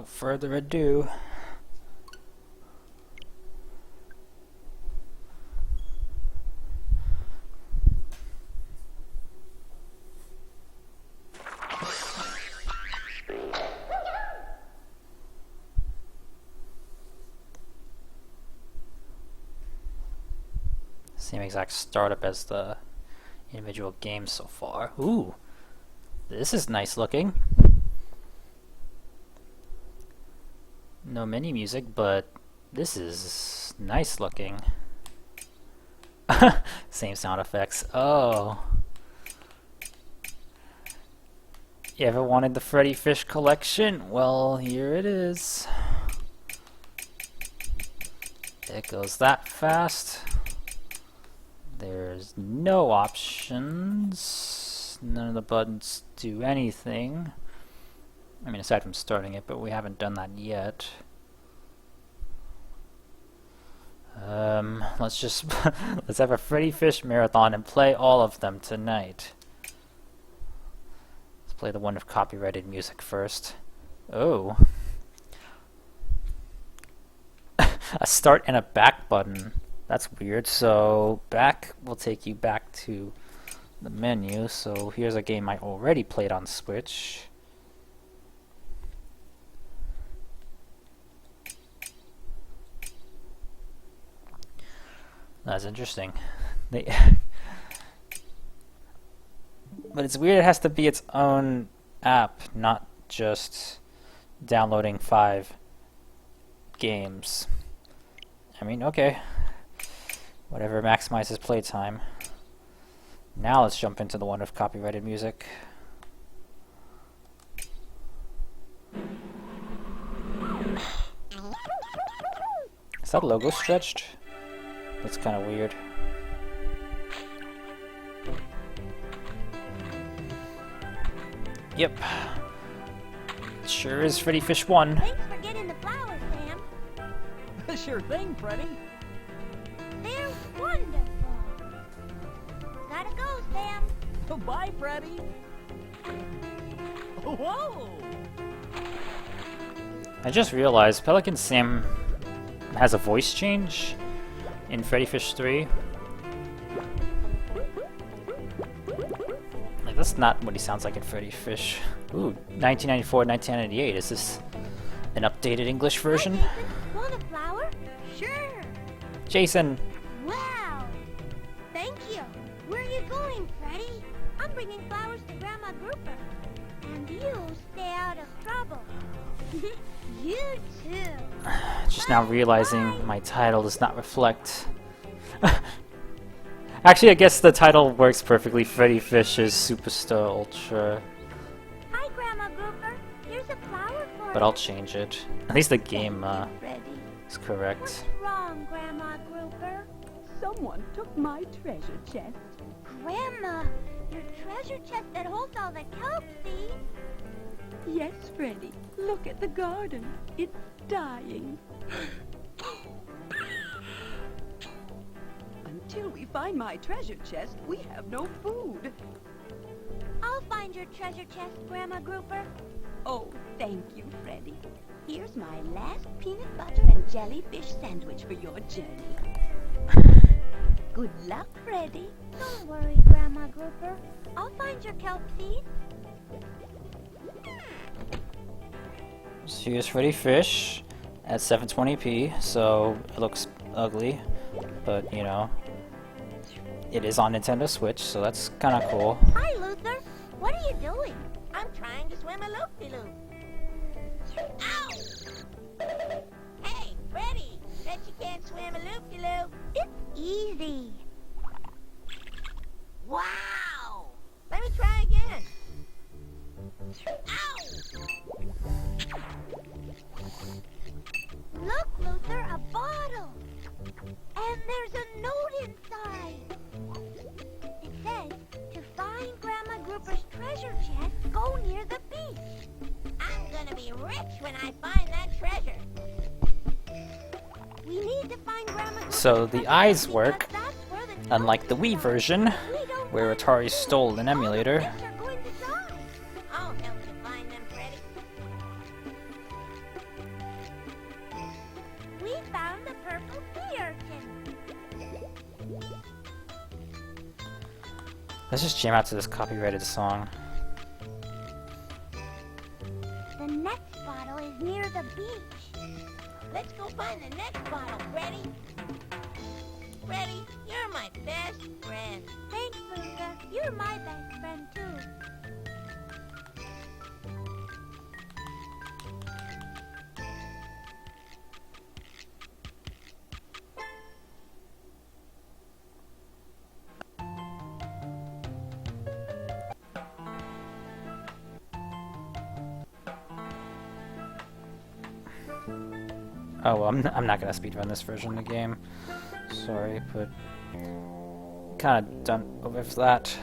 without further ado, same exact startup as the individual games so far. Ooh, this is nice looking. No mini music, but this is nice looking. Same sound effects. Oh. You ever wanted the Freddi Fish collection? Well, here it is. It goes that fast. There's no options. None of the buttons do anything. I mean, aside from starting it, but we haven't done that yet. Let's have a Freddi Fish marathon and play all of them tonight. Let's play the one with copyrighted music first. Oh. A start and a back button. That's weird. So back will take you back to the menu. So here's a game I already played on Switch. That's interesting. But it's weird it has to be its own app, not just downloading 5 games. I mean, okay. Whatever maximizes playtime. Now let's jump into the one with copyrighted music. Is that logo stretched? That's kind of weird. Yep. It sure is Freddi Fish 1. Thanks for getting the flowers, Sam. Sure thing, Freddi. They're wonderful. Gotta go, Sam. Oh, bye, Freddi. Whoa! I just realized Pelican Sam has a voice change in Freddi Fish 3. Like, that's not what he sounds like in Freddi Fish. Ooh, 1994, 1998. Is this an updated English version? Hi, Jason. Want a flower? Sure. Jason! Wow. Thank you. Where are you going, Freddi? I'm bringing flowers to Grandma Grouper. And you stay out of trouble. You too. Just now realizing my title does not reflect. Actually, I guess the title works perfectly. Freddi Fish's Superstar Ultra. Hi, Grandma Grouper. Here's a flower for But I'll change it. At least the game Freddi. is correct. What's wrong, Grandma Grouper? Someone took my treasure chest. Grandma, your treasure chest that holds all the kelp seeds. Yes, Freddi. Look at the garden. It's dying. Until we find my treasure chest, we have no food. I'll find your treasure chest, Grandma Grouper. Oh, thank you, Freddi. Here's my last peanut butter and jellyfish sandwich for your journey. Good luck, Freddi. Don't worry, Grandma Grouper. I'll find your kelp seeds. So here's Freddi Fish at 720p, so it looks ugly, but you know, it is on Nintendo Switch, so that's kind of cool. Hi, Luther. What are you doing? I'm trying to swim a loop-de-loop. Ow! Hey, Freddi! Bet you can't swim a loop-de-loop. It's easy. Wow! Let me try again. Ow! Look, Luther, a bottle. And there's a note inside. It says, to find Grandma Grouper's treasure chest, go near the beach. I'm gonna be rich when I find that treasure. We need to find Grandma Grouper's So the treasure eyes because work, that's where the unlike the Wii kelp seeds are. version, We don't where find Atari them. stole an emulator. All the fish are going to die. I'll help you find them, Freddi. Let's just jam out to this copyrighted song. The next bottle is near the beach. Let's go find the next bottle, Freddy. Freddy, you're my best friend. Thanks, Luca. You're my best friend, too. Oh, well, I'm not gonna speedrun this version of the game. Sorry, but kind of done with that.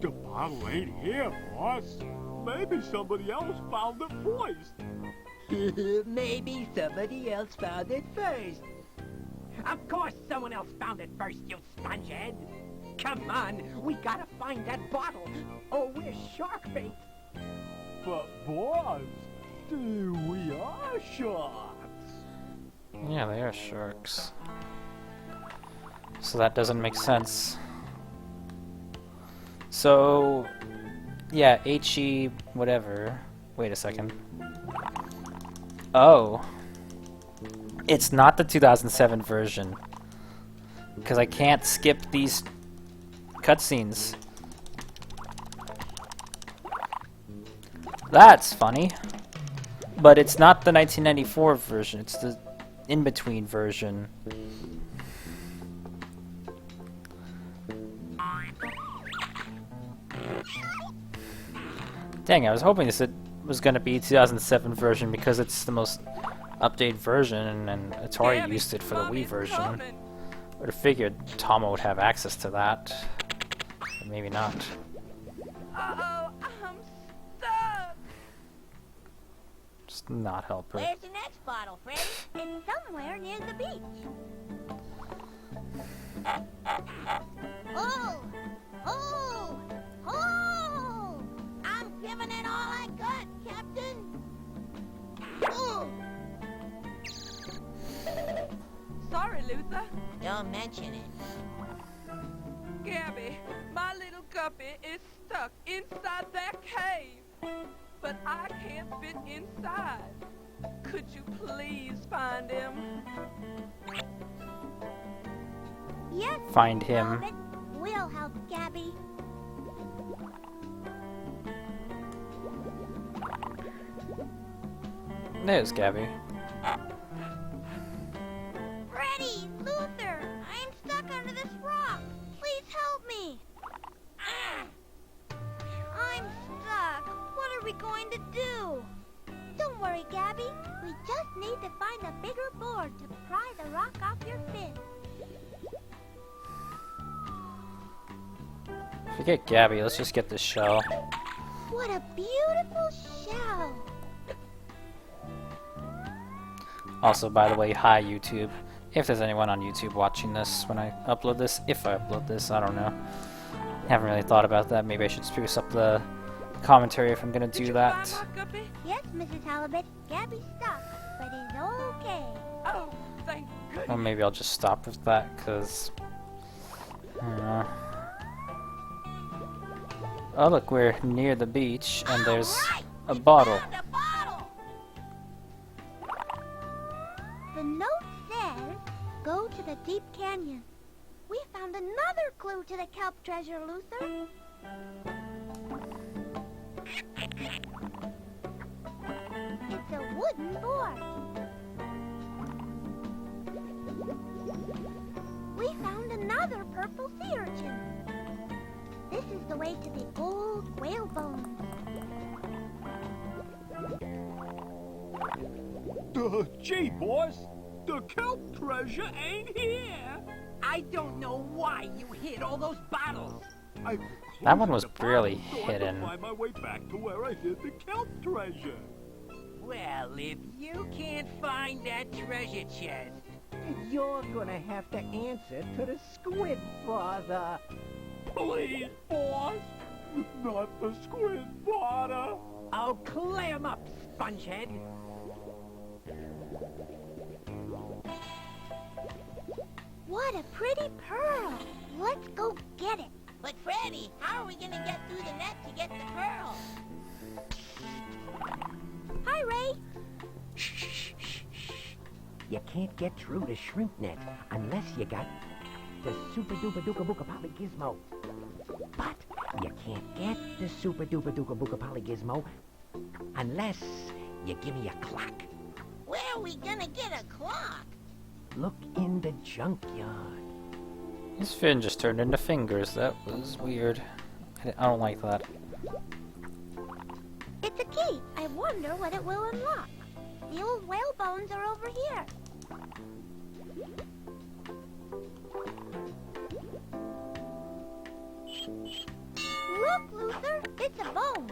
The bottle ain't here, boss. Maybe somebody else found it first. Maybe somebody else found it first. Of course someone else found it first, you spongehead. Come on, we gotta find that bottle, or we're shark bait. But boss, we are sharks. Yeah, they are sharks. So that doesn't make sense. So, yeah, HE whatever. Wait a second. Oh. It's not the 2007 version. Because I can't skip these cutscenes. That's funny. But it's not the 1994 version, it's the in-between version. Dang, I was hoping this was going to be 2007 version because it's the most updated version and Atari used it for the Wii version. Would have figured Tom would have access to that. But maybe not. Uh-oh, I'm stuck. Just not help her. Where's the next bottle, Freddy? It's somewhere near the beach. Oh! Oh! Oh! I'm giving it all I got, Captain. Oh! Sorry, Luther. Don't mention it. Gabby, my little guppy is stuck inside that cave. But I can't fit inside. Could you please find him? Yes, Find Mrs. him. Talbot. We'll help Gabby. There's Gabby. Freddy, Luther, I'm stuck under this rock. Please help me. I'm stuck. What are we going to do? Don't worry, Gabby. We just need to find a bigger board to pry the rock off your fin. Forget Gabby, let's just get this shell. What a beautiful shell. Also, by the way, hi YouTube. If there's anyone on YouTube watching this when I upload this, if I upload this, I don't know. Haven't really thought about that. Maybe I should spruce up the commentary if I'm gonna Did do you that. find my guppy? Yes, Mrs. Halibut. Gabby's stuck, but is okay. Oh, thank Well, goodness. maybe I'll just stop with that, because... Oh, look, we're near the beach, and there's a bottle. Found a bottle! The note says, go to the deep canyon. We found another clue to the kelp treasure, Luther. It's a wooden board. We found another purple sea urchin. This is the way to the old whale bones. Gee, boss, the kelp treasure ain't here. I don't know why you hid all those bottles. I That one was closed the barely bottle so I could hidden. find my way back to where I hid the kelp treasure. Well, if you can't find that treasure chest, you're gonna have to answer to the squid father. Please, boss, not the squid father. I'll clam up, What a pretty pearl. Let's go get it. But Freddy, how are we gonna get through the net to get the pearl? Hi, Ray. Shh. You can't get through the shrimp net unless you got the super duper duper booka poly gizmo. But you can't get the super duper duper booka poly gizmo unless you give me a clock. Where are we gonna get a clock? Look in the junkyard. His fin just turned into fingers. That was weird. I don't like that. It's a key. I wonder what it will unlock. The old whale bones are over here. Look, Luther, it's a bone.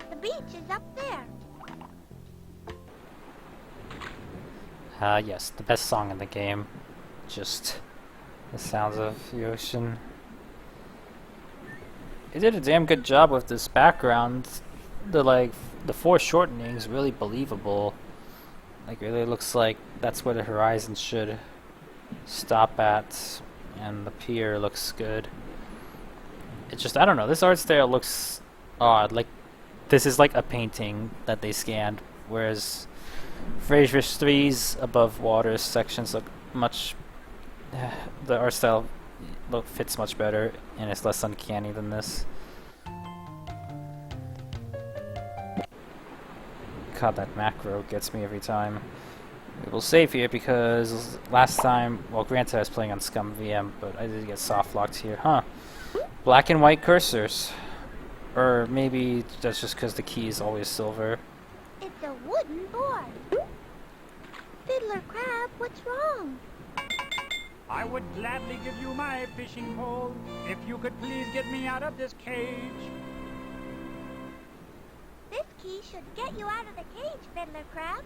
The beach is up there. Yes, the best song in the game. Just the sounds of the ocean. They did a damn good job with this background. The foreshortening's really believable. Like, it really looks like that's where the horizon should stop at, and the pier looks good. It just, I don't know, this art style looks odd. Like, this is like a painting that they scanned, whereas Fraser's 3's above water sections look much... the art style fits much better, and it's less uncanny than this. God, that macro gets me every time. We will save here because last time, well, granted I was playing on Scum VM, but I did get soft locked here. Huh. Black and white cursors. Or maybe that's just because the key is always silver. It's a wooden board. Fiddler Crab, what's wrong? I would gladly give you my fishing pole if you could please get me out of this cage. This key should get you out of the cage, Fiddler Crab.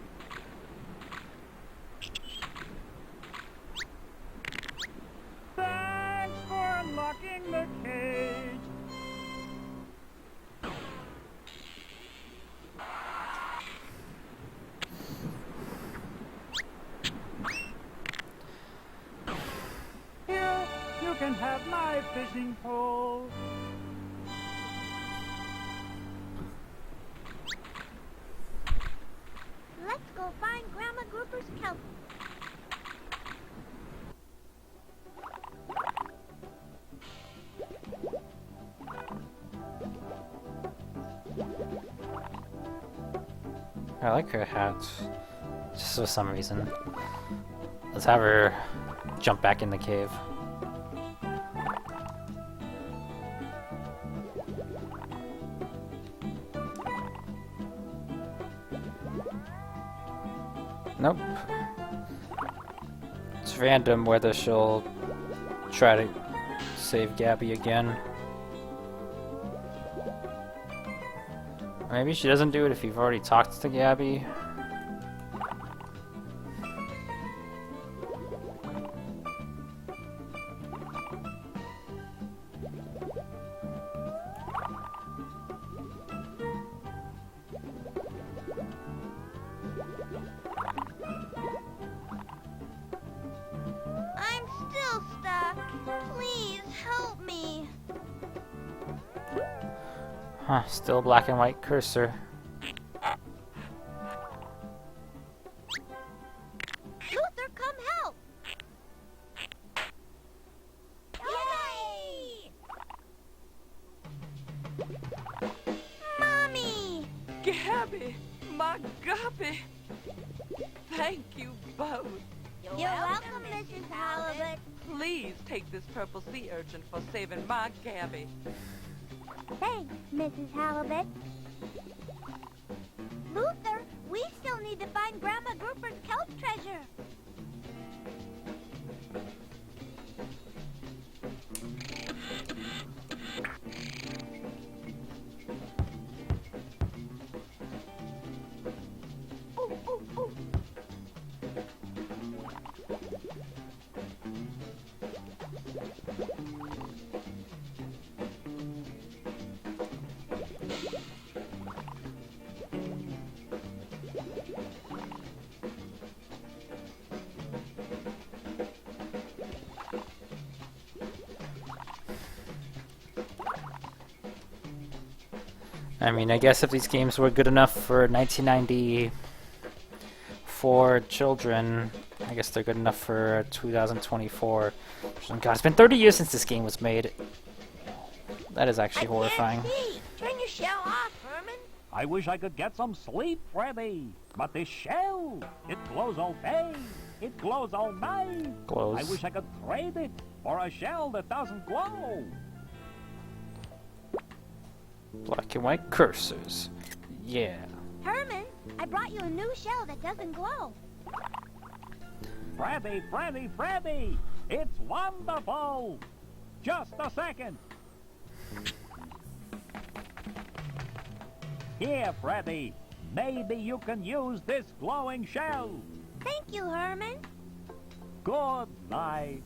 Thanks for unlocking the cage. Here, you can have my fishing pole. Let's go find Grandma Grouper's kelp. I like her hat. Just for some reason. Let's have her jump back in the cave. Nope. It's random whether she'll try to save Gabby again. Or maybe she doesn't do it if you've already talked to Gabby. I'm still stuck. Please help me. Huh, still black and white cursor. Luther, come help. Yay! Mommy! Gabby, my Guppy. Thank you both. You're welcome, Mrs. Halibut. Please take this purple sea urchin for saving my Gabby. Thanks, Mrs. Halibut. Luther, we still need to find Grandma Grouper's kelp treasure. Ooh, ooh, ooh. I mean, I guess if these games were good enough for 1994 children, I guess they're good enough for 2024. God, it's been 30 years since this game was made. That is actually horrifying. See. Turn your shell off, Herman. I wish I could get some sleep, Freddy. But this shell, it glows all day. It glows all night. Glows. I wish I could trade it for a shell that doesn't glow. Black and white cursors. Yeah. Herman, I brought you a new shell that doesn't glow. Freddy, Freddy, Freddy! It's wonderful! Just a second. Here, Freddy. Maybe you can use this glowing shell. Thank you, Herman. Good night.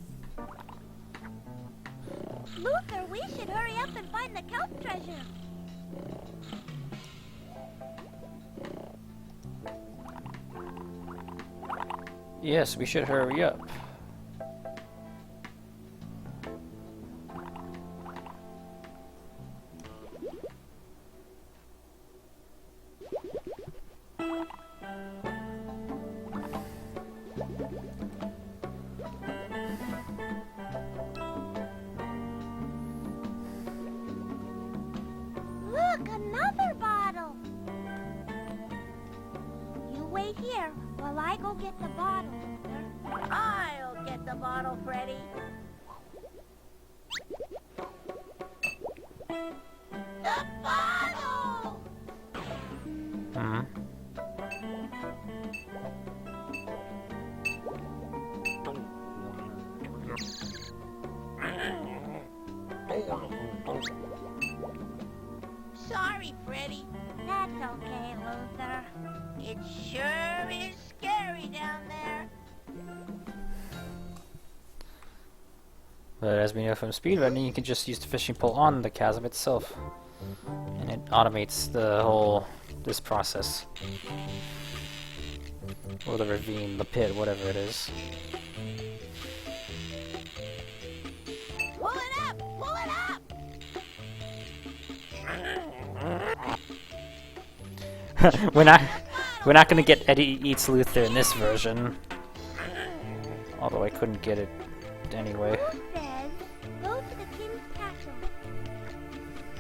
Luther, we should hurry up and find the kelp treasure. Yes, we should hurry up. Look, another bottle. You wait here while I go get the bottle, Luther. I'll get the bottle, Freddy. The bottle! Hmm. Sorry, Freddy. That's okay, Luther. It sure is scary down there. But as we know from speedrunning, you can just use the fishing pole on the chasm itself. And it automates this process. Or the ravine, the pit, whatever it is. Pull it up! Pull it up! We're not gonna get Eddie Eats Luther in this version. Although I couldn't get it anyway. Who says go to the king's castle?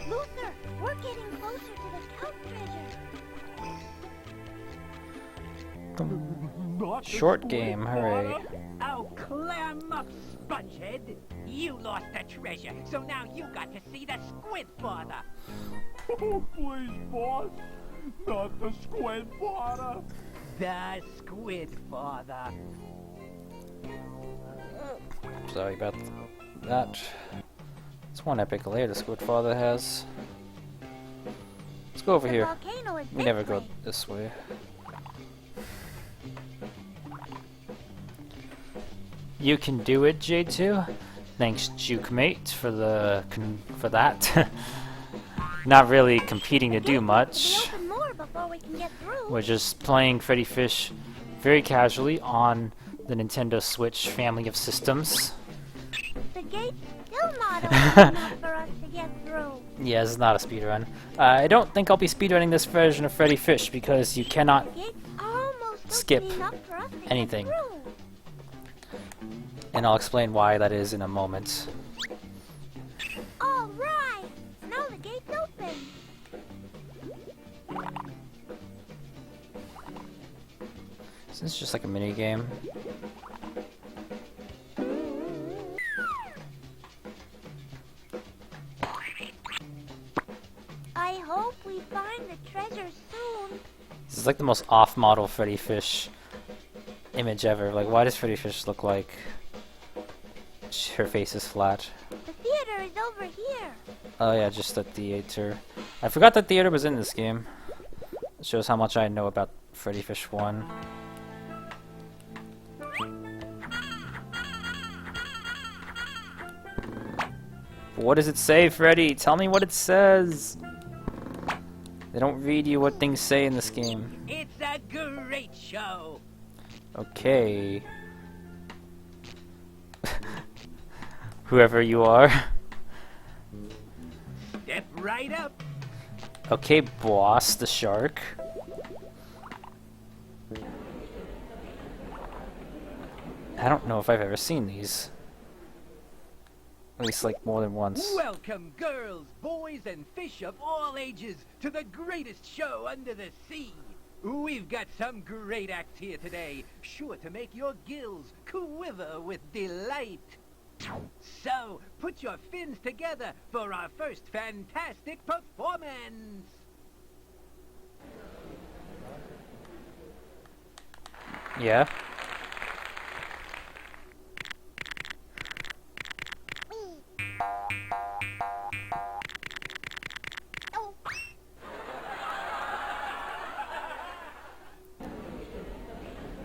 Luther, we're getting closer to the kelp treasure. Not Short the game, squid hooray. water. Oh, clam up, spongehead. You lost the treasure, so now you got to see the squid father. Oh, please, boss. Not the squid water. The squid father. Sorry about that. It's one epic layer the Squid Father has. Let's go over The here. volcano is We this never go way. this way. You can do it, J2. Thanks, Jukemate, for that. Not really competing to do much. Open more before we can get through. We're just playing Freddi Fish very casually on the Nintendo Switch family of systems. The gate's still not open enough for us to get through. Yeah, this is not a speedrun. I don't think I'll be speedrunning this version of Freddi Fish because you cannot The gate's almost Skip open enough for us to anything. get through. and I'll explain why that is in a moment. All right. Now the gate's open. This is just like a mini game. I hope we find the treasure soon. This is like the most off-model Freddi Fish image ever. Like, why does Freddi Fish look like her face is flat? The theater is over here. Oh yeah, just the theater. I forgot that theater was in this game. It shows how much I know about Freddi Fish 1. What does it say, Freddy? Tell me what it says. They don't read you what things say in this game. It's a great show. Okay. Whoever you are. Step right up. Okay, boss, the shark. I don't know if I've ever seen these. At least like more than once. Welcome, girls, boys, and fish of all ages to the greatest show under the sea. We've got some great acts here today, sure to make your gills quiver with delight. So, put your fins together for our first fantastic performance. Yeah.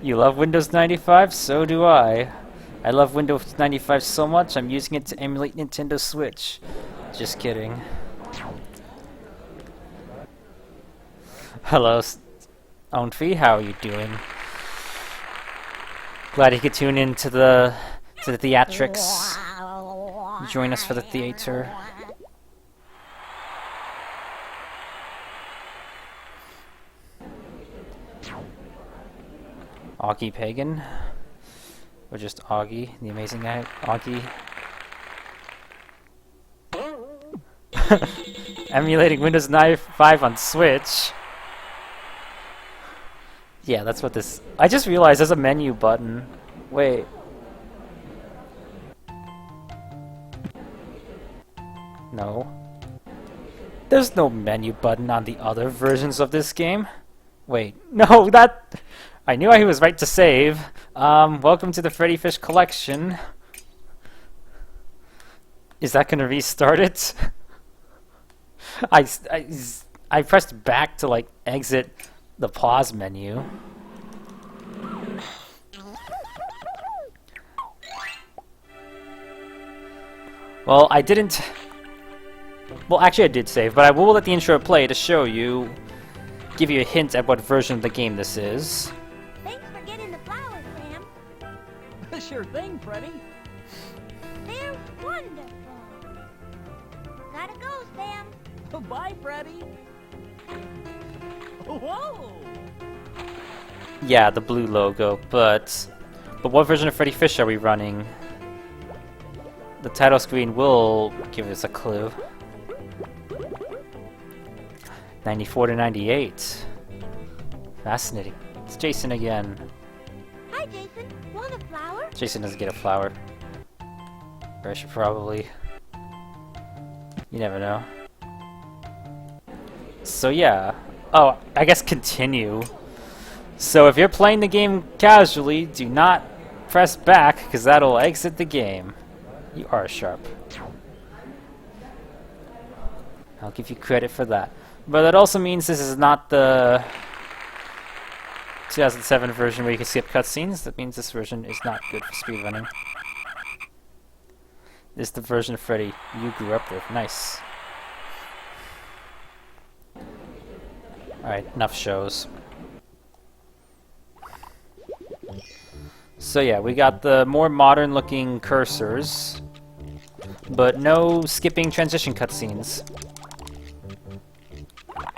You love Windows 95? So do I. I love Windows 95 so much, I'm using it to emulate Nintendo Switch. Just kidding. Hello, Onfi, how are you doing? Glad you could tune in to the theatrics. Join us for the theater. Augie Pagan. Or just Augie, the amazing guy. Augie. Emulating Windows 95 on Switch. Yeah, that's what this... I just realized there's a menu button. Wait. No. There's no menu button on the other versions of this game. Wait. No, that... I knew I was right to save. Welcome to the Freddi Fish collection. Is that gonna restart it? I pressed back to like exit the pause menu. Well, I didn't... Well, actually I did save, but I will let the intro play to show you, give you a hint at what version of the game this is. Thanks for getting the flowers, Sam. Sure thing, Freddy. They're wonderful. Gotta go, Sam. Bye, Freddy. Whoa! Yeah, the blue logo, but what version of Freddi Fish are we running? The title screen will give us a clue. 94 to 98. Fascinating. It's Jason again. Hi, Jason. Want a flower? Jason doesn't get a flower. Or I should probably. You never know. So yeah. Oh, I guess continue. So if you're playing the game casually, do not press back, because that'll exit the game. You are sharp. I'll give you credit for that. But that also means this is not the 2007 version where you can skip cutscenes. That means this version is not good for speedrunning. This is the version of Freddi you grew up with. Nice. Alright, enough shows. So yeah, we got the more modern looking cursors, but no skipping transition cutscenes.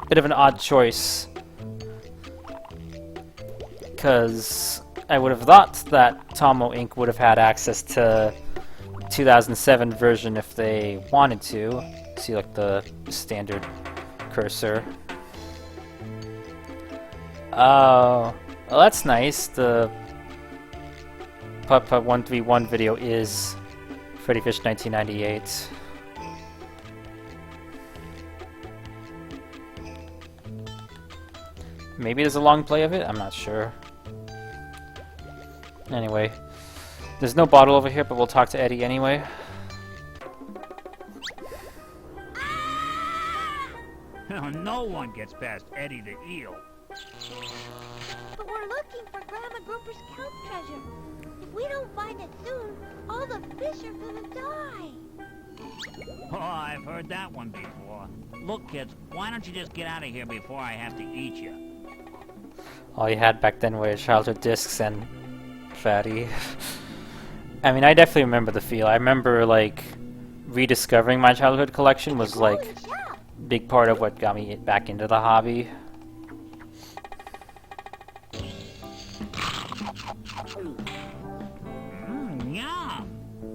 Bit of an odd choice, because I would have thought that Tomo Inc. would have had access to 2007 version if they wanted to. See, like the standard cursor. Oh, well, that's nice. The Putt-Putt 131 video is Freddi Fish 1998. Maybe there's a long play of it? I'm not sure. Anyway, there's no bottle over here, but we'll talk to Eddie anyway. No one gets past Eddie the Eel. But we're looking for Grandma Grouper's kelp treasure. If we don't find it soon, all the fish are gonna die. Oh, I've heard that one before. Look, kids, why don't you just get out of here before I have to eat you? All you had back then were your childhood discs and fatty. I mean, I definitely remember the feel. I remember, like, rediscovering my childhood collection was, like, big part of what got me back into the hobby. Yum!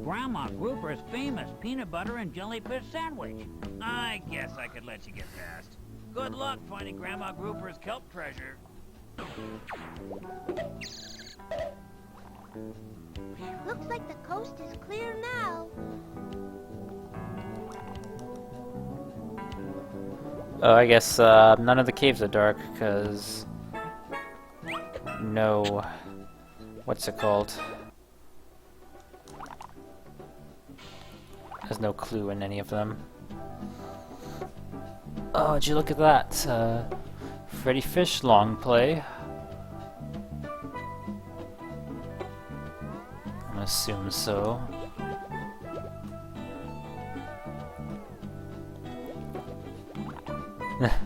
Grandma Grouper's famous peanut butter and jellyfish sandwich. I guess I could let you get past. Good luck finding Grandma Grouper's kelp treasure. Looks like the coast is clear now. Oh, I guess none of the caves are dark, because no, what's it called? There's no clue in any of them. Oh, did you look at that? Freddi Fish long play. I assume so.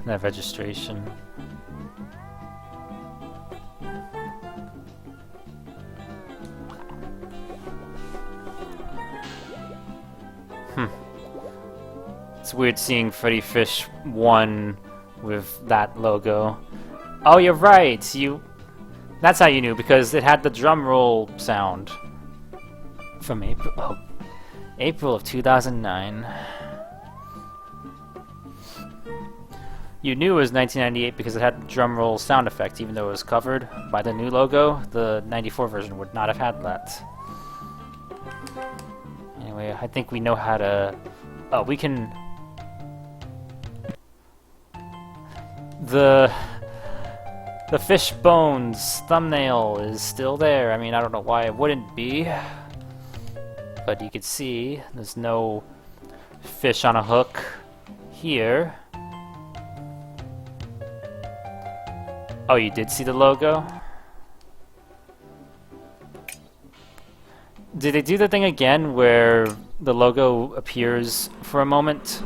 That registration. It's weird seeing Freddi Fish 1 with that logo. Oh, you're right! That's how you knew, because it had the drum roll sound. From April of 2009. You knew it was 1998 because it had drum roll sound effect, even though it was covered by the new logo. The 94 version would not have had that. Anyway, I think we know how to... Oh, we can... The fish bones thumbnail is still there. I mean, I don't know why it wouldn't be. But you can see there's no fish on a hook here. Oh, you did see the logo? Did they do the thing again where the logo appears for a moment?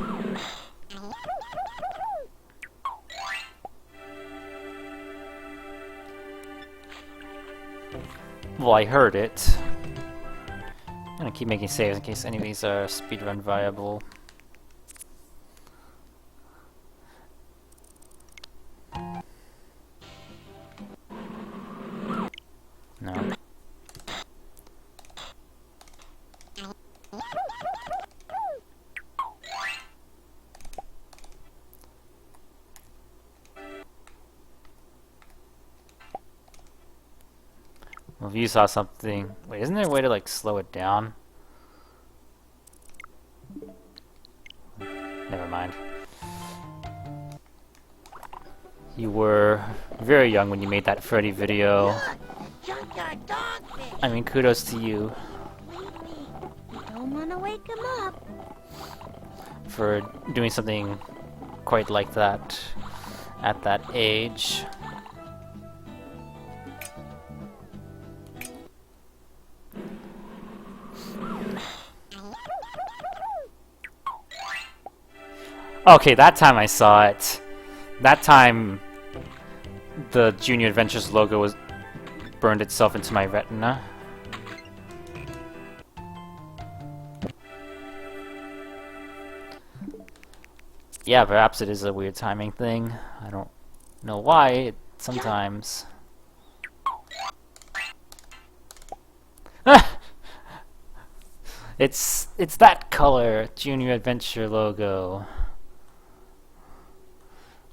Well, I heard it. I'm gonna keep making saves in case any of these are speedrun viable. No. Well, if you saw something... Wait, isn't there a way to, like, slow it down? Never mind. You were very young when you made that Freddi video. Junkyard dogfish. I mean, kudos to you Don't want to wake him up. for doing something quite like that at that age. Okay, that time I saw it. That time the Junior Adventures logo was burned itself into my retina. Yeah, perhaps it is a weird timing thing. I don't know why. Sometimes. It's that color, Junior Adventure logo.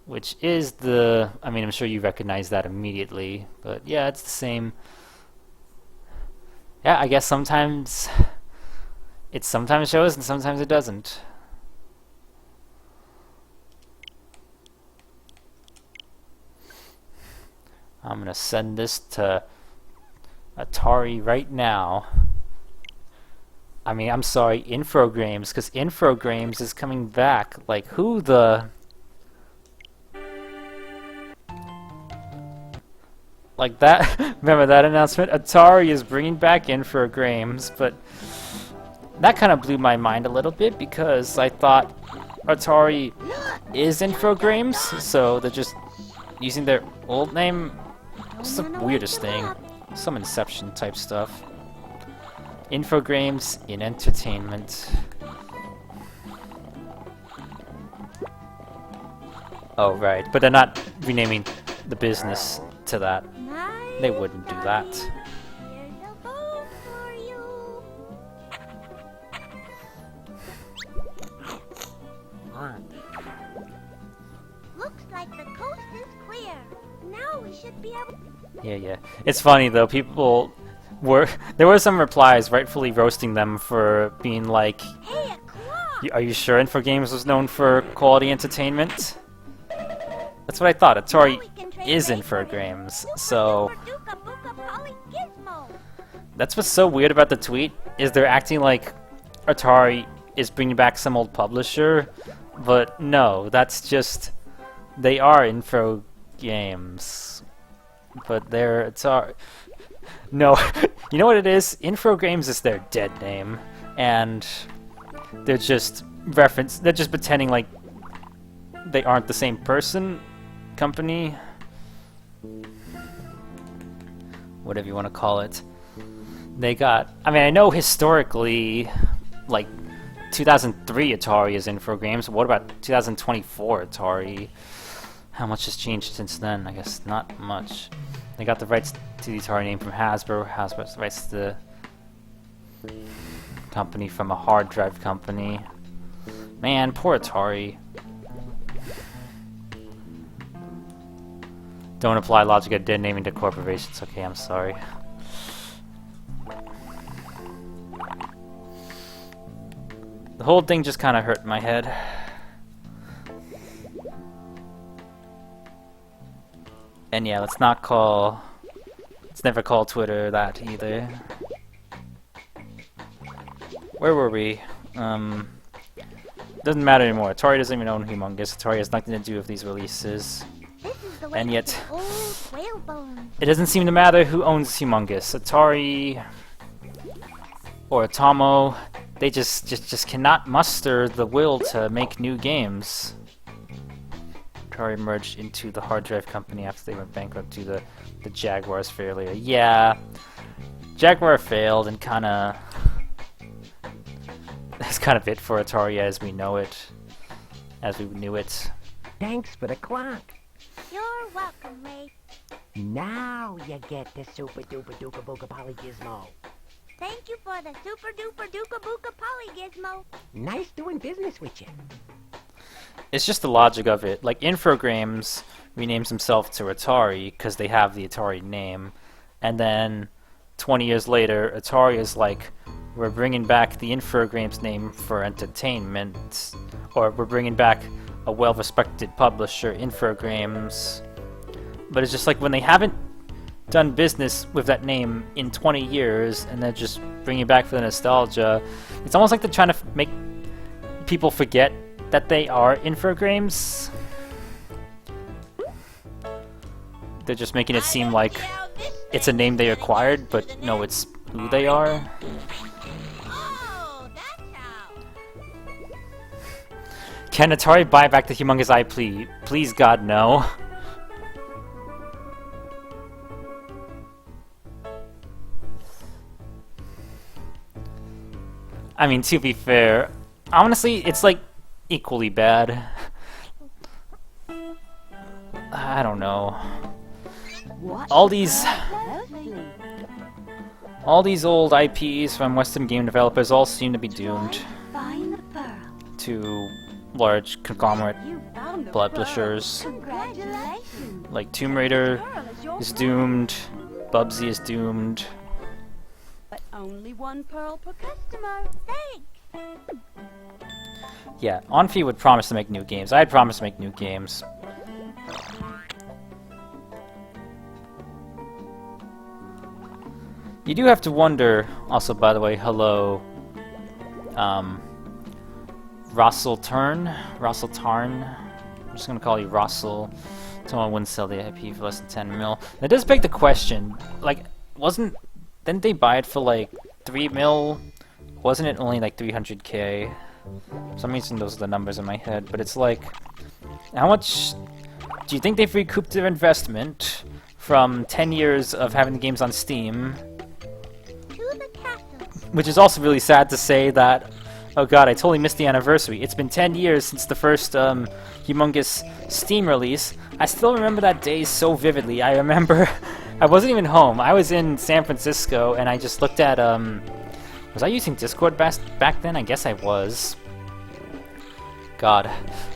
Which is the... I mean, I'm sure you recognize that immediately. But yeah, it's the same. Yeah, I guess sometimes... It sometimes shows and sometimes it doesn't. I'm gonna send this to Atari right now. I mean, I'm sorry, Infogrames, because Infogrames is coming back. Like, who the... Like that, remember that announcement? Atari is bringing back Infogrames, but that kind of blew my mind a little bit because I thought Atari is Infogrames, so they're just using their old name. It's the weirdest thing. Some Inception type stuff. Infogrames in entertainment. Oh, right. But they're not renaming the business to that. They wouldn't do that. Here's a bone for you. Looks like the coast is clear. Now we should be able. Yeah. It's funny though. There were some replies rightfully roasting them for being like, Hey, a clock! "Are you sure Infogames was known for quality entertainment?" That's what I thought. Atari is Infogames, so Duka Buka Polly Gizmo. that's what's so weird about the tweet. Is they're acting like Atari is bringing back some old publisher, but no, that's just they are Infogames, but they're Atari. No, you know what it is? Infogames is their dead name, and they're just They're just pretending like they aren't the same company, whatever you want to call it. I mean, I know historically, like 2003 Atari is Infogames. What about 2024 Atari? How much has changed since then? I guess not much. They got the rights to the Atari name from Hasbro. Hasbro's rights to the company from a hard drive company. Man, poor Atari. Don't apply logic of dead naming to corporations. Okay, I'm sorry. The whole thing just kind of hurt my head. And yeah, let's never call Twitter that either. Where were we? Doesn't matter anymore. Atari doesn't even own Humongous. Atari has nothing to do with these releases. This is the way And yet, old whale bones. it doesn't seem to matter who owns Humongous. Atari or Atomo, they just cannot muster the will to make new games. Atari merged into the hard drive company after they went bankrupt due to the Jaguar's failure. Yeah, Jaguar failed, and that's kind of it for Atari as we know it, as we knew it. Thanks for the clock. You're welcome, Ray. Now you get the super duper duper booka poly gizmo. Thank you for the super duper duka buka Polly Gizmo. Nice doing business with you. It's just the logic of it. Like, Infogrames renames himself to Atari because they have the Atari name, and then 20 years later, Atari is like, we're bringing back the Infogrames name for entertainment, or we're bringing back a well-respected publisher, Infogrames. But it's just like when they haven't done business with that name in 20 years, and they're just bringing it back for the nostalgia, it's almost like they're trying to make people forget that they are Infogrames. They're just making it seem like it's a name they acquired, but no, it's who they are. Oh, that's how. Can Atari buy back the Humongous IP? Please, God, no. I mean, to be fair, honestly, it's like equally bad. I don't know. All these old IPs from Western game developers all seem to be doomed Find the pearl. to large conglomerate You found the publishers. Congratulations. Like Tomb Raider Pearl is your is doomed, Bubsy is doomed. But only one pearl per customer. Thanks. Yeah, Onfi would promise to make new games. I'd promise to make new games. You do have to wonder, also, by the way, hello, Russell Tarn. I'm just gonna call you Russell. Someone wouldn't sell the IP for less than 10 mil. That does beg the question, like, didn't they buy it for like 3 mil? Wasn't it only like 300k? For some reason those are the numbers in my head, but it's like, how much do you think they've recouped their investment from 10 years of having the games on Steam? To the castle. Which is also really sad to say that Oh god, I totally missed the anniversary. It's been 10 years since the first humongous Steam release. I still remember that day so vividly. I remember I wasn't even home. I was in San Francisco and I just looked at was I using Discord back then? I guess I was. God.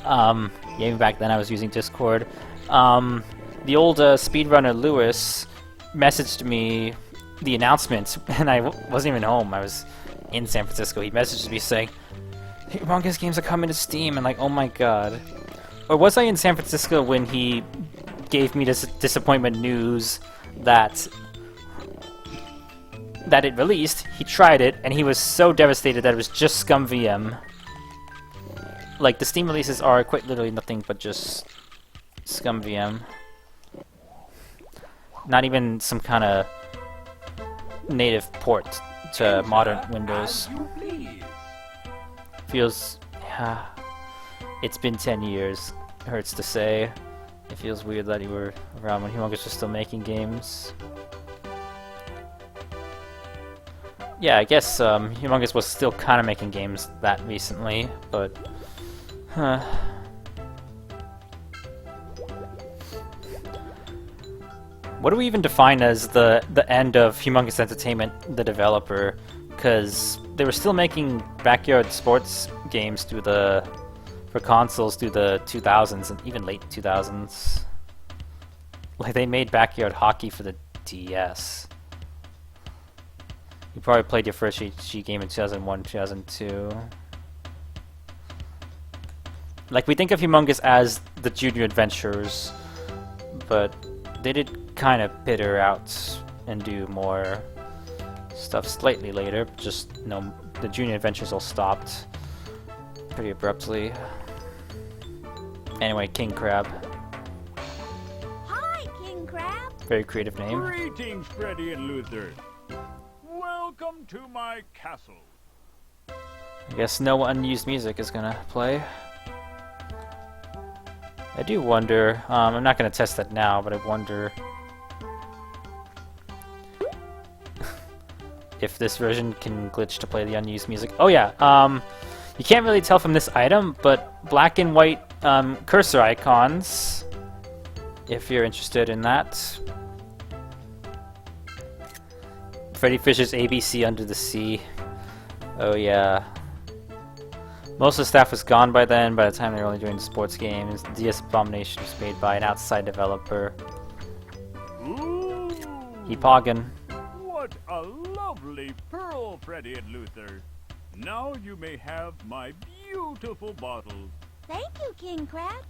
Yeah, even back then I was using Discord. The old speedrunner Lewis messaged me the announcement, and I wasn't even home. I was in San Francisco. He messaged me saying, "Humongous games are coming to Steam," and like, oh my god. Or was I in San Francisco when he gave me this disappointment news that it released? He tried it, and he was so devastated that it was just Scum VM. Like, the Steam releases are quite literally nothing but just Scum VM. Not even some kind of native port to modern Windows. Feels... yeah, it's been 10 years. Hurts to say. It feels weird that you were around when Humongous was still making games. Yeah, I guess Humongous was still kind of making games that recently, but... huh. What do we even define as the end of Humongous Entertainment, the developer? Because they were still making backyard sports games for consoles through the 2000s and even late 2000s. Like, they made backyard hockey for the DS. You probably played your first HG game in 2001, 2002. Like, we think of Humongous as the Junior Adventures, but they did kind of peter out and do more stuff slightly later. Just, no, the Junior Adventures all stopped pretty abruptly. Anyway, King Crab. Hi, King Crab. Very creative name. Greetings, Freddy and Luther. Welcome to my castle. I guess no unused music is gonna play. I do wonder, I'm not gonna test that now, but I wonder if this version can glitch to play the unused music. Oh yeah, you can't really tell from this item, but black and white cursor icons, if you're interested in that. Freddi Fisher's ABC Under the Sea. Oh yeah. Most of the staff was gone by then. By the time they were only doing sports games, DS Abomination was made by an outside developer. Ooh, Epoggin. what a lovely pearl, Freddy and Luther. Now you may have my beautiful bottle. Thank you, King Crab.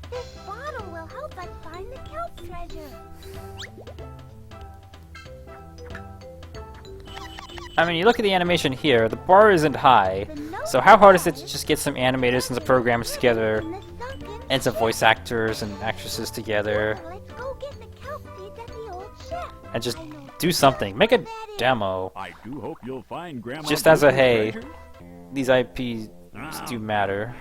This bottle will help us find the kelp treasure. I mean, you look at the animation here, the bar isn't high, so how hard is it to just get some animators and some programs together, and some voice actors and actresses together, Let's go get the kelp seeds at the old chef. and just do something. Make a demo. I do hope you'll find Grandma. Just as a Gopher's hey, treasure. these IPs do matter.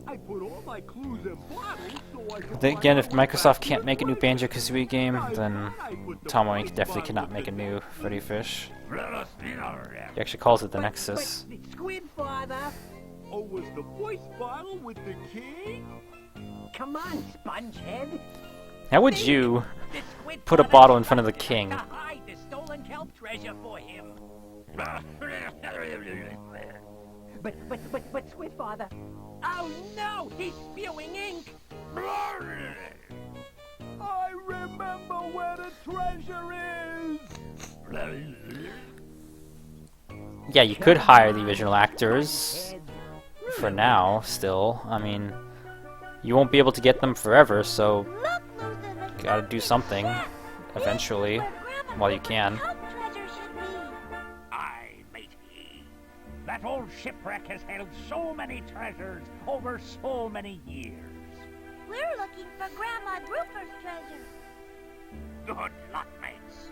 I put all my clues in bottles so I can Then again, find if out what Microsoft I can't put make a new right. Banjo-Kazooie game, then I put the Tom voice definitely bottle cannot make a in new it. Freddi Fish. He actually calls it the Nexus. Squid Father. Oh, was the voice bottle with the king? Come on, Spongehead. How would you The Squid put a Father bottle in front of the to king? hide the stolen kelp treasure for him. But, Squid Father. Oh no, he's spewing ink. I remember where the treasure is. Yeah, you could hire the original actors for now, still. I mean, you won't be able to get them forever, so Look, Luther, the gotta do something eventually while you can. kelp treasure should be. Aye, matey. That old shipwreck has held so many treasures over so many years. We're looking for Grandma Grouper's treasure. Good luck, mates.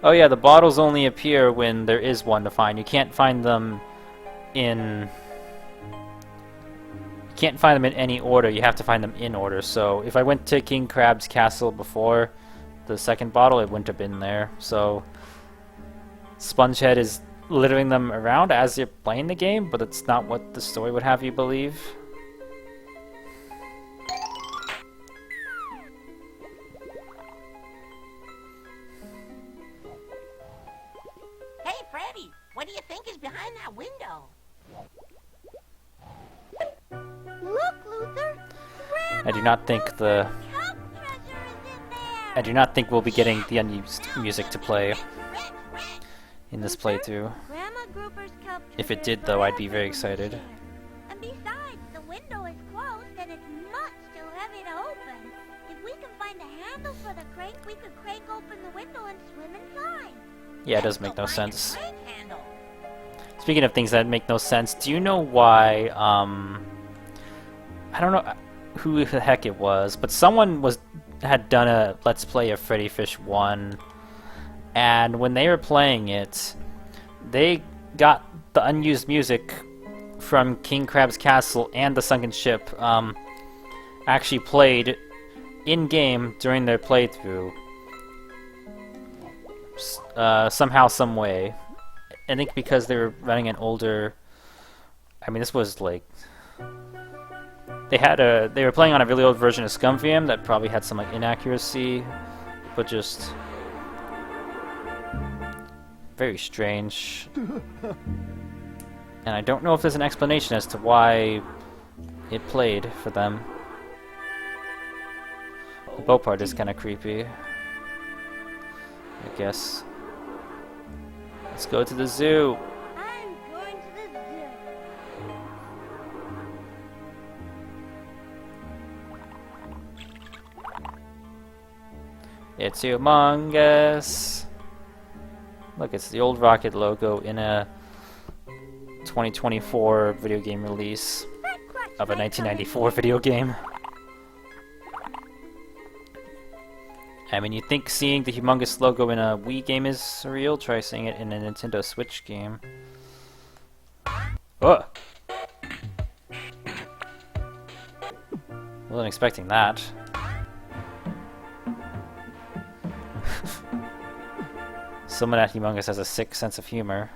Oh yeah, the bottles only appear when there is one to find. You can't find them in... You can't find them in any order. You have to find them in order. So if I went to King Crab's castle before the second bottle, it wouldn't have been there. So Spongehead is littering them around as you're playing the game, but it's not what the story would have you believe. Hey, Freddy, what do you think is behind that window? Look, Luther. I do not think the Kelp treasure is in there. I do not think we'll be getting the unused music to play in this playthrough. Grandma Grouper's kelp If it treasure did, though, I'd forever be very in excited. here. And besides, the window is closed and it's much too heavy to open. If we can find a handle for the crank, we could crank open the window and swim inside. Yeah, it does make Go no find a sense. crank handle. Speaking of things that make no sense, do you know why, I don't know who the heck it was, but someone had done a Let's Play of Freddi Fish 1, and when they were playing it, they got the unused music from King Crab's castle and the sunken ship actually played in-game during their playthrough. Somehow, some way. I think because they were running an older... I mean, this was like... They were playing on a really old version of ScumVM that probably had some like inaccuracy, but just... very strange. And I don't know if there's an explanation as to why it played for them. The boat part is kind of creepy, I guess. Let's go to the zoo. I'm going to the zoo. It's humongous. Look, it's the old Rocket logo in a 2024 video game release of a 1994 video game. I mean, you'd think seeing the humongous logo in a Wii game is surreal. Try seeing it in a Nintendo Switch game. Oh! Wasn't expecting that. Someone at Humongous has a sick sense of humor.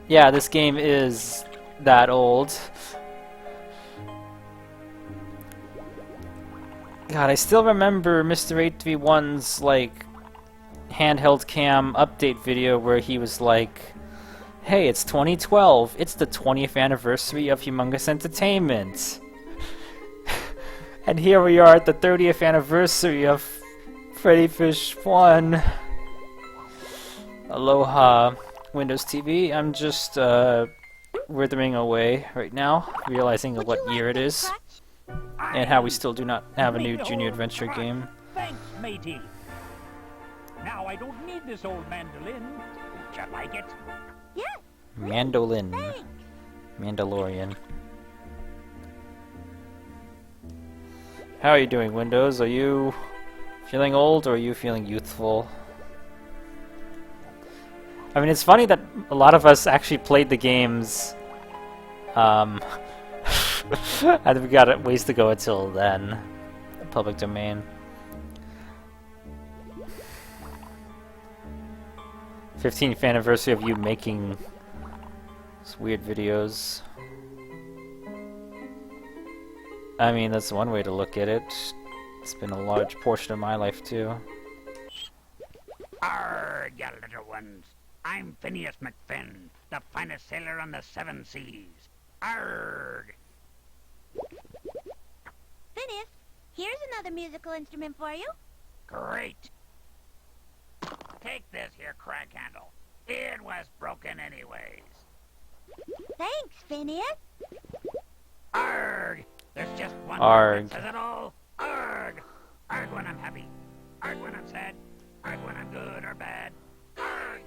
Yeah, this game is that old. God, I still remember Mr. 831's like handheld cam update video where he was like, "Hey, it's 2012. It's the 20th anniversary of Humongous Entertainment." And here we are at the 30th anniversary of Freddi Fish 1. Aloha, Windows TV. I'm just withering away right now, realizing what year it is, and how we still do not have a new Junior Adventure game. Thanks, matey. Now I don't need this old mandolin. Would you like it? Yes. Mandolin. Thanks. Mandalorian. How are you doing, Windows? Are you feeling old or are you feeling youthful? I mean, it's funny that a lot of us actually played the games, and we got a ways to go until then. Public domain. 15th anniversary of you making these weird videos. I mean, that's one way to look at it. It's been a large portion of my life, too. Arrgh, you little ones. I'm Phineas McFinn, the finest sailor on the 7 seas. Arrgh! Phineas, here's another musical instrument for you. Great. Take this here crank handle. It was broken anyways. Thanks, Phineas. Arrgh! There's just one Arrgh. word that says it all. Arrgh! Arrgh when I'm happy. Arrgh when I'm sad. Arrgh when I'm good or bad. Arrgh!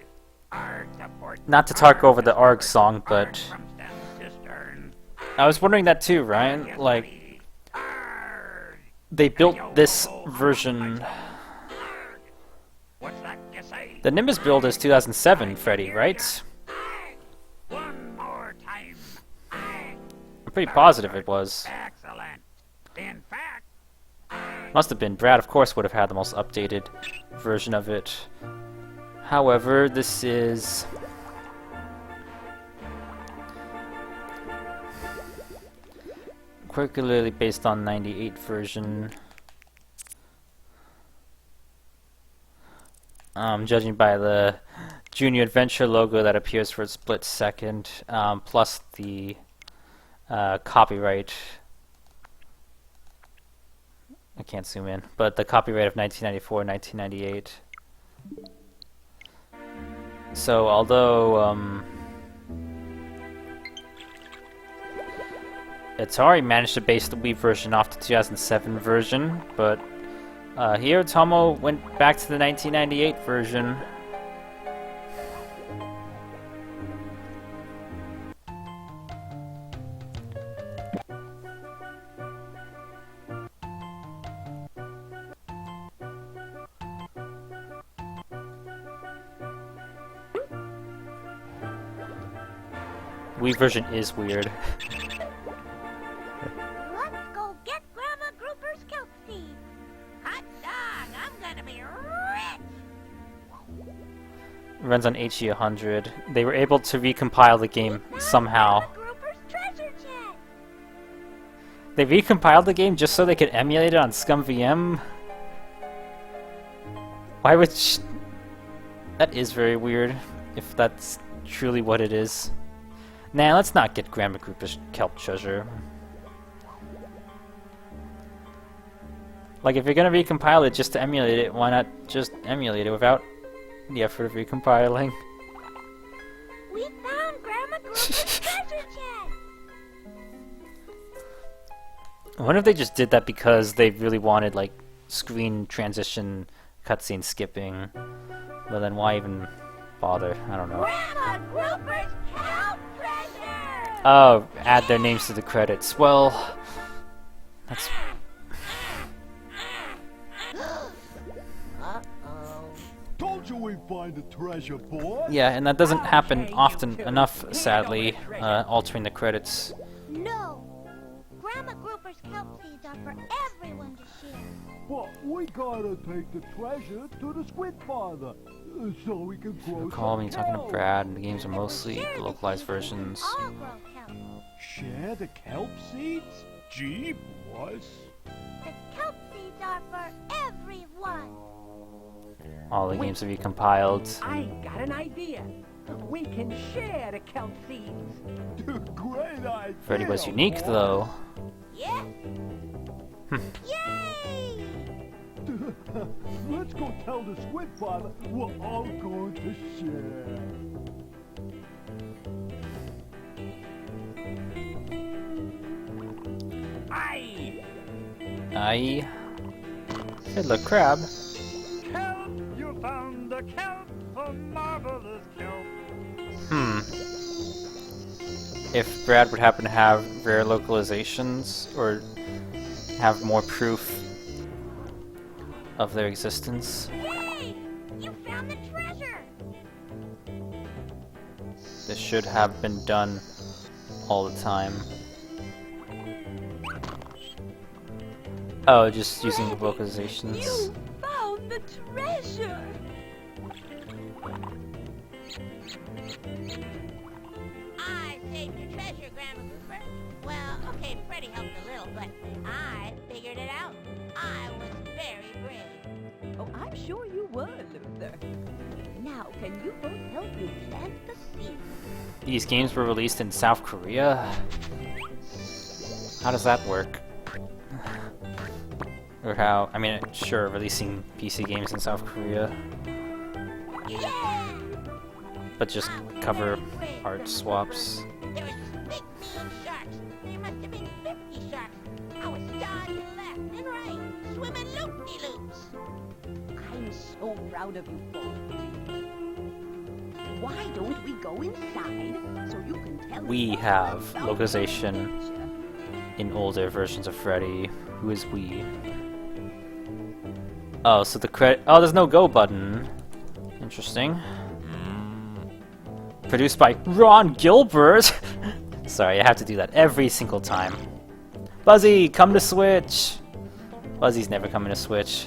Arrgh the port. Not to talk over the ARG song, but Arrgh from stem to stern. I was wondering that too, Ryan. Like, Arrgh! they built this version. What's that you say? The Nimbus build is 2007, Freddy, right? One more time. I'm pretty positive it was. Excellent. In fact, Must have been. Brad, of course, would have had the most updated version of it. However, this is... particularly based on 98 version. Judging by the Junior Adventure logo that appears for a split second, plus the copyright. I can't zoom in, but the copyright of 1994 and 1998. So, although Atari managed to base the Wii version off the 2007 version, but here Tomo went back to the 1998 version. Wii version is weird. Let's go get Grandma Grouper's kelp seeds. Hot dog, I'm gonna be rich. Runs on HE 100. They were able to recompile the game somehow. Grandma Grouper's treasure chest. They recompiled the game just so they could emulate it on ScumVM? Why would that is very weird, if that's truly what it is. Nah, let's not get Grandma Grouper's kelp treasure. Like, if you're gonna recompile it just to emulate it, why not just emulate it without the effort of recompiling? We found Grandma Grouper's treasure chest. I wonder if they just did that because they really wanted, like, screen transition cutscene skipping. But then why even bother? I don't know. Grandma Grouper's kelp treasure. Oh, add their names to the credits. Well, that's... Told you we'd find the treasure, boy. Yeah, and that doesn't happen often enough, sadly, altering the credits. No. Grandma Grouper's kelp seeds are for everyone to share. But we gotta take the treasure to the Squid Father, so we can grow Recall me some talking to kelp. Brad, and the games are mostly Share the the localized seeds and versions. all grow kelp. Share the kelp seeds? Gee, boys. The kelp seeds are for everyone. All the games are recompiled. I got an idea. We can share the kelp seeds. Great idea. Freddy was unique, though. Yeah. Yay! Let's go tell the Squid Father we're all going to share. Aye. Hello, crab. Kelp, you found the kelp, a marvelous kelp. If Brad would happen to have rare localizations, or have more proof of their existence, Yay! You found the treasure. this should have been done all the time. Oh, just using the vocalizations. You found the treasure. I saved your treasure, Grandma Grouper. Well, okay, Freddy helped a little, but I figured it out. I was very brave. Oh, I'm sure you were, Luther. Now, can you both help me plant the seed? These games were released in South Korea? How does that work? Or how, I mean, sure, releasing PC games in South Korea, Yeah! but just cover art swaps. There was this big mean sharks. There must have been 50 sharks. I was dodging left and right, swimming loop-de-loops. I'm so proud of you both. Why don't we go inside so you can tell We me all have about localization the adventure? in older versions of Freddy. Who is we? Oh, so the credit. Oh, there's no go button. Interesting. Produced by Ron Gilbert. Sorry, I have to do that every single time. Buzzy, come to Switch. Buzzy's never coming to Switch.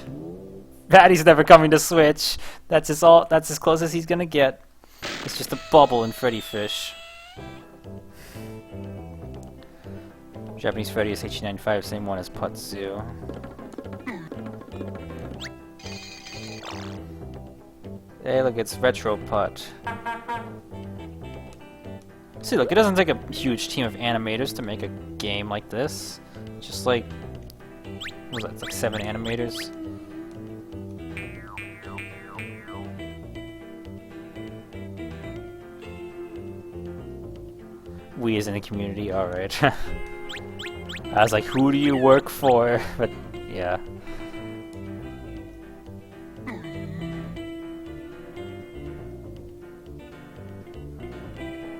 Patty's never coming to Switch. That's as close as he's gonna get. It's just a bubble in Freddy Fish. Japanese Freddy is HE95, same one as Putzu. Hey, look, it's Retro Putt. See, look, it doesn't take a huge team of animators to make a game like this. Just like, what was that? It's like 7 animators. We is in the community, alright. I was like, who do you work for? But, yeah.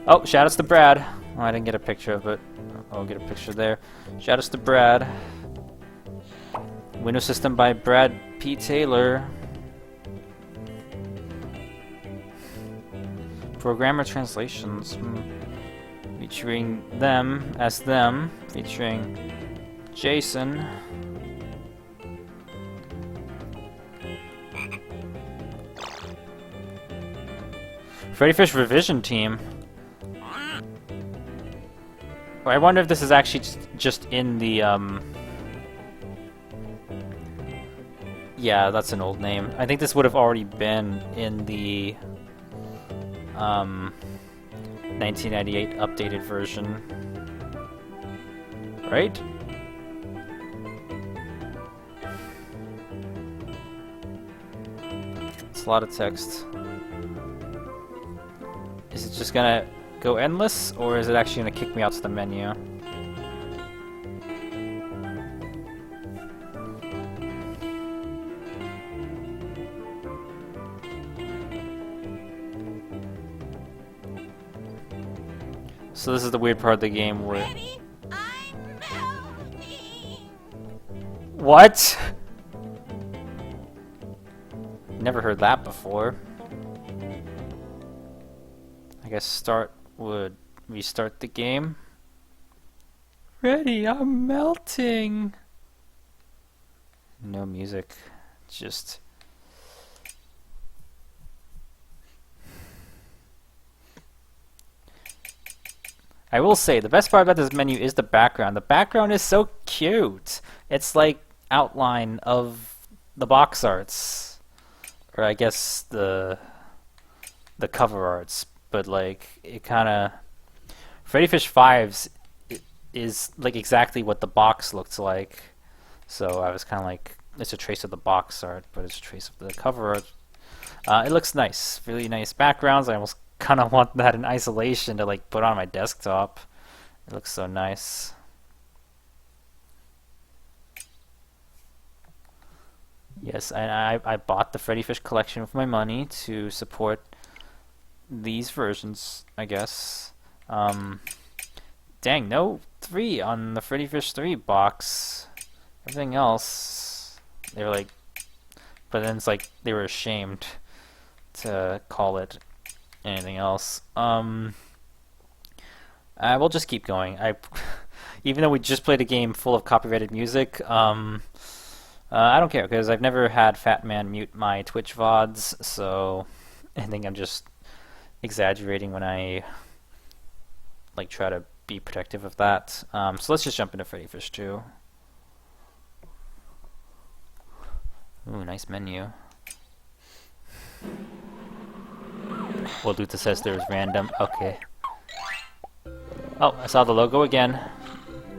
Oh, shoutouts to Brad. Oh, I didn't get a picture of it. I'll get a picture there. Shoutouts to Brad. Windows system by Brad P. Taylor. Programmer translations. Featuring them as them. Featuring Jason. Freddy Fish Revision Team. I wonder if this is actually just in the, yeah, that's an old name. I think this would have already been in the, 1998 updated version. Right? It's a lot of text. Is it just gonna go endless, or is it actually going to kick me out to the menu? So this is the weird part of the game where... Freddy, I'm melting. What? Never heard that before. I guess start would restart the game. Freddy, I'm melting. No music, just... I will say, the best part about this menu is the background. The background is so cute. It's like outline of the box arts. Or I guess the cover arts. But like, it kinda... Freddy Fish 5's is like exactly what the box looked like. So I was kinda like, it's a trace of the box art, but it's a trace of the cover art. It looks nice. Really nice backgrounds. I almost kind of want that in isolation to like put on my desktop. It looks so nice. Yes, and I bought the Freddy Fish collection with my money to support these versions, I guess. Dang, no 3 on the Freddy Fish 3 box. Everything else, they were like, but then it's like they were ashamed to call it anything else. I will just keep going. Even though we just played a game full of copyrighted music, I don't care because I've never had Fat Man mute my Twitch VODs, so I think I'm just exaggerating when I like try to be protective of that. So let's just jump into Freddy Fish 2. Ooh, nice menu. Well, Luther says there's random. Okay. Oh, I saw the logo again.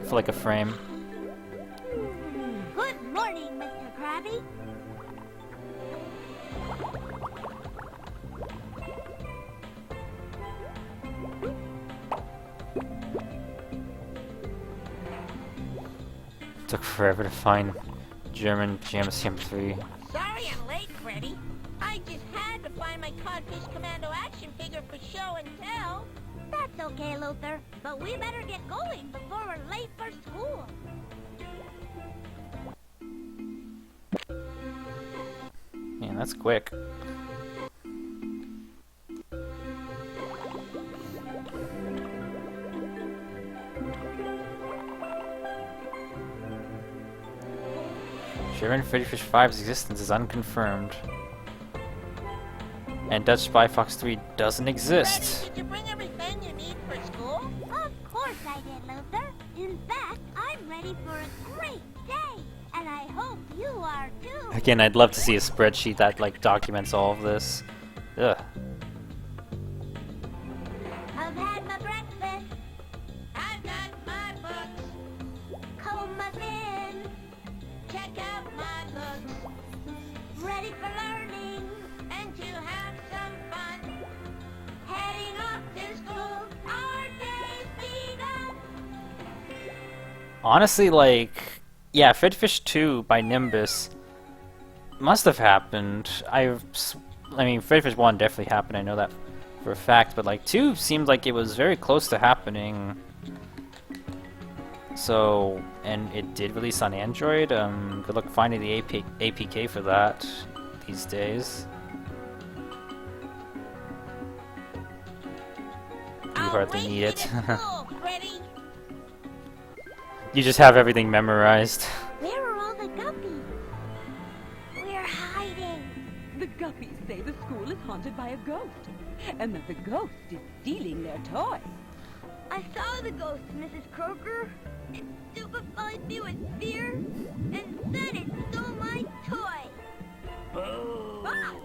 For like a frame. Good morning, Mr. Krabby. Took forever to find German Jam 3. Sorry I'm late, Freddy. I just had to find my Codfish Commando action figure for show and tell. That's okay, Luther, but we better get going before we're late for school. Man, that's quick. Sharon Freddi Fish 5's existence is unconfirmed. And Dutch Spy Fox 3 doesn't exist. Freddi, did you bring everything you need for school? Of course I did, Luther. In fact, I'm ready for a great day. And I hope you are too. Again, I'd love to see a spreadsheet that like documents all of this. Ugh. I've had my breakfast. I've got my books. Comb my fin. Check out my books. Ready for learning. And to have some fun. Heading off to school. Our day's begun. Honestly, like, yeah, Freddi Fish 2 by Nimbus must have happened. I mean, Freddi Fish 1 definitely happened, I know that for a fact, but like 2 seemed like it was very close to happening. So, and it did release on Android. Good luck finding the APK for that these days. You I'll hardly race need you it. to school, Freddi. You just have everything memorized. Where are all the guppies? We're hiding. The guppies say the school is haunted by a ghost, and that the ghost is stealing their toys. I saw the ghost, Mrs. Croker. It stupefied me with fear and said it stole my toy. Ah!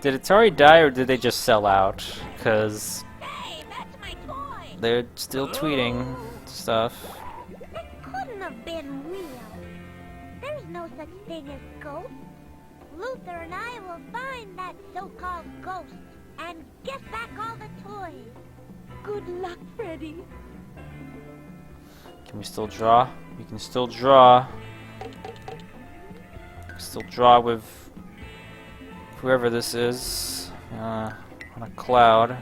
Did Atari die or did they just sell out? Because Hey, that's my toy. they're still tweeting stuff. It couldn't have been real. There's no such thing as ghosts. Luther and I will find that so-called ghost and get back all the toys. Good luck, Freddi. Can we still draw? We can still draw. Still draw with whoever this is on a cloud.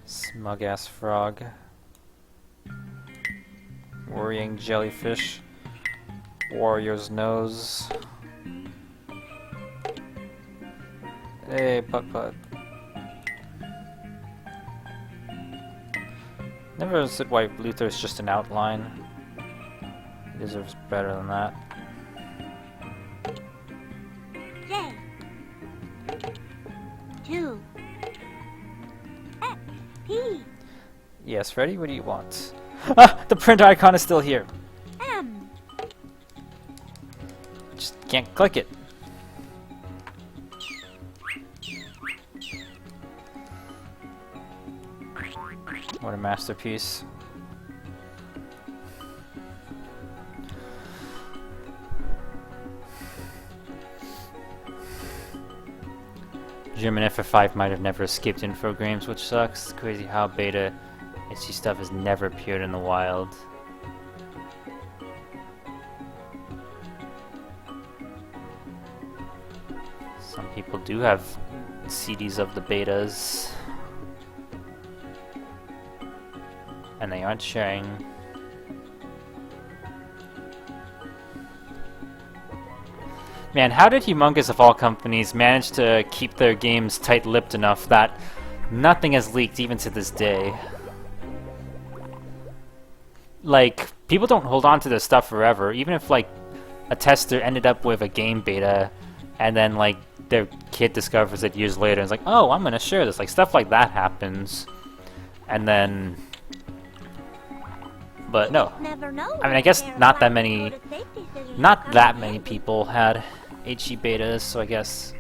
Smug ass frog. Worrying jellyfish. Warrior's nose. Hey, putt. Never understood why Luther is just an outline. He deserves better than that. J. 2. X. P. Yes, Freddi, what do you want? Ah! The print icon is still here! M. Just can't click it. What a masterpiece. German FF5 might have never escaped Infogrames, which sucks. It's crazy how beta itchy stuff has never appeared in the wild. Some people do have CDs of the betas. And they aren't sharing. Man, how did Humongous of all companies manage to keep their games tight-lipped enough that nothing has leaked even to this day? Like, people don't hold on to this stuff forever, even if like a tester ended up with a game beta and then like their kid discovers it years later and is like, oh, I'm gonna share this. Like, stuff like that happens. And then... But no. Never know. I mean, I guess where not that life many... go to safety scissors Not come that in many handy. people had HE betas, so I guess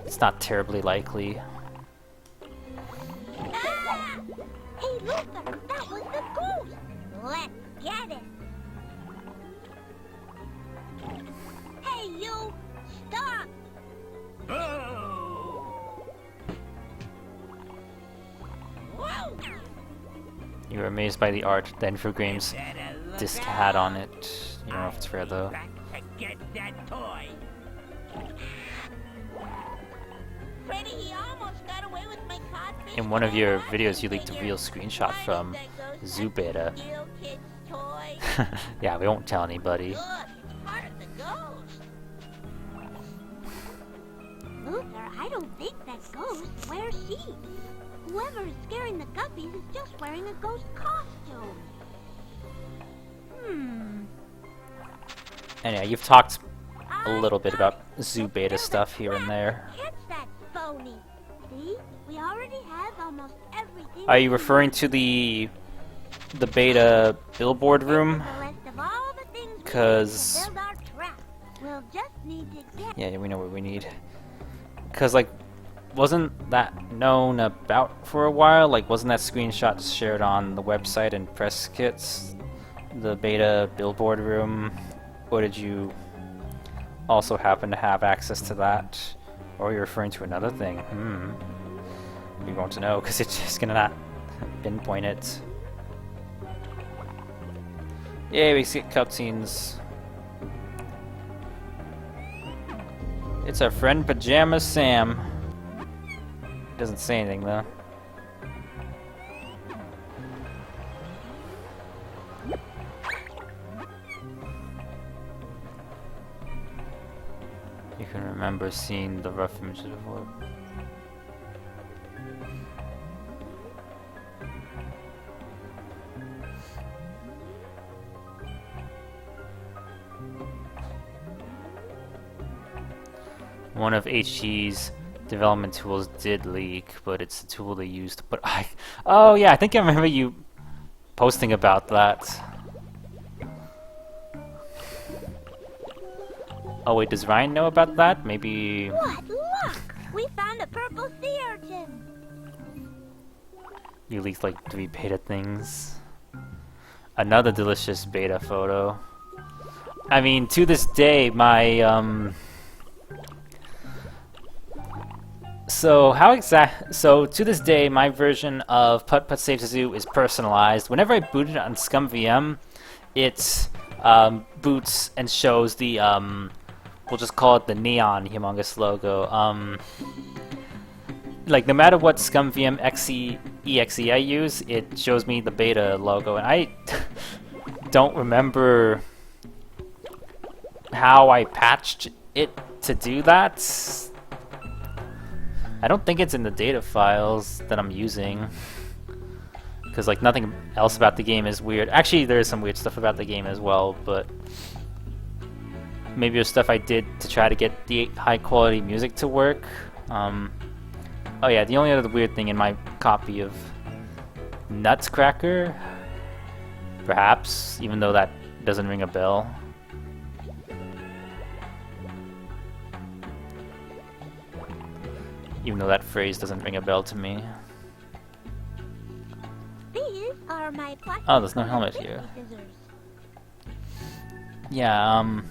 it's not terribly likely. Ah! Hey, Luther, that was the ghost. Let's get it. Hey, you! Stop! Whoa! You were amazed by the art, the Infogrames disc had on it. You don't know if it's rare though. get that toy. Freddy, he almost got away with my codfish. In one of your toy. videos, you leaked a Figure, real screenshot why from does that ghost Zoo have to Beta. steal kids' toys? Yeah, we won't tell anybody. Look, it's part of the ghost. Luther, I don't think that ghost wears sheets. Whoever is scaring the guppies is just wearing a ghost costume. Anyway, you've talked a I little bit got about it. Zoo Let's Beta build a stuff here and trap. there. Catch that phony. See? We already have almost everything. Are you we referring need. to the beta billboard This is room? the list of all the things we need 'Cause- to build our trap. We'll just need to get Yeah, we know what we need. Cause like, wasn't that known about for a while? Like, wasn't that screenshot shared on the website and press kits? The beta billboard room? Or did you also happen to have access to that? Or are you referring to another thing? We want to know, because it's just gonna not pinpoint it. Yay, we see cutscenes. It's our friend Pajama Sam. Doesn't say anything though. You can remember seeing the rough images before. One of HG's development tools did leak, but it's the tool they used to put. Oh yeah, I think I remember you posting about that. Oh wait, does Ryan know about that? Maybe. What luck! We found a purple sea urchin. You leaked like 3 beta things. Another delicious beta photo. I mean, to this day, my So to this day, my version of Putt Putt Saves the Zoo is personalized. Whenever I boot it on ScumVM, it boots and shows the we'll just call it the neon humongous logo. Like no matter what ScumVM exe I use, it shows me the beta logo, and I don't remember how I patched it to do that. I don't think it's in the data files that I'm using, because like nothing else about the game is weird. Actually, there is some weird stuff about the game as well, but maybe it was stuff I did to try to get the high quality music to work. Oh yeah, the only other weird thing in my copy of Nutscracker, perhaps, even though that doesn't ring a bell. Even though that phrase doesn't ring a bell to me. These are my plastic. Oh, there's no helmet here. scissors. Yeah,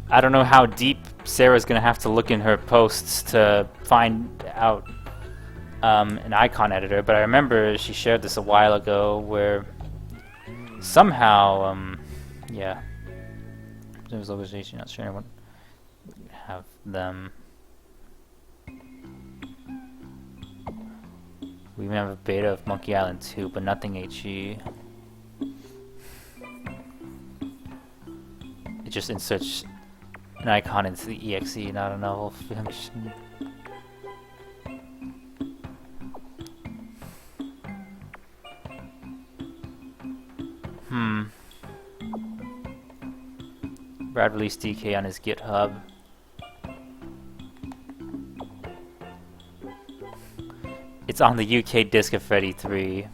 I don't know how deep Sarah's gonna have to look in her posts to find out an icon editor, but I remember she shared this a while ago where somehow, yeah, there's localization, not sure anyone would have them. We even have a beta of Monkey Island 2, but nothing HE. It just inserts an icon into the exe, not a novel function. Brad released DK on his GitHub. It's on the UK disc of Freddi 3.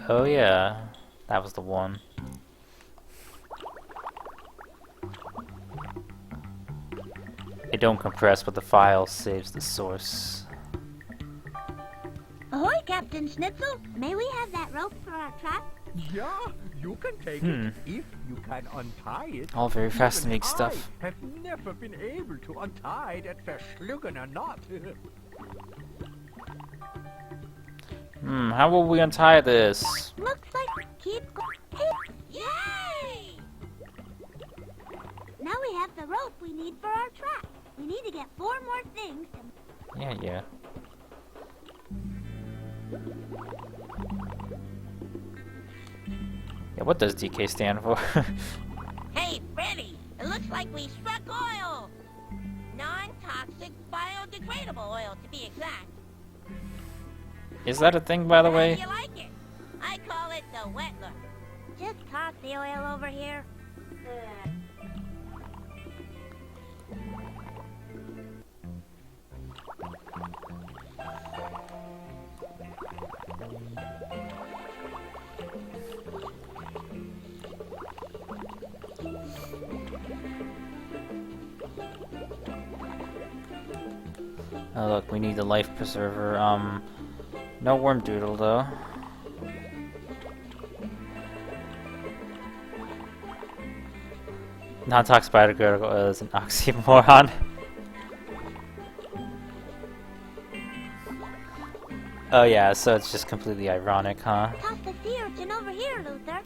Oh yeah, that was the one. It don't compress, but the file saves the source. Ahoy, Captain Schnitzel! May we have that rope for our trap? Yeah, you can take it if you can untie it. All very fascinating Even stuff. I have never been able to untie that verschlungene knot. How will we untie this? Looks like keep going. Yay! Now we have the rope we need for our trap. We need to get 4 more things to... Yeah. Yeah, what does DK stand for? Hey, Freddy, it looks like we struck oil. Non-toxic biodegradable oil, to be exact. Is that a thing, by the How way? do you like it? I call it the wet look. Just toss the oil over here. Oh look, we need the life preserver. No worm doodle though. Non-toxic biodegradable oil is an oxymoron. Oh yeah, so it's just completely ironic, huh? Toss the sea urchin over here, Luther.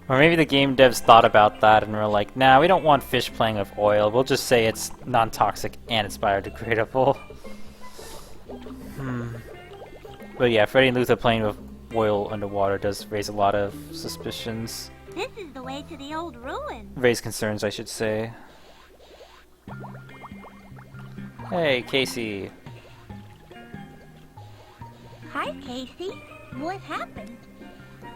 Or maybe the game devs thought about that and were like, nah, we don't want fish playing with oil. We'll just say it's non-toxic and it's biodegradable. But yeah, Freddi and Luther playing with oil underwater does raise a lot of suspicions. This is the way to the old ruin. Raise concerns, I should say. Hey, Casey. Hi, Casey. What happened?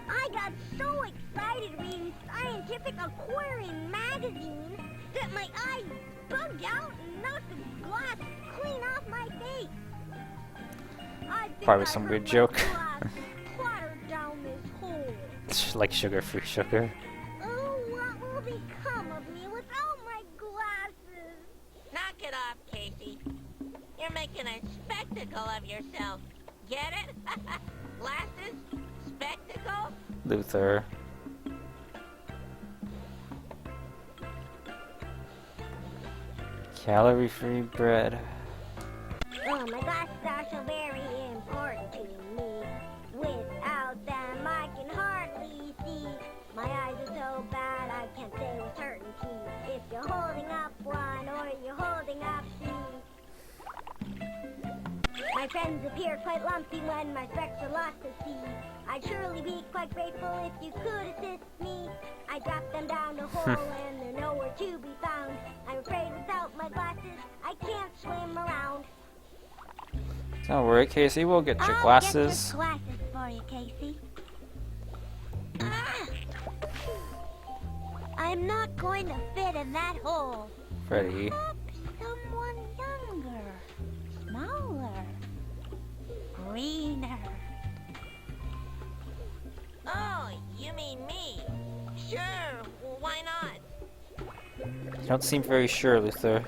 I got so excited reading Scientific Aquarium magazine that my eyes bugged out and knocked the glass clean off my face. I think Probably I some heard weird my joke. glasses clatter down this hole. Like sugar-free sugar. Oh, what will become of me without my glasses? Knock it off, Casey. You're making a spectacle of yourself. Get it? Glasses? Spectacle? Luther. Calorie-free bread. Oh, my glasses are so very important to me. Without them, I can hardly see. My eyes are so bad, I can't say with certainty if you're holding up one or you're holding up two. My friends appear quite lumpy when my specs are lost to see. I'd surely be quite grateful if you could assist me. I dropped them down the hole and they're nowhere to be found. I'm afraid without my glasses, I can't swim around. Don't worry, Casey, we'll get your I'll glasses. get your glasses for you, Casey. Ah! I'm not going to fit in that hole. Freddi. Someone younger, smaller, greener. Oh, you mean me? Sure, why not? You don't seem very sure, Luther.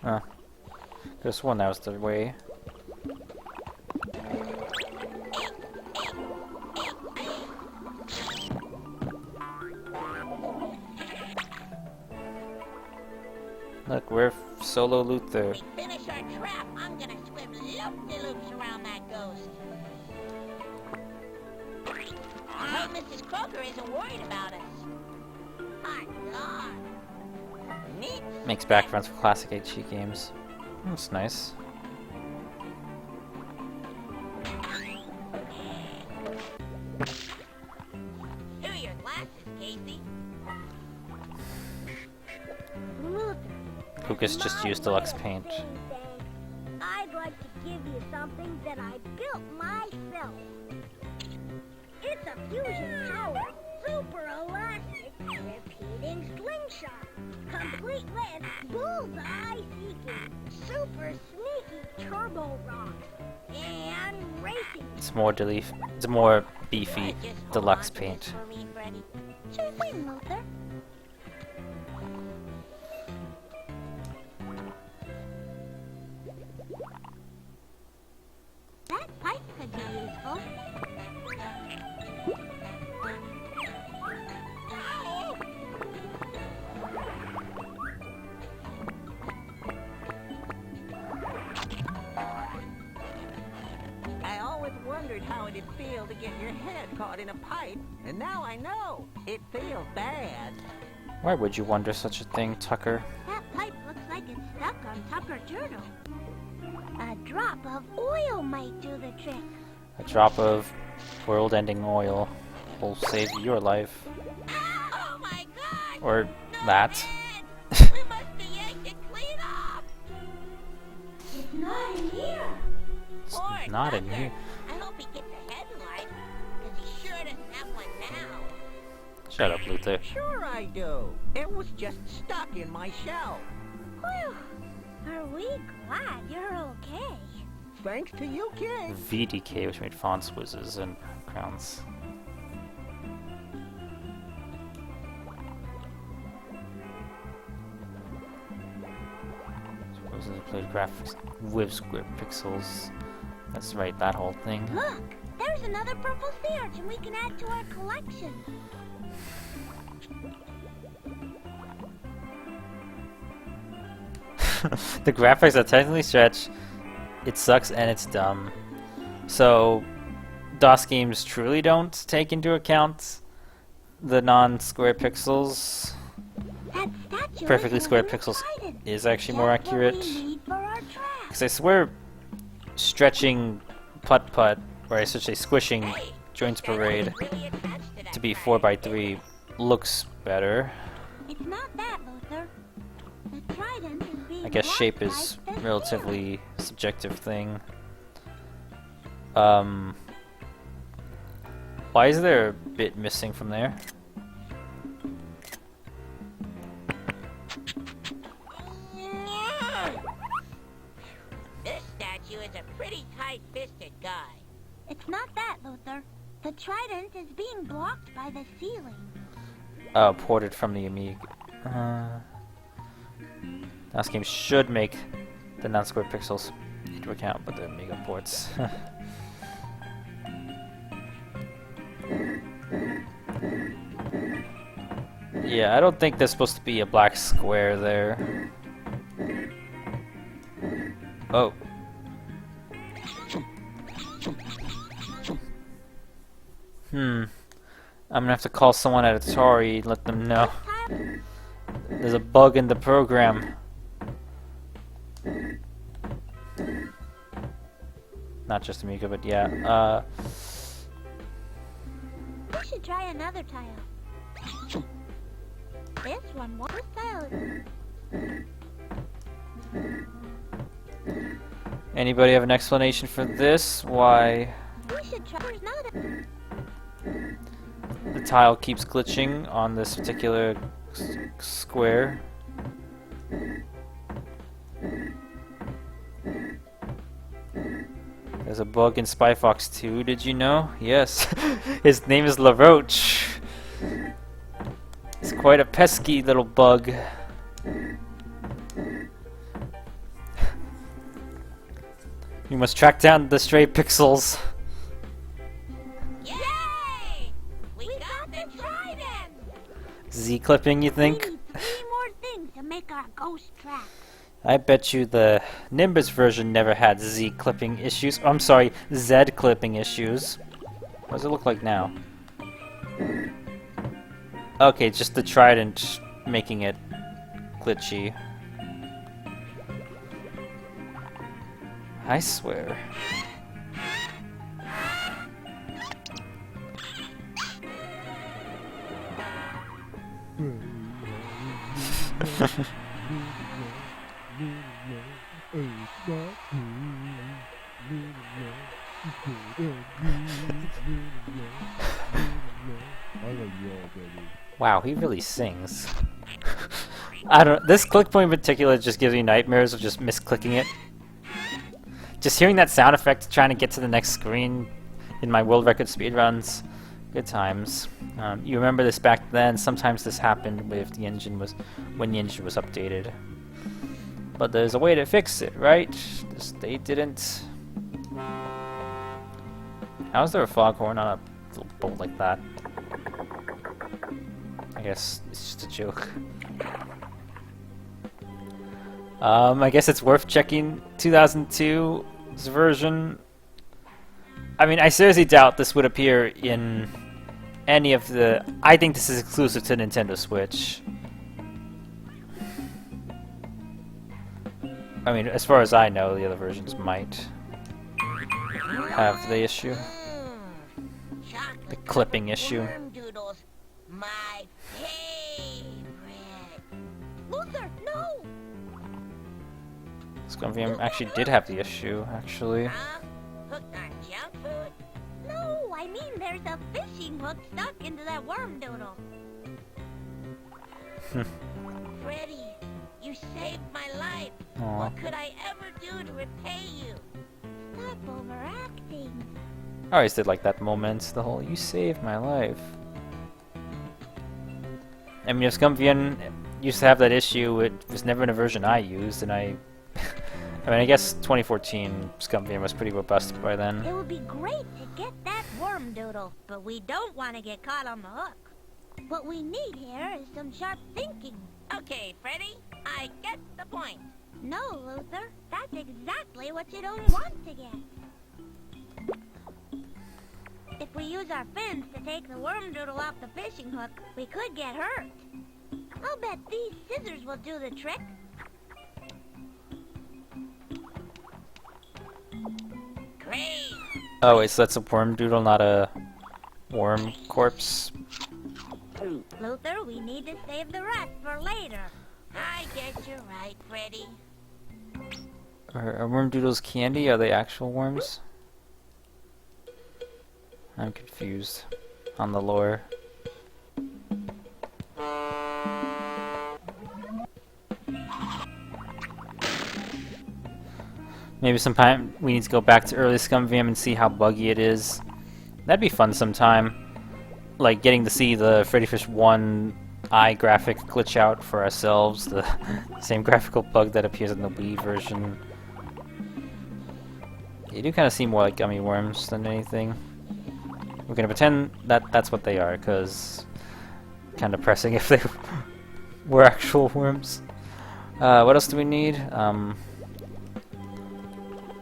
Huh. Could've sworn that was the way. Look, we're solo Luther. We finish our trap, I'm gonna swim loop-de-loops around that ghost. I hope Mrs. Croker isn't worried about us. My God. Neat. Makes backgrounds for classic HG games. That's nice. Here are your glasses, Casey. Luther, Lucas just used deluxe paint. I'd like to give you something that I built myself. It's a fusion power, super elastic, repeating slingshot, complete length, bullseye seeking, super sneaky turbo rock, and racing. It's more beefy I just hold deluxe on to paint. this for me, Freddy. Sure thing, Luther. That pipe could be useful. your head caught in a pipe, and now I know. It feels bad. Why would you wonder such a thing, Tucker? That pipe looks like it's stuck on Tucker Turtle. A drop of oil might do the trick. A drop of world-ending oil will save your life. Oh my god! Or No, that. man. We must be yanked it clean off! It's not in here. It's Poor not in Tucker. here. I hope he gets a headlight, because he sure doesn't have one now. Shut up, Luther. Sure I do. It was just stuck in my shell. Whew. Are we glad you're okay? Thanks to you kids. VDK, which made fonts, whizzes, and crowns. Supposedly played graphics with square pixels. That's right, that whole thing. Look, there's another purple sea urchin we can add to our collection. The graphics are technically stretched. It sucks and it's dumb. So, DOS games truly don't take into account the non-square pixels. That statue Perfectly is square a little pixels trident. is actually more Just what we accurate. need for our track. Because I swear, stretching putt-putt, or I should say squishing Hey, Joints that Parade was really attached to that to be pipe. 4x3 looks better. It's not that, Luther. The trident is being I guess blocked shape by is the relatively subjective thing. Why is there a bit missing from there? This statue is a pretty tight-fisted guy. It's not that, Luther. The trident is being blocked by the ceiling. Oh, ported from the Amiga. DOS games should make the non-square pixels into account, but the Amiga ports. Yeah, I don't think there's supposed to be a black square there. Oh. I'm gonna have to call someone at Atari and let them know. There's a bug in the program. Not just Amiga, but yeah. We should try another tile. This one won't tile. Anybody have an explanation for this? Why We should try. There's not a... the tile keeps glitching on this particular square? There's a bug in Spy Fox 2, did you know? Yes. His name is LaRoche. He's quite a pesky little bug. You must track down the stray pixels. Yay! We got the trident! Z-clipping, you We think? need 3 more things to make our ghost track. I bet you the Nimbus version never had Z-clipping issues. Oh, I'm sorry, Z-clipping issues. What does it look like now? Okay, just the trident making it glitchy. I swear. Wow, he really sings. I don't. This click point in particular just gives me nightmares of just misclicking it. Just hearing that sound effect, trying to get to the next screen in my world record speedruns. Good times. You remember this back then. Sometimes this happened with the engine was when the engine was updated. But there's a way to fix it, right? They didn't. How is there a foghorn on a little boat like that? I guess it's just a joke. I guess it's worth checking 2002's version I mean, I seriously doubt this would appear in any of the... I think this is exclusive to Nintendo Switch. I mean, as far as I know, the other versions might have the issue. The clipping issue. Wormdoodles, my favorite. Luther, no! Scumvium actually did have the issue, actually. Huh? Hooked on junk food? No, I mean there's a fishing hook stuck into that wormdoodle. Freddy, you saved my life. Aw. What could I ever do to repay you? Stop overacting. I always did like that moment, the whole "you saved my life." I mean, if Scumvium used to have that issue, it was never in a version I used, and I mean, I guess 2014 Scumvium was pretty robust by then. It would be great to get that wormdoodle, but we don't want to get caught on the hook. What we need here is some sharp thinking. Okay, Freddy, I get the point. No, Luther, that's exactly what you don't want to get. If we use our fins to take the wormdoodle off the fishing hook, we could get hurt. I'll bet these scissors will do the trick. Great. Oh wait, so that's a wormdoodle, not a worm corpse? Luther, we need to save the rest for later. I guess you're right, Freddy. Are wormdoodles candy? Are they actual worms? I'm confused on the lore. Maybe sometime we need to go back to early Scumvium and see how buggy it is. That'd be fun sometime. Like getting to see the Freddy Fish 1 eye graphic glitch out for ourselves, the same graphical bug that appears in the Wii version. They do kind of seem more like gummy worms than anything. We're gonna pretend that that's what they are, because kind of depressing if they were actual worms. What else do we need?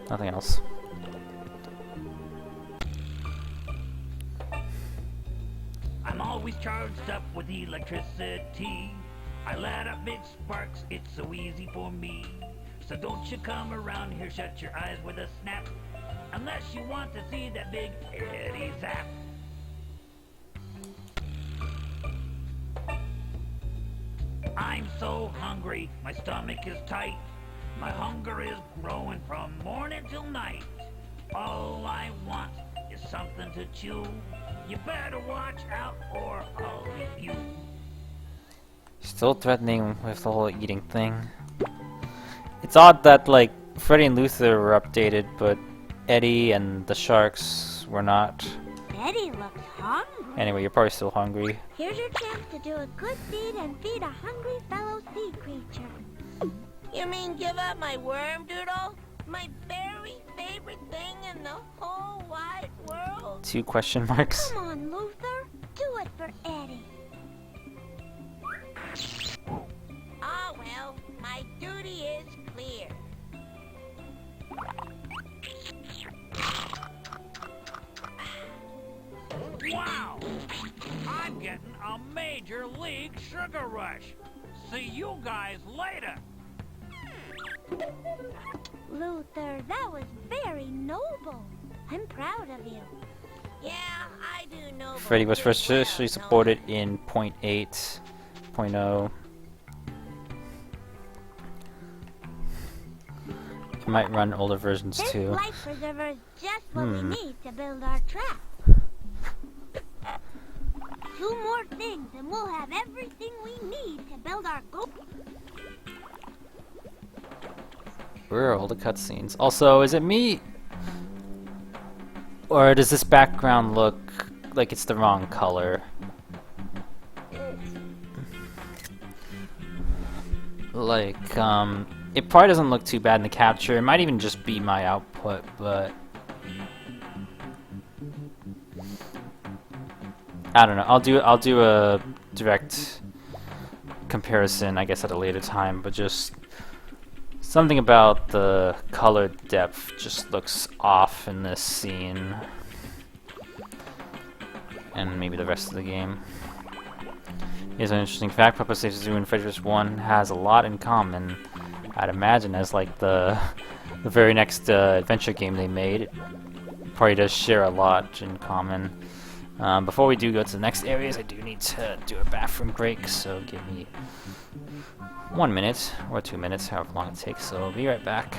Nothing else. I'm always charged up with electricity. I light up big sparks, it's so easy for me. So don't you come around here, shut your eyes with a snap. Unless you want to see that big Eddie zap. I'm so hungry, my stomach is tight. My hunger is growing from morning till night. All I want is something to chew. You better watch out or I'll eat you. Still threatening with the whole eating thing. It's odd that, like, Freddy and Luther were updated, but Eddie and the sharks were not. Eddie looks hungry. Anyway, you're probably still hungry. Here's your chance to do a good deed and feed a hungry fellow sea creature. You mean give up my wormdoodle? My very favorite thing in the whole wide world? 2 question marks. Come on, Luther. Do it for Eddie. Ah, well, my duty is clear. Wow! I'm getting a major league sugar rush. See you guys later. Luther, that was very noble. I'm proud of you. Yeah, I do know. Freddy was first officially supported in 0.8.0. It might run older versions This too. life preserver is just what we need to build our trap. 2 more things and we'll have everything we need to build our goal. Where are all the cutscenes? Also, is it me? Or does this background look like it's the wrong color? Like, it probably doesn't look too bad in the capture. It might even just be my output, but I don't know. I'll do a direct comparison, I guess, at a later time, but just something about the color depth just looks off in this scene. and maybe the rest of the game. Here's an interesting fact: Papa Saves Zoo and Freddi 1 has a lot in common. I'd imagine as like the very next adventure game they made, it probably does share a lot in common. Before we do go to the next areas, I do need to do a bathroom break, so give me 1 minute or 2 minutes, however long it takes. So I'll be right back.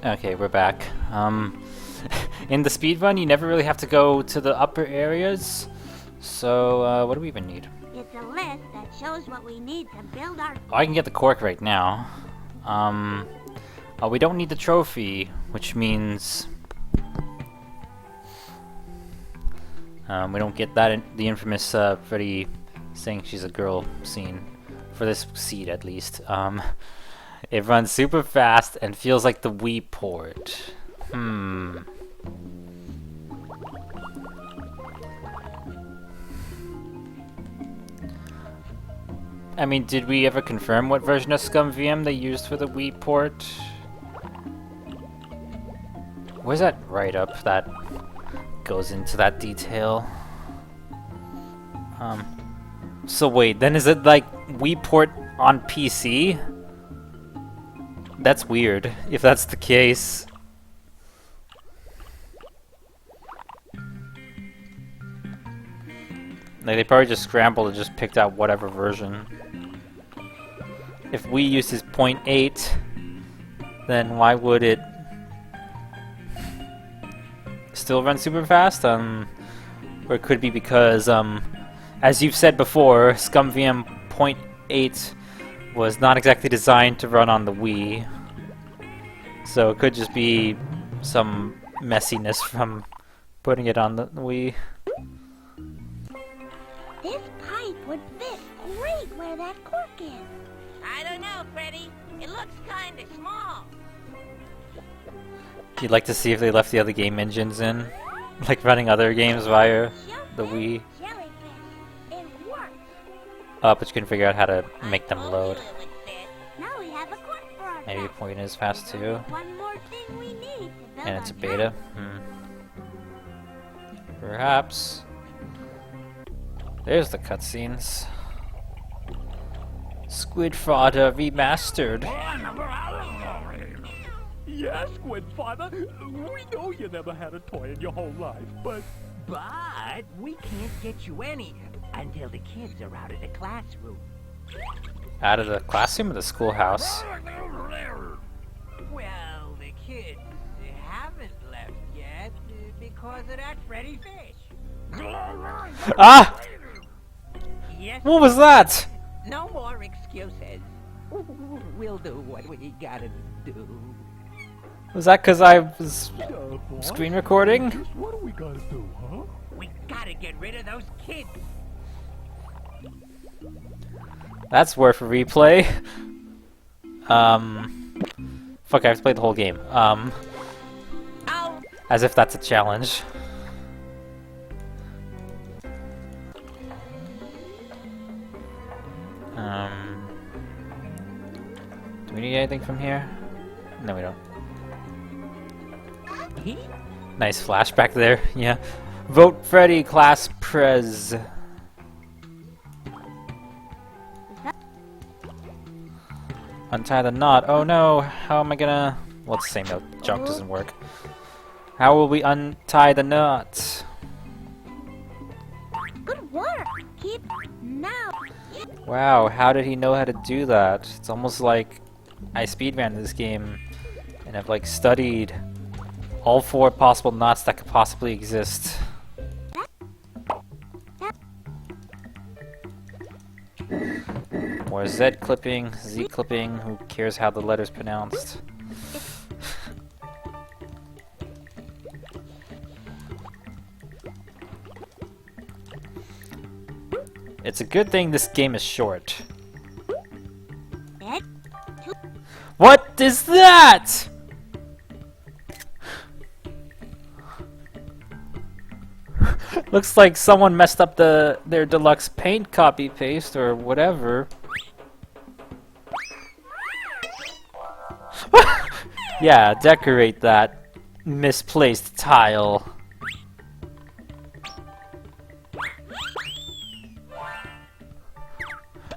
Okay, we're back. In the speedrun, you never really have to go to the upper areas. So, what do we even need? It's a list that shows what we need to build our... Oh, I can get the cork right now. Oh, we don't need the trophy, which means... we don't get that the infamous Freddi saying she's a girl scene. For this seed, at least. It runs super fast and feels like the Wii port. I mean, did we ever confirm what version of ScumVM they used for the Wii port? Where's that write-up that goes into that detail? So wait, then is it like Wii port on PC? That's weird, if that's the case. Like, they probably just scrambled and just picked out whatever version. If Wii uses 0.8, then why would it still run super fast? Or it could be because, as you've said before, ScumVM 0.8 was not exactly designed to run on the Wii. So it could just be some messiness from putting it on the Wii. This pipe would fit great where that cork is. I don't know, Freddi. It looks kinda small. You'd like to see if they left the other game engines in? Like running other games via the Wii? Jellyfish. It works. But you can figure out how to make them load. It would fit. Now we have a cork for our Maybe bath. point is fast too. One more thing we need to build And it's a our beta? house. Perhaps. There's the cutscenes. Squid Fodder Remastered. Yes, Squid Father. We know you never had a toy in your whole life, but But we can't get you any until the kids are out of the classroom. Out of the classroom or the schoolhouse? Well, the kids haven't left yet because of that Freddi fish. Ah! Yes, What was that? no more excuses. We'll do what we gotta do. Was that because I was boss, screen recording? just what do we gotta do, huh? We gotta get rid of those kids. That's worth a replay. Fuck, I have to play the whole game. As if that's a challenge. Do we need anything from here? No, we don't. Nice flashback there, yeah. Vote Freddi, class prez. Untie the knot. Oh no, how am I gonna... Well, it's the same note. Junk doesn't work. How will we untie the knot? Good work. Keep now. Wow, how did he know how to do that? It's almost like I speedran this game and have like studied all 4 possible knots that could possibly exist. More Z clipping, Z clipping, who cares how the letter's pronounced? It's a good thing this game is short. What is that? Looks like someone messed up their deluxe paint copy paste or whatever. Yeah, decorate that misplaced tile.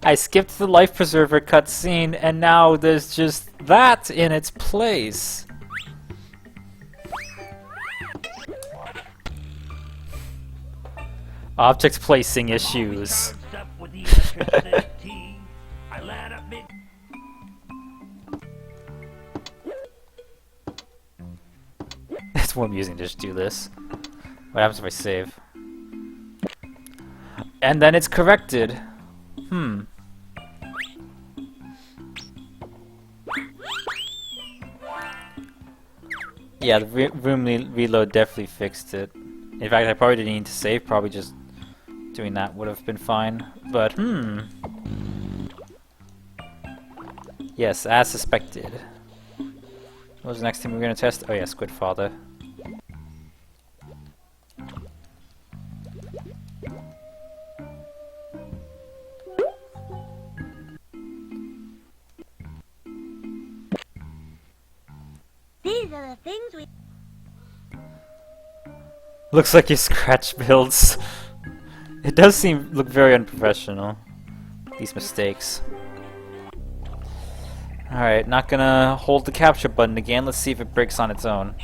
I skipped the life preserver cutscene and now there's just that in its place. Object placing issues. It's more amusing to just do this. What happens if I save? And then it's corrected. Yeah, the room reload definitely fixed it. In fact, I probably didn't need to save, probably just doing that would have been fine. But, yes, as suspected. What was the next thing we were going to test? Oh yeah, Squid Father. These are the things we... Looks like your scratch builds. It does look very unprofessional. These mistakes. Alright, not gonna hold the capture button again. Let's see if it breaks on its own.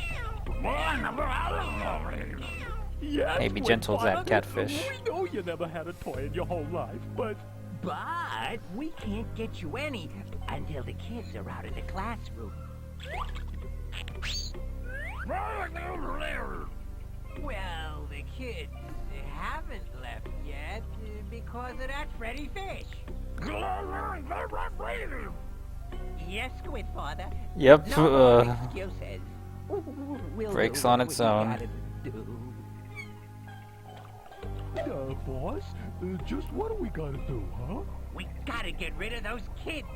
Yes, Hey, be Squid gentle to that Father. catfish. We know you never had a toy in your whole life, but But we can't get you any until the kids are out of the classroom. Well, the kids haven't left yet because of that Freddi fish. Yes, Squid Father. Yep, No more excuses. We'll breaks do on what its we own. gotta do. boss, just what do we gotta do, huh? We gotta get rid of those kids.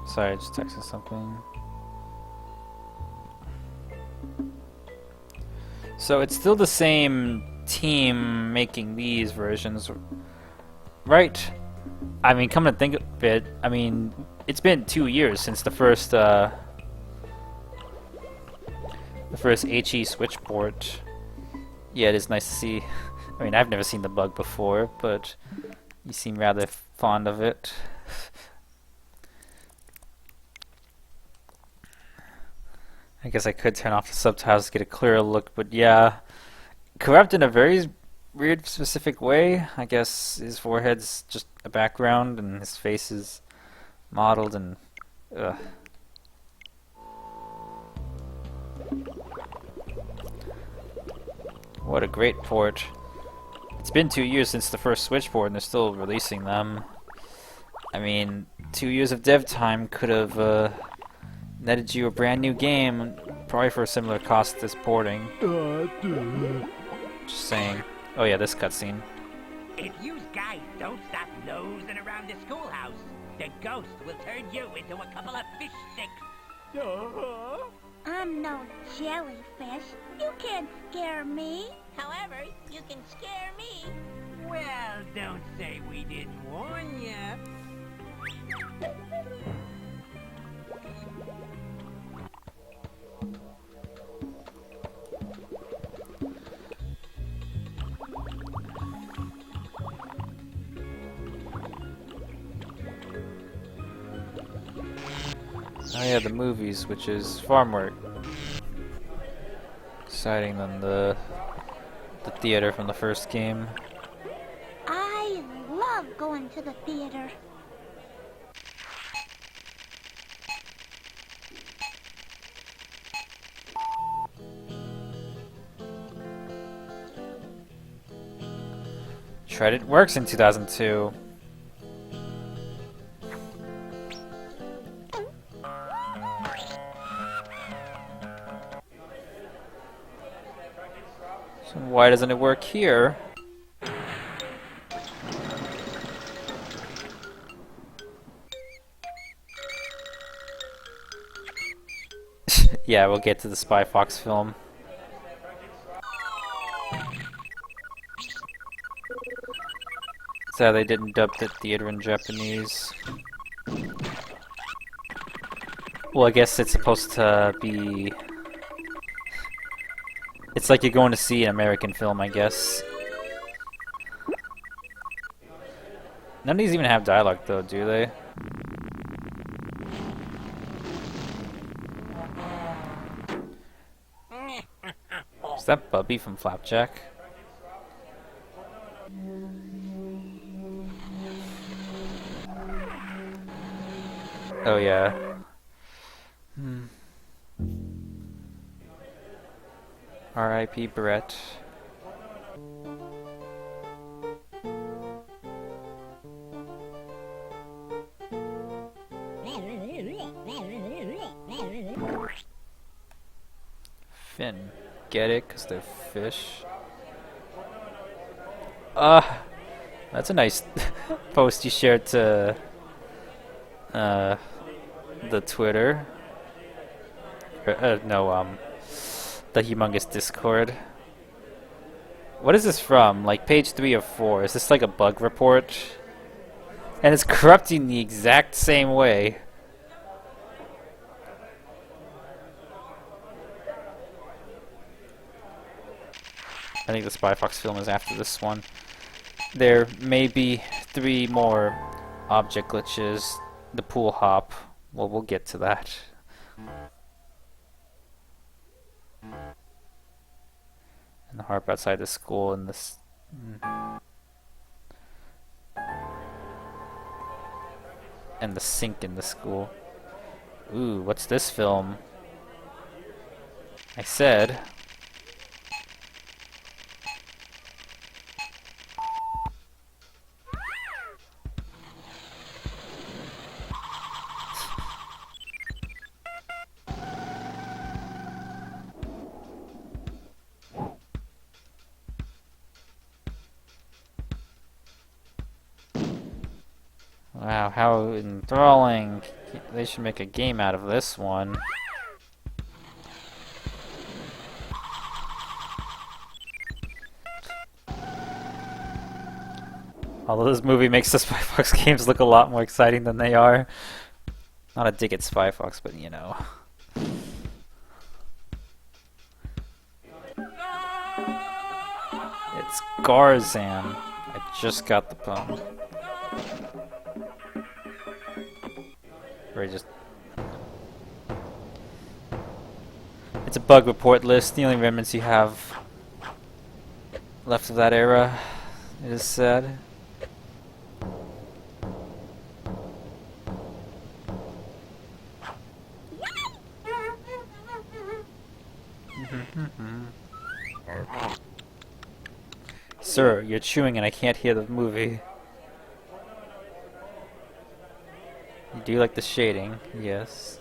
Sorry, I just texted something. So it's still the same team making these versions, right? I mean, come to think of it, I mean, it's been 2 years since the first HE switchboard. Yeah, it is nice to see. I mean, I've never seen the bug before, but you seem rather fond of it. I guess I could turn off the subtitles to get a clearer look, but yeah, corrupt in a very weird, specific way. I guess his forehead's just a background, and his face is modeled, and ugh. What a great port. It's been 2 years since the first switchboard, and they're still releasing them. I mean, 2 years of dev time could have netted you a brand new game, probably for a similar cost as porting. Just saying. Oh yeah, this cutscene. If you guys don't stop nosing around the schoolhouse, the ghost will turn you into a couple of fish sticks. I'm no jellyfish. You can't scare me. However, you can scare me. Well, don't say we didn't warn ya. Oh yeah, the movies, which is far more exciting than the theater from the first game. I love going to the theater. Tried it works in 2002. So why doesn't it work here? Yeah, we'll get to the Spy Fox film. Sad they didn't dub the theater in Japanese. Well, I guess it's supposed to be... It's like you're going to see an American film, I guess. None of these even have dialogue, though, do they? Is that Bubby from Flapjack? Oh, yeah. R.I.P. Brett. Finn. Get it? 'Cause they're fish. That's a nice post you shared to the Twitter. No, the humongous Discord. What is this from? Like page 3 of 4. Is this like a bug report? And it's corrupting the exact same way. I think the Spy Fox film is after this one. There may be 3 more object glitches. The pool hop. Well, we'll get to that. And the harp outside the school and this... And the sink in the school. Ooh, what's this film? I said... Wow, how enthralling. They should make a game out of this one. Although this movie makes the Spy Fox games look a lot more exciting than they are. Not a dig at Spy Fox, but you know. It's Garzan. I just got the poem. Or just... It's a bug report list. The only remnants you have left of that era, it is said. Sir, you're chewing and I can't hear the movie. You do like the shading, yes.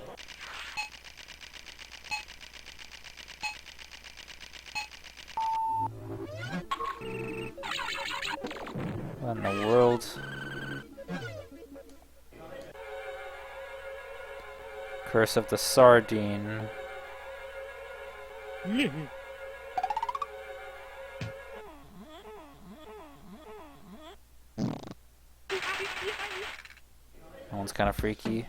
What in the world? Curse of the Sardine. That one's kind of freaky.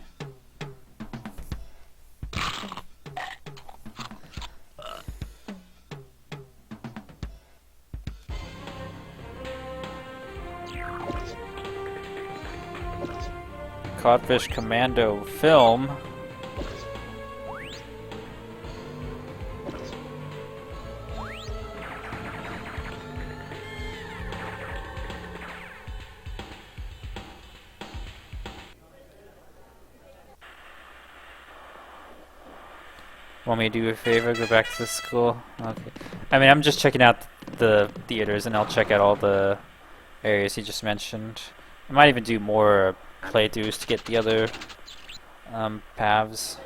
Codfish Commando film. Want me to do you a favor? Go back to the school? Okay. I mean, I'm just checking out the theaters, and I'll check out all the areas he just mentioned. I might even do more playthroughs to get the other paths.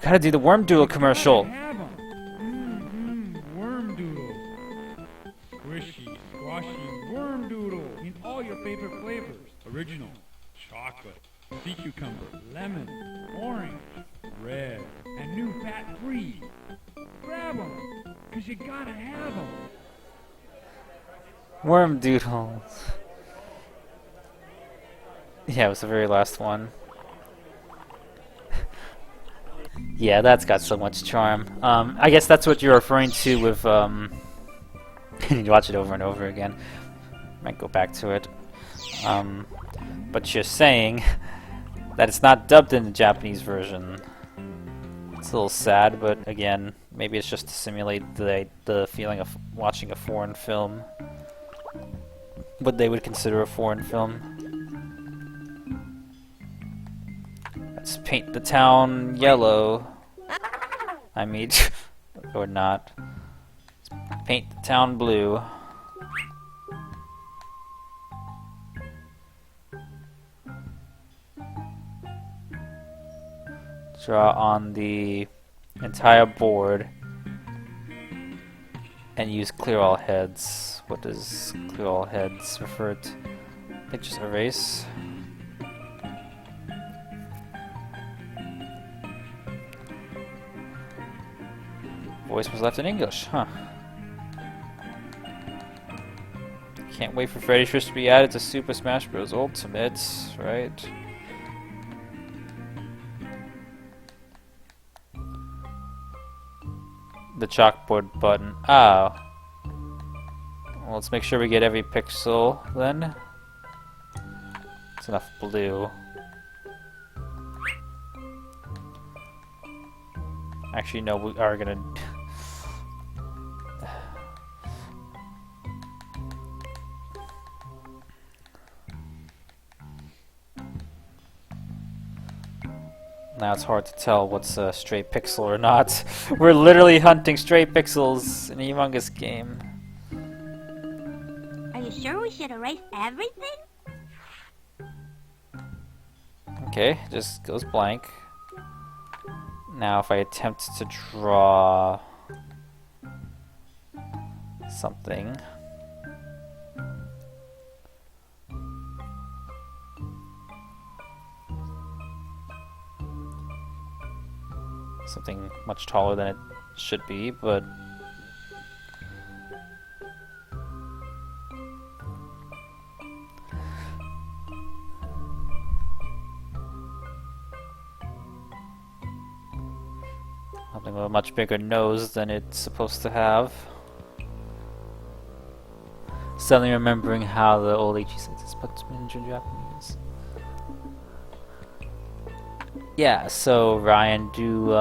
Gotta do the Worm Doodle commercial. Worm Doodle. Squishy, squashy Worm Doodle in all your favorite flavors. Original, chocolate, sea cucumber, lemon, orange, red, and new fat-free. Grab them, because you gotta have them. Worm Doodles. Yeah, it was the very last one. Yeah, that's got so much charm. I guess that's what you're referring to with, you watch it over and over again. Might go back to it. But you're saying that it's not dubbed in the Japanese version. It's a little sad, but again, maybe it's just to simulate the feeling of watching a foreign film. What they would consider a foreign film. Let's paint the town yellow. I mean, or not. Let's paint the town blue. Draw on the entire board and use clear all heads. What does clear all heads refer to? I think just erase. Voice was left in English, huh? Can't wait for Freddi Fish to be added to Super Smash Bros. Ultimate, right? The chalkboard button. Oh. Well, let's make sure we get every pixel then. It's enough blue. Actually, no, we are gonna... Now it's hard to tell what's a stray pixel or not. We're literally hunting stray pixels in a humongous game. Are you sure we should erase everything? Okay, just goes blank. Now if I attempt to draw something, something much taller than it should be, but Something with a much bigger nose than it's supposed to have. Suddenly remembering how the old HE says it's spokesman in Japanese. Yeah, so Ryan, do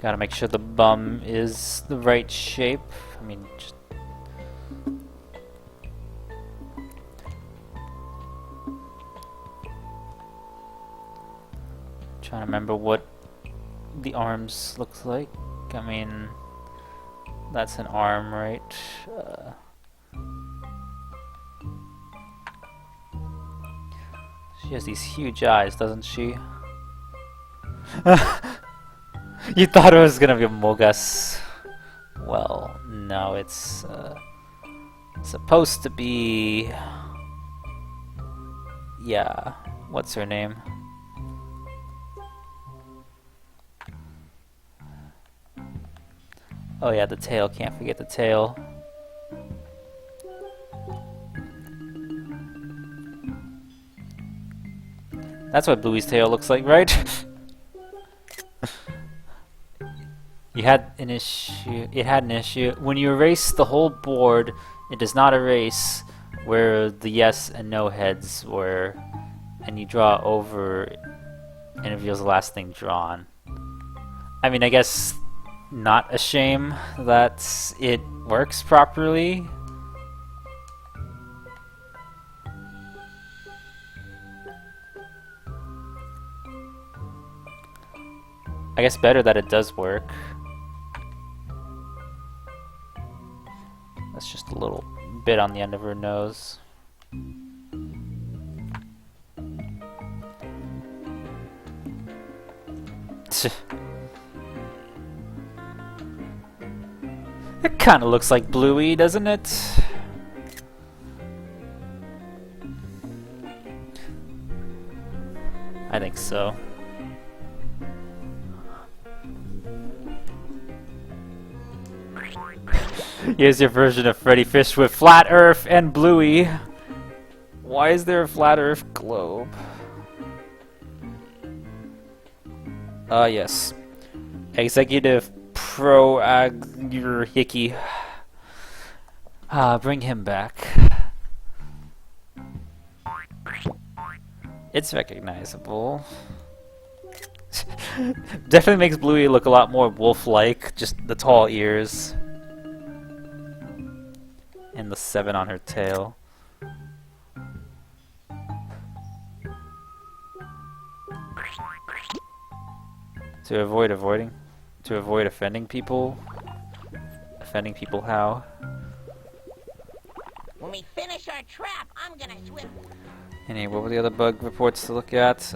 gotta make sure the bum is the right shape. I mean, just trying to remember what the arms looks like. I mean, that's an arm, right? She has these huge eyes, doesn't she? You thought it was gonna be a Mogas. Well, no, it's supposed to be... Yeah, what's her name? Oh yeah, the tail, can't forget the tail. That's what Bluey's tail looks like, right? You had an issue. It had an issue. When you erase the whole board, it does not erase where the yes and no heads were, and you draw over, and it reveals the last thing drawn. I mean, I guess not a shame that it works properly. I guess better that it does work. That's just a little bit on the end of her nose. It kinda looks like Bluey, doesn't it? I think so. Here's your version of Freddi Fish with Flat Earth and Bluey. Why is there a Flat Earth globe? Yes. Executive Pro Hickey. Bring him back. It's recognizable. Definitely makes Bluey look a lot more wolf-like, just the tall ears. And the 7 on her tail. To avoid offending people. Offending people how? When we finish our trap, I'm gonna swim. Anyway, what were the other bug reports to look at?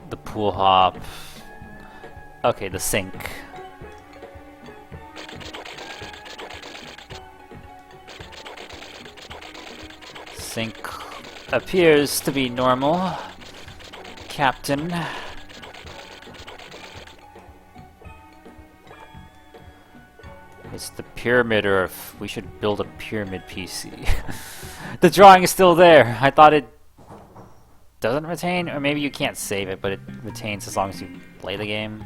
The pool hop. Okay, the sink. Sink appears to be normal. Captain. It's the pyramid Earth. We should build a pyramid PC. The drawing is still there. I thought it doesn't retain, or maybe you can't save it, but it retains as long as you play the game.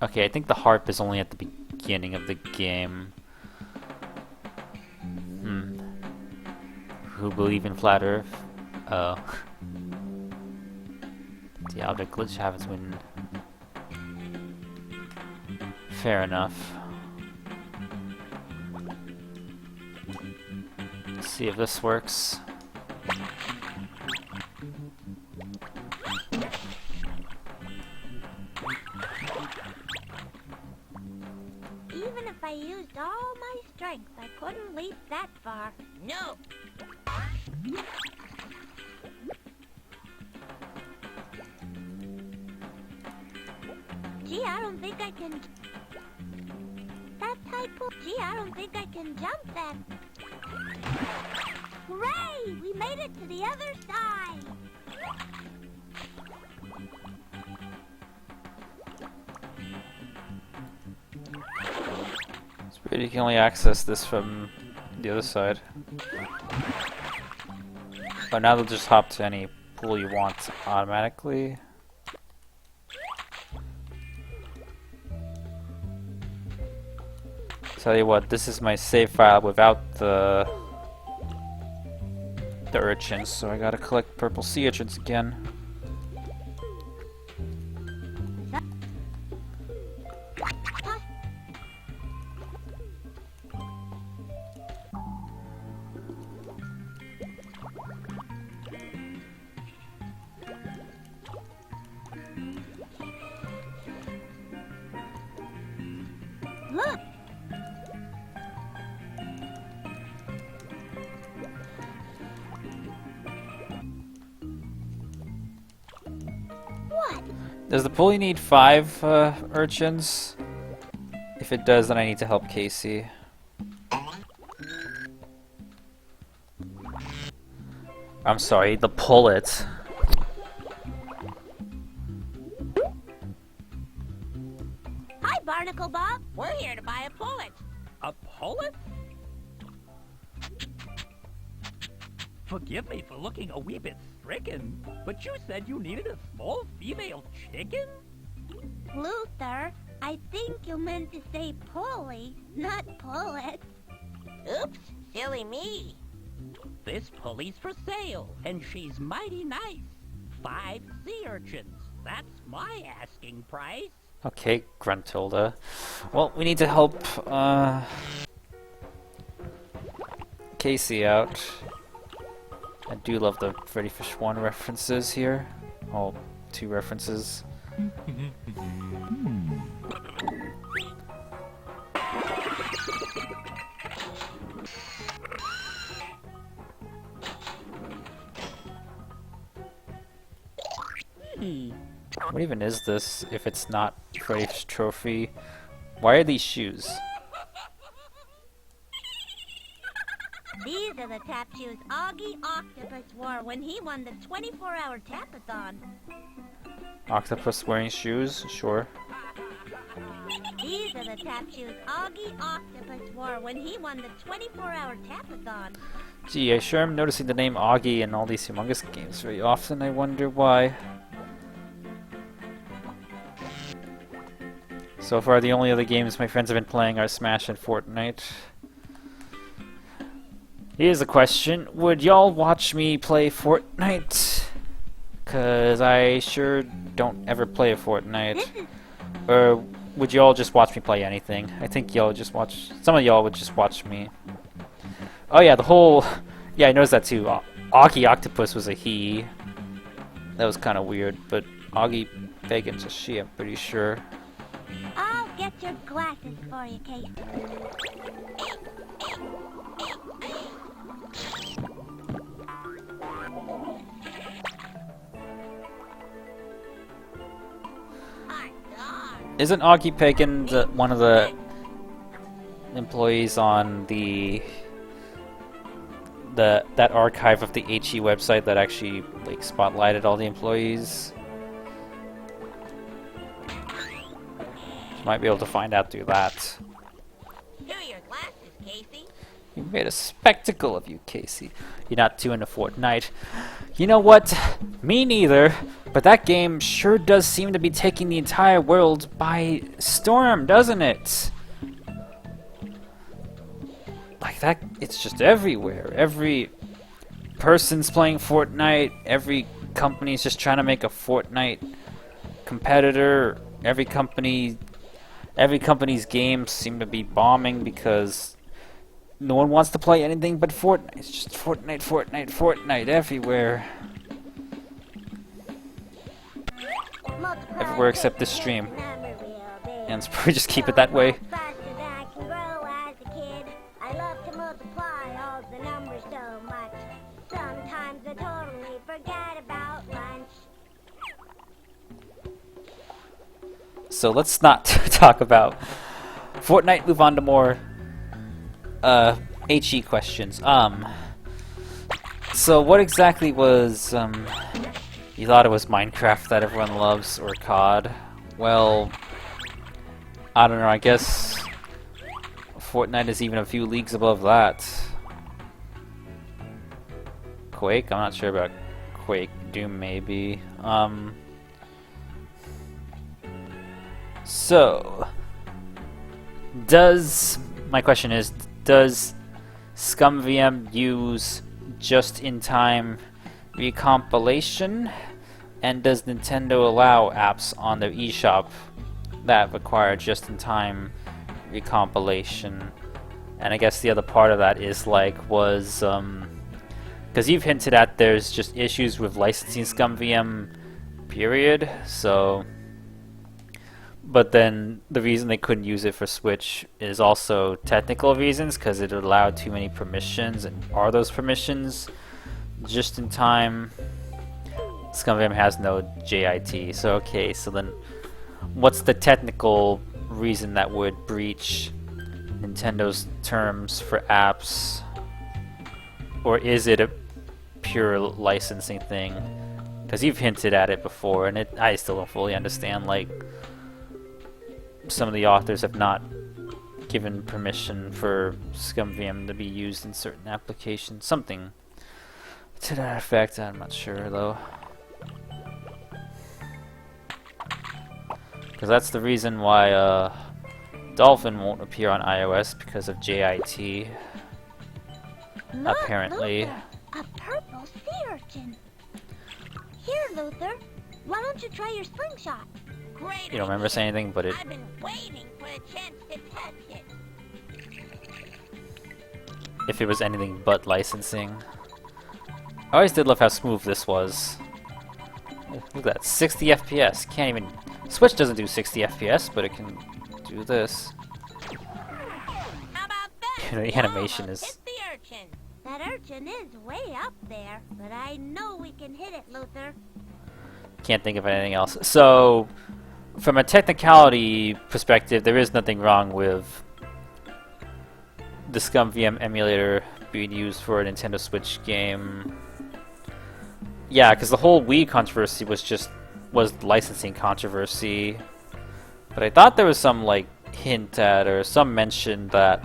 Okay, I think the harp is only at the beginning of the game. Who believe in flat Earth? Oh. The object glitch happens when... Fair enough. Let's see if this works. Even if I used all my strength, I couldn't leap that far. No. Gee, I don't think I can... That's how my pool. Gee, I don't think I can jump that. Hooray! We made it to the other side. It's weird you can only access this from the other side. But now they'll just hop to any pool you want automatically. Tell you what, this is my save file without the urchins, so I gotta collect purple sea urchins again. Look! What? Does the pulley need 5 urchins? If it does, then I need to help Casey. I'm sorry, the pullet. Hi, Barnacle Bob. We're here to buy a pullet. A pullet? Forgive me for looking a wee bit stricken, but you said you needed a small female chicken? Luther, I think you meant to say pulley, not pullet. Oops, silly me. This pulley's for sale, and she's mighty nice. 5 sea urchins. That's my asking price. Okay, Gruntilda. Well, we need to help Casey out. I do love the Freddy Fish 1 references here. Oh, 2 references. What even is this if it's not Freddy's trophy? Why are these shoes? These are the tap shoes Augie Octopus wore when he won the 24-hour tapathon. Octopus wearing shoes? Sure. These are the tap shoes Augie Octopus wore when he won the 24-hour tapathon. Gee, I sure am noticing the name Augie in all these humongous games very often. I wonder why. So far, the only other games my friends have been playing are Smash and Fortnite. Here's the question. Would y'all watch me play Fortnite? Cause I sure don't ever play a Fortnite. Or would y'all just watch me play anything? I think y'all just watch... Some of y'all would just watch me. Oh yeah, the whole... Yeah, I noticed that too. Augie Octopus was a he. That was kind of weird, but Augie Bacon's a she, I'm pretty sure. I'll get your glasses for you, Kate. Isn't Augie Pagan one of the employees on that archive of the HE website that actually like spotlighted all the employees? Might be able to find out through that. Here are your glasses, Casey. You made a spectacle of you, Casey. You're not too into Fortnite. You know what? Me neither. But that game sure does seem to be taking the entire world by storm, doesn't it? Like that, it's just everywhere. Every person's playing Fortnite. Every company's just trying to make a Fortnite competitor. Every company's games seem to be bombing because no one wants to play anything but Fortnite. It's just Fortnite, Fortnite, Fortnite everywhere. Everywhere except this stream. And probably just keep it that way. I love to multiply all the numbers so much. Sometimes I totally forget about lunch. So let's not talk about Fortnite, move on to more HE questions. So what exactly was you thought it was Minecraft that everyone loves, or COD? Well, I don't know, I guess Fortnite is even a few leagues above that. Quake? I'm not sure about Quake. Doom maybe. So my question is, does ScumVM use just-in-time recompilation? And does Nintendo allow apps on their eShop that require just-in-time recompilation? And I guess the other part of that is like, was because you've hinted at there's just issues with licensing ScumVM, period. So, but then the reason they couldn't use it for Switch is also technical reasons, because it allowed too many permissions. And are those permissions just in time? ScumVM has no JIT. So okay, so then what's the technical reason that would breach Nintendo's terms for apps? Or is it a pure licensing thing? Because you've hinted at it before, and I still don't fully understand. Like, some of the authors have not given permission for ScumVM to be used in certain applications. Something to that effect. I'm not sure though. Because that's the reason why Dolphin won't appear on iOS, because of JIT. Look, Apparently. Luther, a purple sea urchin. Here, Luther. Why don't you try your slingshot? Great You don't remember saying anything, but I've been waiting for a chance to touch it. if it was anything but licensing. I always did love how smooth this was. Look at that, 60 FPS. Can't even... Switch doesn't do 60 FPS, but it can do this. How about that? The animation is... Hit the urchin. That urchin is way up there, but I know we can hit it, Luther. Can't think of anything else. So, from a technicality perspective, there is nothing wrong with the ScumVM emulator being used for a Nintendo Switch game. Yeah, because the whole Wii controversy was licensing controversy. But I thought there was some like hint at, or some mention that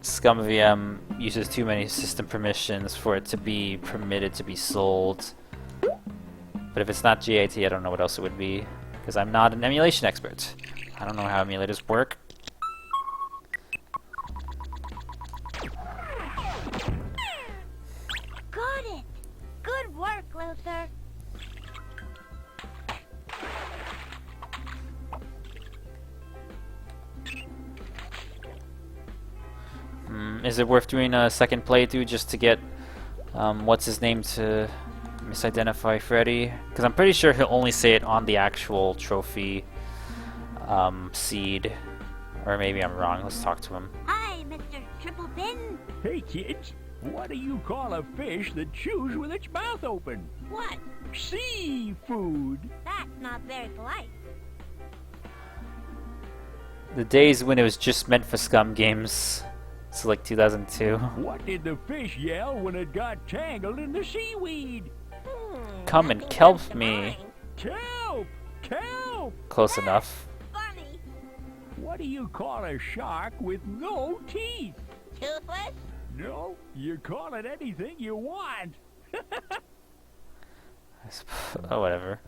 ScumVM uses too many system permissions for it to be permitted to be sold. But if it's not GAT, I don't know what else it would be, because I'm not an emulation expert. I don't know how emulators work. Got it. Good work, Luther. Is it worth doing a second playthrough just to get what's his name to misidentify Freddi? Because I'm pretty sure he'll only say it on the actual trophy seed. Or maybe I'm wrong. Let's talk to him. Hi, Mr. Triple Bin. Hey, kids. What do you call a fish that chews with its mouth open? What? Seafood. That's not very polite. The days when it was just meant for Scum games. It's like 2002. What did the fish yell when it got tangled in the seaweed? Come and kelp me. Kelp! Kelp! Close enough. Funny. What do you call a shark with no teeth? Toothless? No, you call it anything you want. Oh, whatever.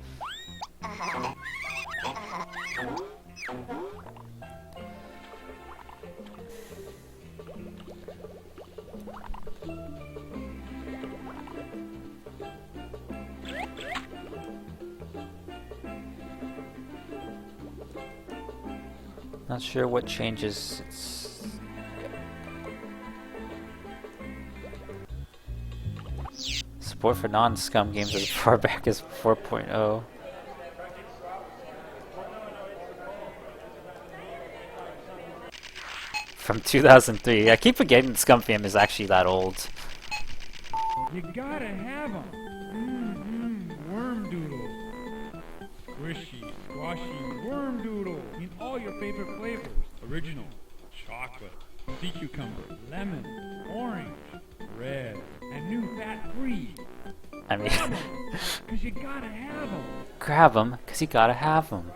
Not sure what changes. Support for non-Scum games as far back as 4.0. From 2003. I keep forgetting ScumVM is actually that old. You gotta have them. Worm doodles. Squishy, squashy, worm doodle in all your favorite flavors. Original, chocolate, sea cucumber, lemon, orange, red, and new fat free. I mean, Cause you gotta have them. grab 'em, 'cause you gotta have 'em.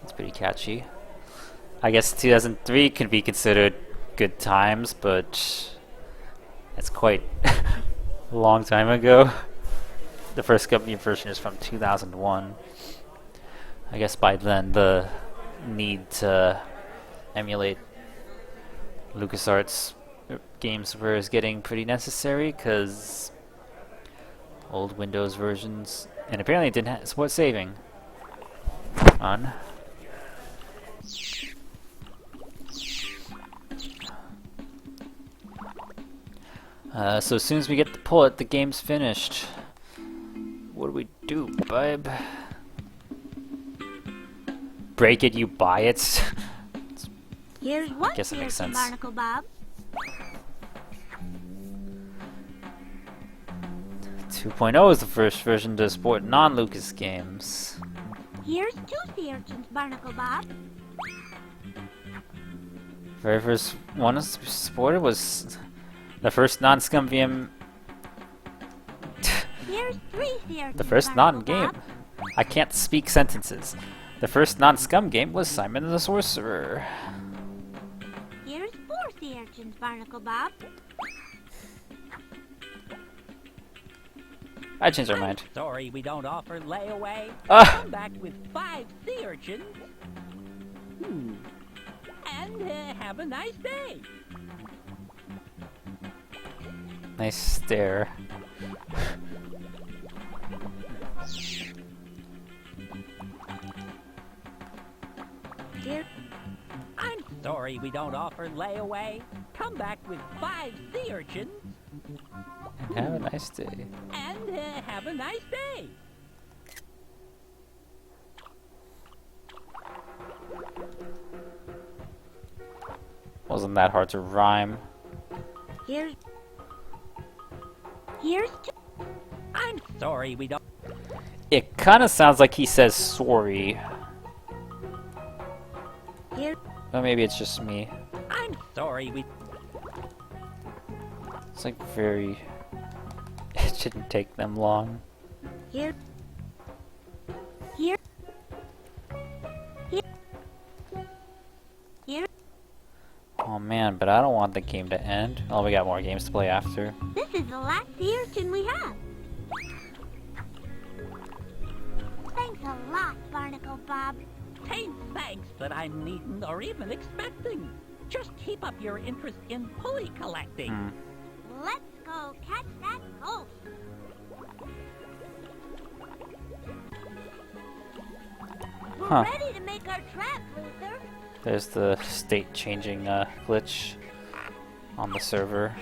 That's pretty catchy. I guess 2003 can be considered good times, but it's quite a long time ago. The first company version is from 2001. I guess by then the need to emulate LucasArts games was getting pretty necessary, because old Windows versions, and apparently it didn't support saving on. So as soon as we get to pull it, the game's finished. What do we do, bub? Break it, you buy it? Here's one Guess it makes fearsome sense. barnacle, Bob. 2.0 is the first version to support non-Lucas games. Here's two sea urchins, Barnacle Bob. Very first one supported was the first non-scum VM. Here's three sea urchins, The first Barnacle non-game. Bob. I can't speak sentences. The first non-scum game was Simon the Sorcerer. Here's four sea urchins, Barnacle Bob. I changed our mind. Sorry we don't offer layaway. Ah! Come back with 5 sea urchins. And have a nice day. Nice stare. Here, I'm sorry we don't offer layaway. Come back with 5 sea urchins. And have a nice day. And have a nice day. Wasn't that hard to rhyme. here's two. I'm sorry we don't. It kind of sounds like he says sorry. Here, Or maybe it's just me. I'm sorry we. It's like very... It shouldn't take them long. here, here, here, here. Oh man, but I don't want the game to end. Oh, we got more games to play after. This is the last sea urchin we have. Thanks a lot, Barnacle Bob. Tain't thanks that I'm needing or even expecting. Just keep up your interest in pulley collecting. Hmm. Let's go catch that ghost. We're Huh. ready to make our trap, Luther. There's the state changing glitch on the server.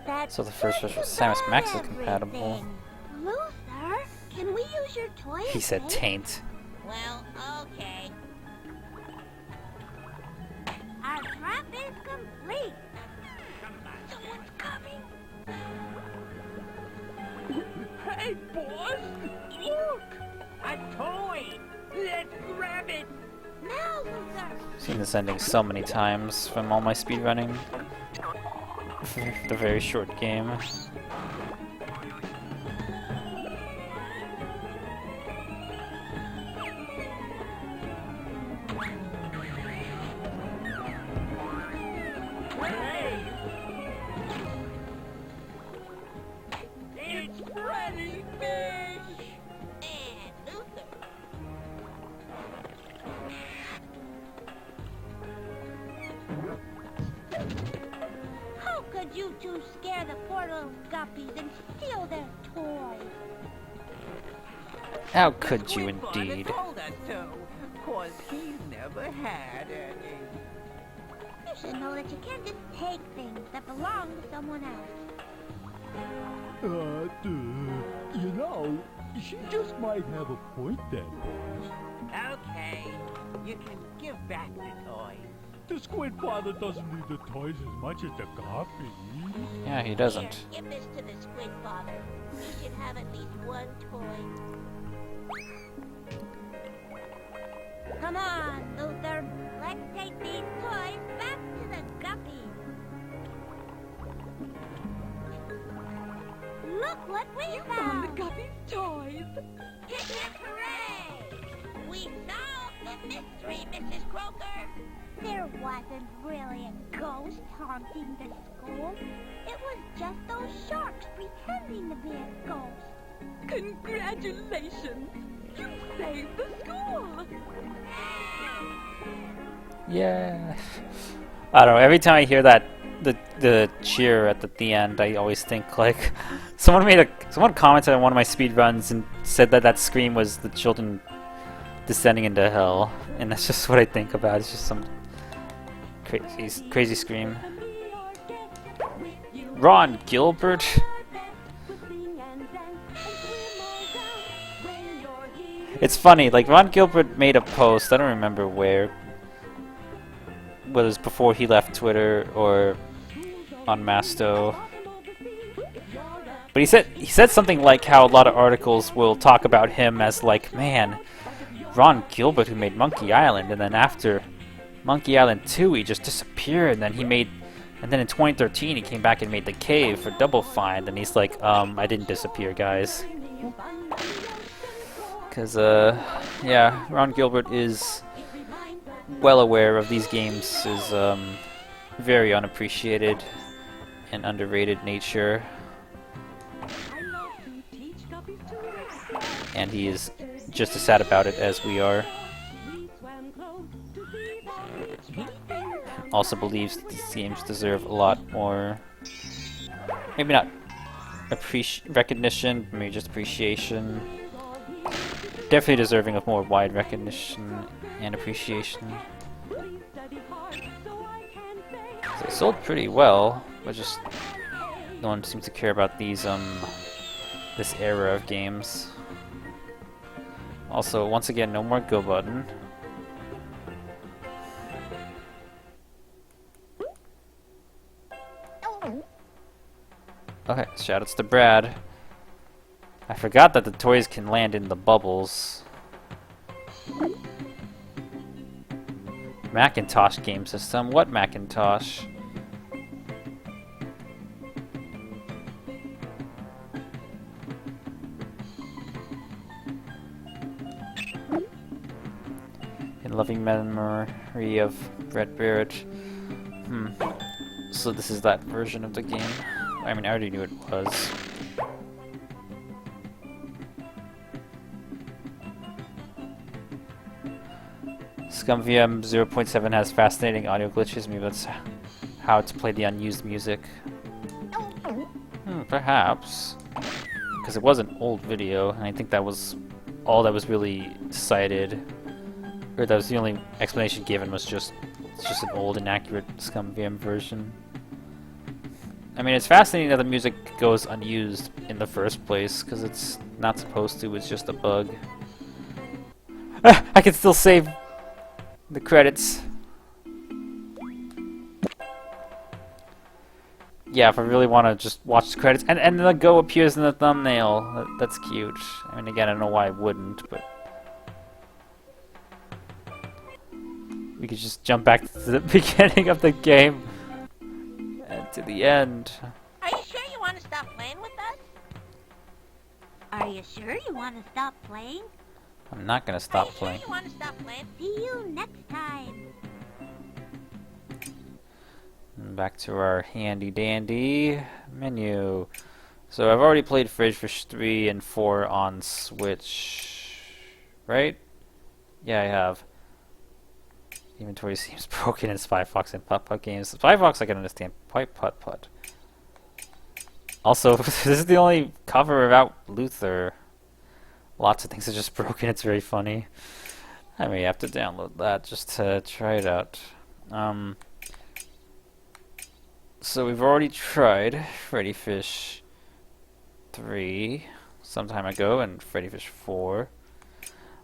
That's So the first just version of Samus about Max is compatible. everything. Luther, can we use your toy? He said again? taint. Well, okay. Our trap is complete. Someone's coming. Hey, boss! Look! A toy! Let's grab it! Now, Luther. Seen this ending so many times from all my speedrunning. The very short game. Hey! It's Freddi Fish! And Luther. How could you two scare the poor little guppies and steal their toys? How could you Squid Father indeed? told us to, 'cause he never had any. You should know that you can't just take things that belong to someone else. You know, she just might have a point there, boys. Okay, you can give back the toy. The Squid Father doesn't need the toys as much as the copies. Yeah, he Here, doesn't. give this to the Squid Father. He should have at least one toy. Come on, Luther. Hip hip hooray! We solved the mystery, Mrs. Croker. There wasn't really a ghost haunting the school. It was just those sharks pretending to be a ghost. Congratulations! You saved the school! Yeah. I don't know. Every time I hear that, the cheer at the end, I always think like someone commented on one of my speed runs and said that that scream was the children descending into hell, and that's just what I think about. It's just some crazy scream. Ron Gilbert. It's funny, like Ron Gilbert made a post, I don't remember where, whether it was before he left Twitter or on Masto. But he said something like how a lot of articles will talk about him as like, man, Ron Gilbert who made Monkey Island, and then after Monkey Island 2 he just disappeared, and then in 2013 he came back and made The Cave for Double Fine, and he's like, I didn't disappear, guys. Because, yeah, Ron Gilbert is well aware of these games' very unappreciated and underrated nature. And he is just as sad about it as we are. Also believes these games deserve a lot more, maybe not recognition, maybe just appreciation. Definitely deserving of more wide recognition and appreciation. They sold pretty well, but just no one seems to care about these this era of games. Also, once again, no more go button. Okay, shoutouts to Brad. I forgot that the toys can land in the bubbles. Macintosh game system? What Macintosh? In loving memory of Brett Barrett. So this is that version of the game. I mean, I already knew it was. ScumVM 0.7 has fascinating audio glitches. Maybe that's how to play the unused music. Perhaps. Because it was an old video, and I think that was all that was really cited. Or that was the only explanation given, was just it's just an old, inaccurate ScumVM version. I mean, it's fascinating that the music goes unused in the first place, because it's not supposed to, it's just a bug. I can still save the credits. Yeah, if I really want to just watch the credits. And the Go appears in the thumbnail. That's cute. I mean, again, I don't know why I wouldn't, but... we could just jump back to the beginning of the game. And to the end. Are you sure you want to stop playing with us? Are you sure you want to stop playing? I'm not gonna stop playing. Are you sure you want to stop playing? See you next time. And back to our handy dandy menu. So I've already played Fridge Fish 3 and 4 on Switch. Right? Yeah, I have. Inventory seems broken in Spy Fox and Putt Putt games. Spy Fox I can understand. Putt Putt. Also, this is the only cover about Luther. Lots of things are just broken. It's very funny. I may have to download that just to try it out. So we've already tried Freddi Fish 3 some time ago and Freddi Fish 4.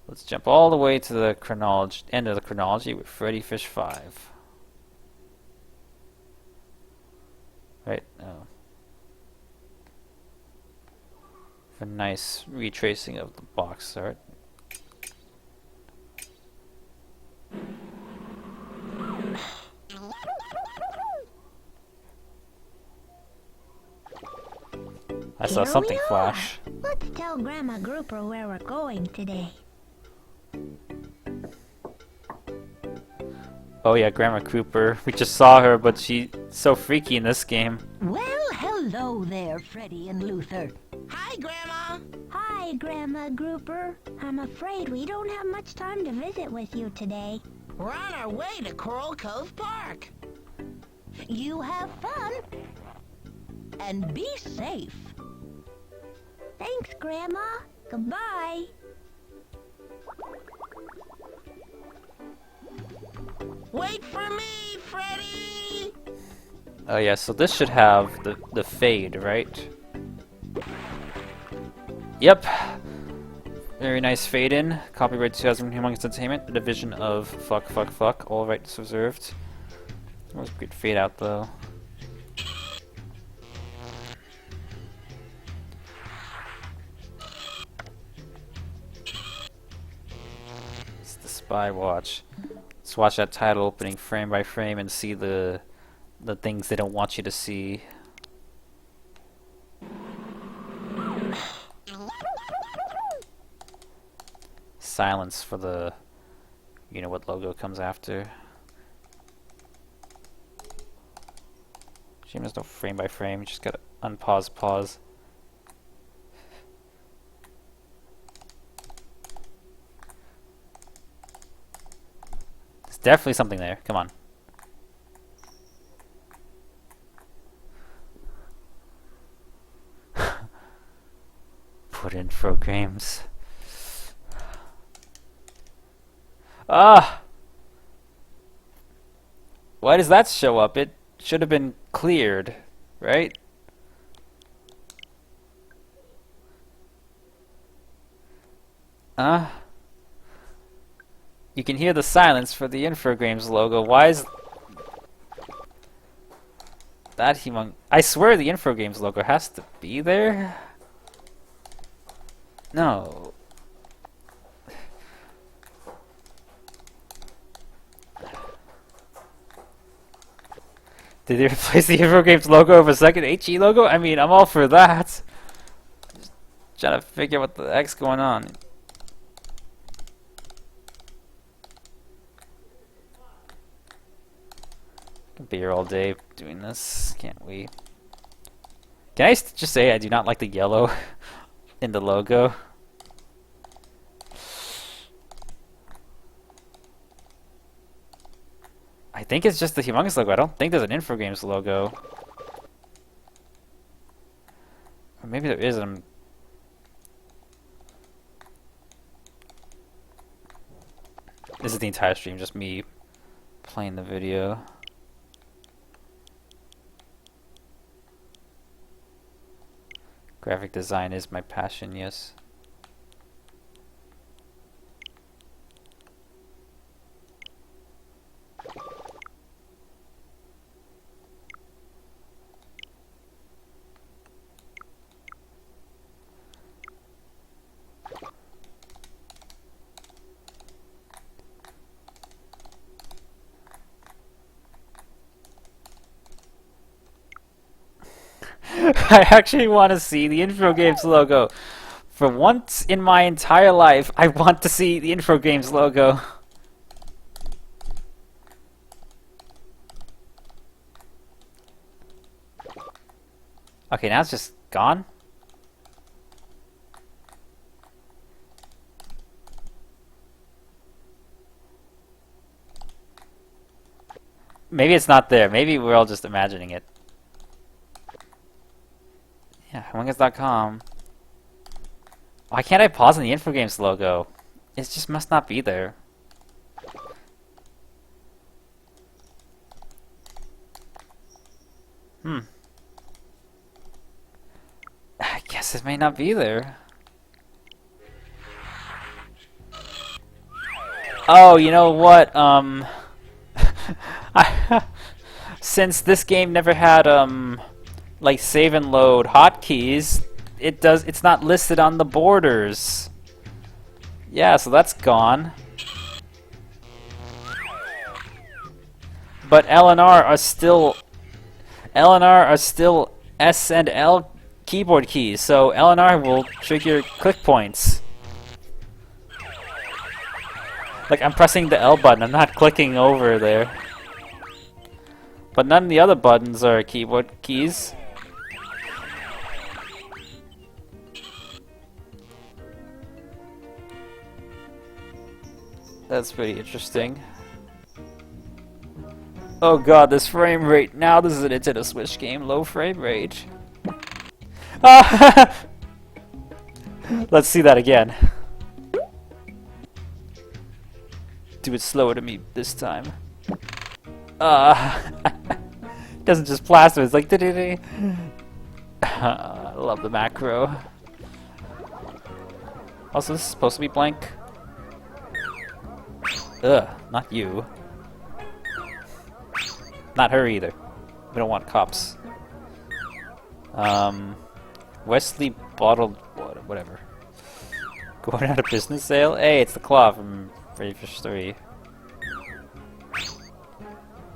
Let's jump all the way to the end of the chronology with Freddi Fish 5. Right? Oh. A nice retracing of the box art. I saw Here something we flash. are. Let's tell Grandma Grouper where we're going today. Oh yeah, Grandma Cooper. We just saw her, but she's so freaky in this game. Well, hello there, Freddy and Luther. Hi, Grandma. Hi, Grandma Grouper. I'm afraid we don't have much time to visit with you today. We're on our way to Coral Cove Park. You have fun. And be safe. Thanks, Grandma. Goodbye. Wait for me, Freddy! Oh yeah, so this should have the fade, right? Yep. Very nice fade in. Copyright 2000 Humongous Entertainment. The division of fuck, fuck, fuck. All rights reserved. That was a good fade out though. It's the Spy Watch. Let's watch that title opening frame by frame and see the things they don't want you to see. Silence for the, you know what logo comes after. Shame there's no frame by frame, you just gotta unpause, pause. There's definitely something there, come on. Put in games. Ah! Why does that show up? It should have been cleared, right? You can hear the silence for the Infogrames logo. Why is that humongous? I swear the Infogrames logo has to be there. No. Did they replace the Infogrames logo with a second HE logo? I mean, I'm all for that. Just trying to figure out what the heck's going on. Could be here all day doing this, can't we? Can I just say I do not like the yellow in the logo? I think it's just the Humongous logo. I don't think there's an Infogrames logo. Or maybe there is. This is the entire stream, just me playing the video. Graphic design is my passion, yes. I actually want to see the Infogrames logo. For once in my entire life, I want to see the Infogrames logo. Okay, now it's just gone. Maybe it's not there. Maybe we're all just imagining it. Yeah, Humongous.com. Why can't I pause on the Infogrames logo? It just must not be there. I guess it may not be there. Oh, you know what? Since this game never had like save and load hotkeys, it's not listed on the borders. Yeah, so that's gone. But L and R are still S and L keyboard keys, so LNR will trigger click points. Like, I'm pressing the L button, I'm not clicking over there. But none of the other buttons are keyboard keys. That's pretty interesting. Oh god, this frame rate. Now this is a Nintendo Switch game. Low frame rate. Ah! Let's see that again. Do it slower to me this time. It doesn't just plaster, it's like I love the macro. Also, this is supposed to be blank. Ugh, not you. Not her either. We don't want cops. Wesley bottled water, whatever. Going out of business sale? Hey, it's the claw from Freddi Fish 3.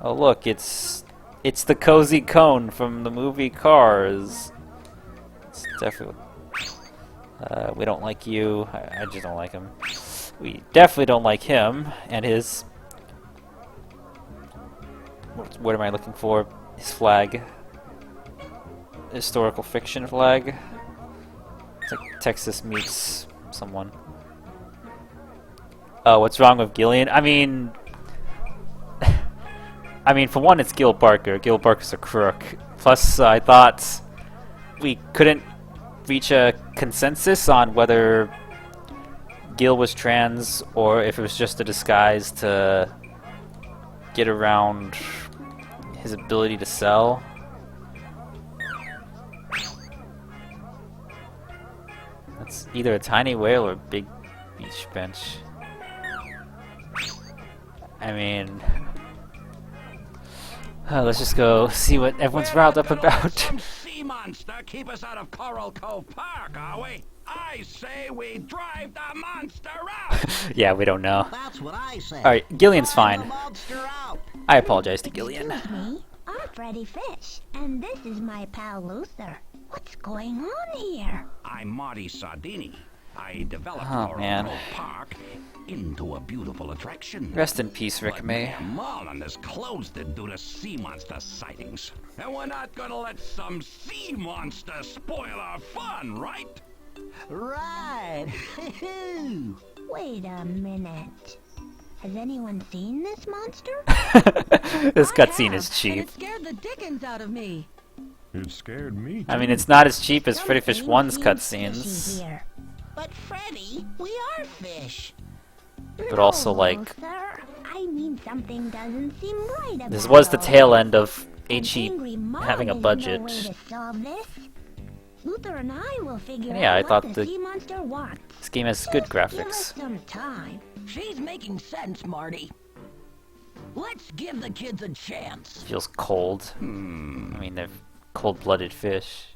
Oh look, it's the cozy cone from the movie Cars. It's definitely. We don't like you. I just don't like him. We definitely don't like him and his. What am I looking for? His flag. Historical fiction flag. It's like Texas meets someone. Oh, what's wrong with Gillian? I mean, for one, it's Gil Barker. Gil Barker's a crook. Plus, I thought we couldn't reach a consensus on whether Gil was trans or if it was just a disguise to get around his ability to sell. That's either a tiny whale or a big beach bench. I mean, let's just go see what everyone's riled up about. Some sea monster keep us out of Coral Cove Park, are we? I say we drive the monster out. Yeah, we don't know. That's what I say. Alright, Gillian's Drive fine. the monster out. I apologize to Gillian. Excuse me, I'm Freddi Fish, and this is my pal Luther. What's going on here? I'm Marty Sardini. I developed Oh, Coral man. Cove Park into a beautiful attraction. Rest in peace, Rick But May. Mayor Marlin has closed it due to sea monster sightings. And we're not gonna let some sea monster spoil our fun, right? Right. Wait a minute. Has anyone seen this monster? This cutscene is And cheap. it scared the dickens out of me. It scared me. I mean, it's not as cheap as Freddi Fish Something 1's seems cutscenes, fishy here. But Freddy, we are fish. but also, No, like, Luther. I mean, something doesn't seem right about this was the all tail this. end of An HE angry mob having a is budget. No way to solve this. Luther and I will figure Yeah, I out thought what the- the sea monster wants. This game has good Just give us graphics. some time. She's making sense, Marty. Let's give the kids a chance. Feels cold. I mean, they're cold-blooded fish.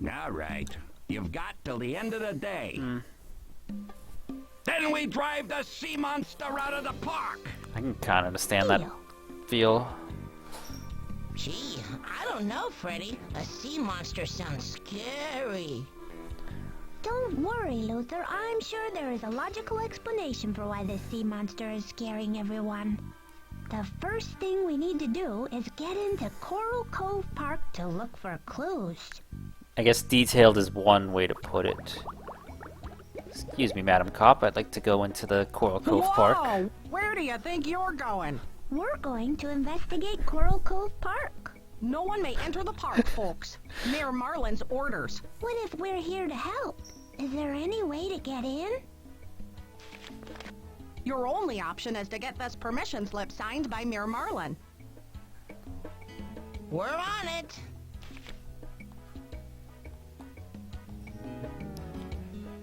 All right. You've got till the end of the day. Then we drive the sea monster out of the park. I can kind of understand that Deal. feel. Gee, I don't know, Freddy. A sea monster sounds scary. Don't worry, Luther. I'm sure there is a logical explanation for why this sea monster is scaring everyone. The first thing we need to do is get into Coral Cove Park to look for clues. I guess detailed is one way to put it. Excuse me, Madam Cop. I'd like to go into the Coral Cove Park. Whoa! Where do you think you're going? We're going to investigate Coral Cove Park. No one may enter the park, folks. Mayor Marlin's orders. What if we're here to help? Is there any way to get in? Your only option is to get this permission slip signed by Mayor Marlin. We're on it.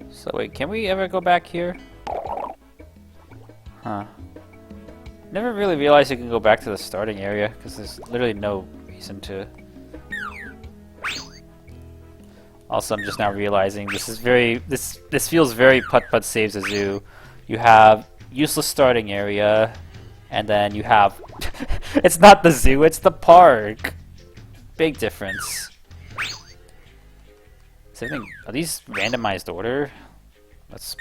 So wait, can we ever go back here? Huh. Never really realized you can go back to the starting area, because there's literally no reason to. Also, I'm just now realizing this is this feels very Putt-Putt Saves a Zoo. You have useless starting area, and then you have it's not the zoo, it's the park. Big difference. Are these randomized order? That's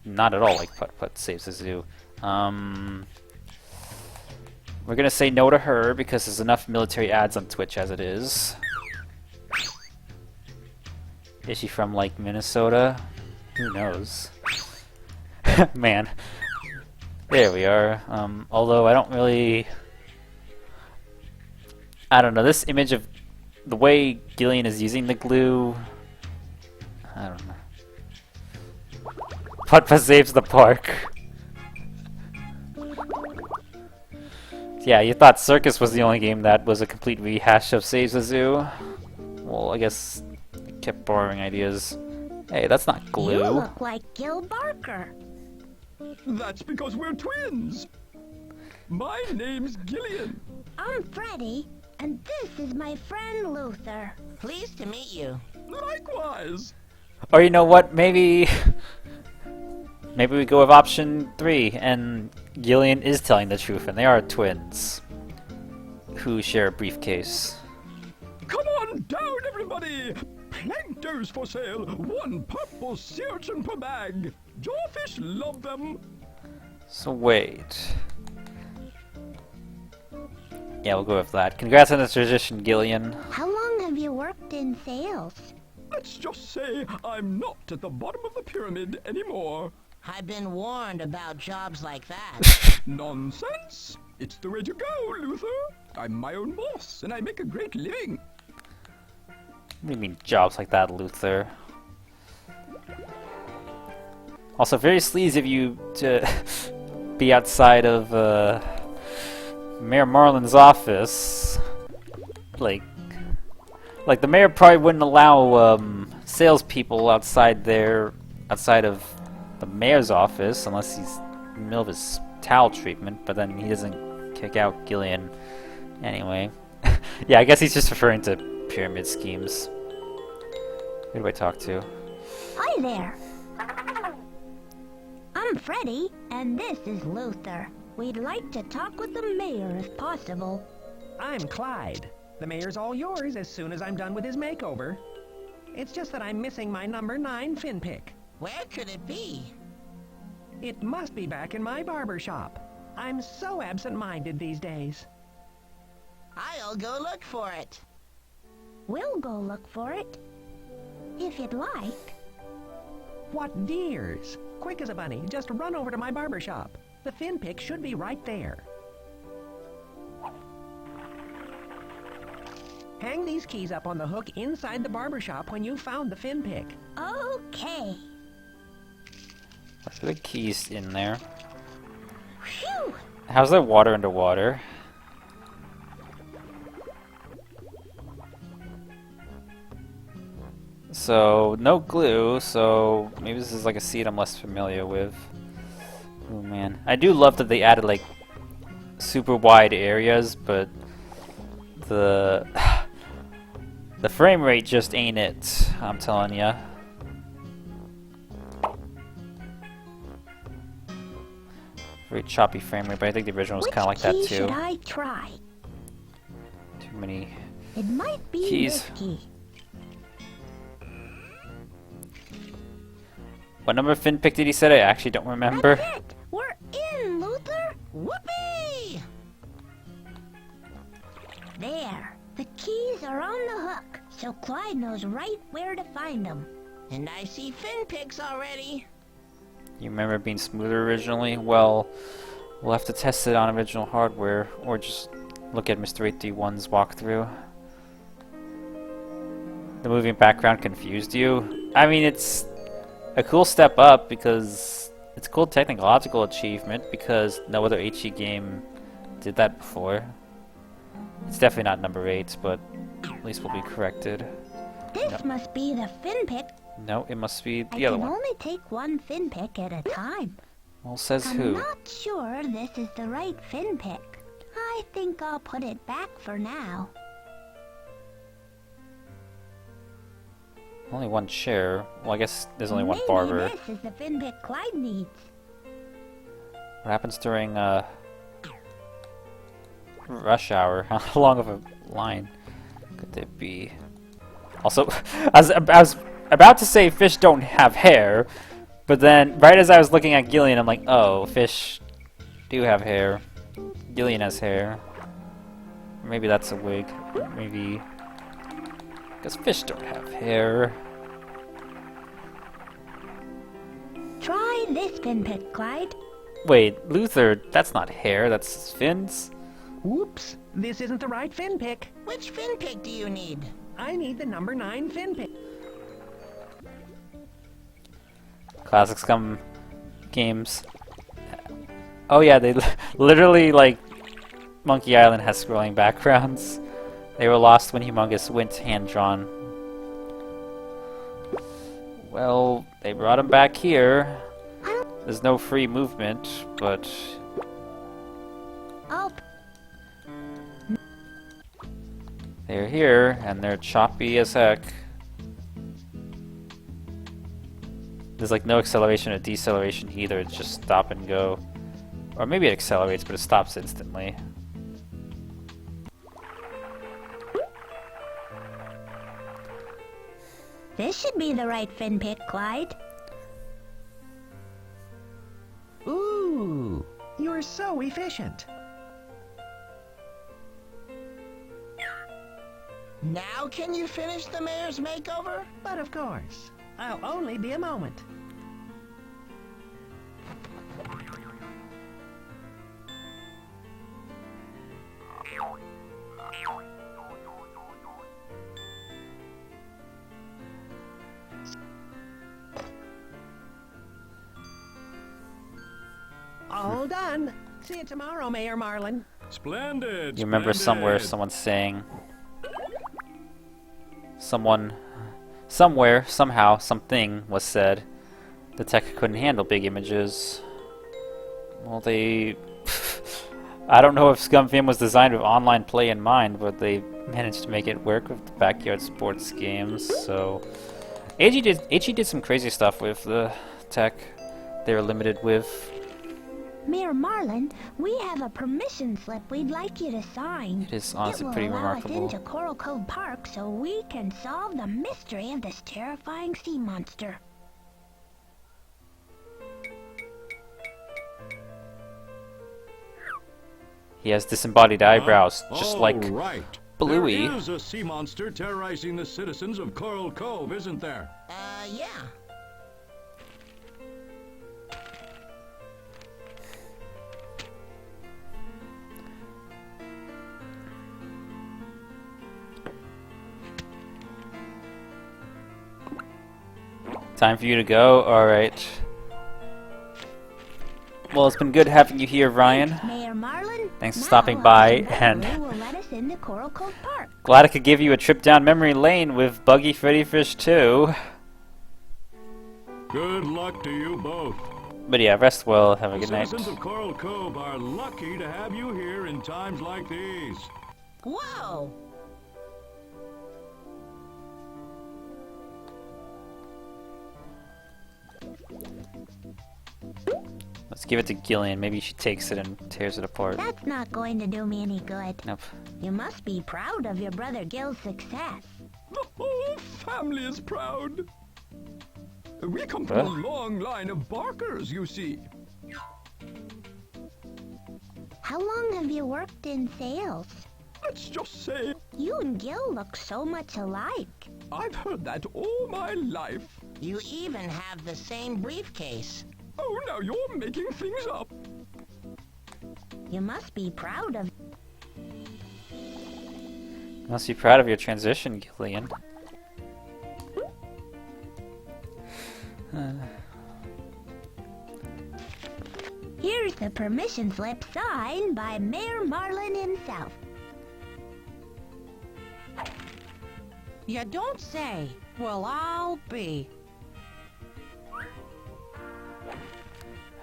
not at all like Putt Saves the Zoo. We're gonna say no to her because there's enough military ads on Twitch as it is. Is she from like Minnesota? Who knows? Man. There we are. Although I don't really... I don't know, this image of the way Gillian is using the glue... I don't know. Putt saves the park. Yeah, you thought Circus was the only game that was a complete rehash of Saves the Zoo? Well, I guess I kept borrowing ideas. Hey, that's not glue. You look like Gil Barker. That's because we're twins. My name's Gillian. I'm Freddi, and this is my friend Luther. Pleased to meet you. Likewise. Or you know what, maybe we go with option 3, and Gillian is telling the truth, and they are twins who share a briefcase. Come on down, everybody. Plankters for sale. 1 purple sea urchin per bag. Jawfish love them. So wait. Yeah, we'll go with that. Congrats on the tradition, Gillian. How long have you worked in sales? Let's just say I'm not at the bottom of the pyramid anymore. I've been warned about jobs like that. Nonsense. It's the way to go, Luther. I'm my own boss, and I make a great living. What do you mean jobs like that, Luther? Also, very sleazy of you to be outside of Mayor Marlin's office. Like the mayor probably wouldn't allow salespeople outside of the mayor's office unless he's in the middle of his towel treatment. But then he doesn't kick out Gillian anyway. Yeah, I guess he's just referring to pyramid schemes. Who do I talk to? Hi there. I'm Freddi, and this is Luther. We'd like to talk with the mayor if possible. I'm Clyde. The mayor's all yours as soon as I'm done with his makeover. It's just that I'm missing my number 9 fin pick. Where could it be? It must be back in my barber shop. I'm so absent-minded these days. I'll go look for it. We'll go look for it. If you'd like. What dears! Quick as a bunny, just run over to my barber shop. The fin pick should be right there. Hang these keys up on the hook inside the barber shop when you found the fin pick. Okay. Are the keys in there? Phew! How's that water underwater? So, no glue, so maybe this is like a seed I'm less familiar with. Oh man. I do love that they added like super wide areas, but the frame rate just ain't it, I'm telling ya. Very choppy frame rate, but I think the original was kind of like that Which key too. should I try? Too many It might be keys. this key. What number fin pick did he say? I actually don't remember. That's it! We're in, Luther! Whoopee! There. The keys are on the hook, so Clyde knows right where to find them. And I see fin picks already. You remember it being smoother originally? Well, we'll have to test it on original hardware, or just look at Mr. 831's walkthrough. The moving background confused you? I mean, it's a cool step up because it's a cool technological achievement because no other HE game did that before. It's definitely not number 8, but at least we'll be corrected. This must be the fin pick. No, it must be I the other can one. only take one fin pick at a time. Well, says I'm who? not sure this is the right fin pick. I think I'll put it back for now. Only one chair. Well, I guess there's only one Maybe barber. this is the fin pick Clyde needs. What happens during rush hour? How long of a line could there be? Also, as about to say fish don't have hair, but then right as I was looking at Gillian, I'm like, oh, fish do have hair. Gillian has hair. Maybe that's a wig. Maybe because fish don't have hair. Try this fin pick, Clyde. Wait, Luther, that's not hair, that's fins. Whoops, this isn't the right fin pick. Which fin pick do you need? I need the number 9 fin pick. Classic Scum games. Oh yeah, they literally, like, Monkey Island has scrolling backgrounds. They were lost when Humongous went hand-drawn. Well, they brought him back here. There's no free movement, but... Oh, they're here, and they're choppy as heck. There's like no acceleration or deceleration either, it's just stop and go. Or maybe it accelerates, but it stops instantly. this should be the right fin pick, Clyde. Ooh, you're so efficient. Now can you finish the mayor's makeover? But of course, I'll only be a moment. All done. See you tomorrow, Mayor Marlin. Splendid. You remember somewhere splendid. someone saying... somewhere, somehow, something was said. The tech couldn't handle big images. Well, they... I don't know if ScumFam was designed with online play in mind, but they managed to make it work with the backyard sports games, so... AG did some crazy stuff with the tech they were limited with. Mayor Marlin, we have a permission slip we'd like you to sign. It is honestly it will pretty allow remarkable. us into Coral Cove Park so we can solve the mystery of this terrifying sea monster. He has disembodied eyebrows, just like right. Bluey. There is a sea monster terrorizing the citizens of Coral Cove, isn't there? Yeah. Time for you to go? Alright. Well, it's been good having you here, Ryan. Mayor Marlin, Thanks for now stopping by, Hudson and Beverly will let us into Coral Cove Park. glad I could give you a trip down memory lane with Buggy Freddy Fish 2. Good luck to you both. But yeah, rest well, have a The good night. citizens of Coral Cove are lucky to have you here in times like these. Whoa! Let's give it to Gillian, maybe she takes it and tears it apart. That's not going to do me any good. Nope. You must be proud of your brother Gil's success. The whole family is proud. We come from a long line of barkers, you see. How long have you worked in sales? Let's just say You and Gil look so much alike. I've heard that all my life. You even have the same briefcase. Oh, now you're making things up. You must be proud of... You must be proud of your transition, Gillian. Here's the permission slip signed by Mayor Marlin himself. You don't say. Well, I'll be.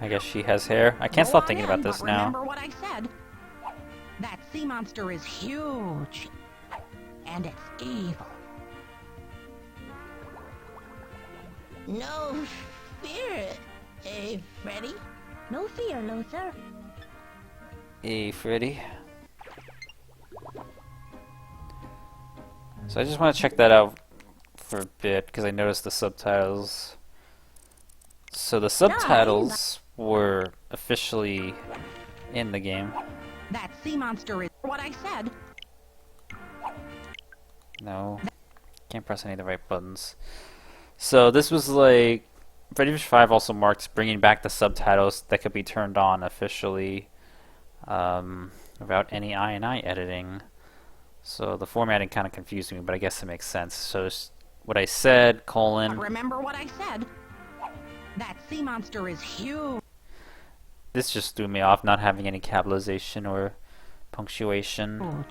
I guess she has hair. I can't stop thinking about this but now. Remember what I said. That sea monster is huge. And it's evil. No fear, Freddy. No fear, Luther. Hey, Freddy. So I just want to check that out for a bit because I noticed the subtitles. So the subtitles were officially in the game. That sea monster is what I said. No, can't press any of the right buttons. So this was like Freddi Fish 5 also marks bringing back the subtitles that could be turned on officially without any I editing. So the formatting kind of confused me, but I guess it makes sense. So what I said, colon. Remember what I said. That sea monster is huge. This just threw me off, not having any capitalization or punctuation.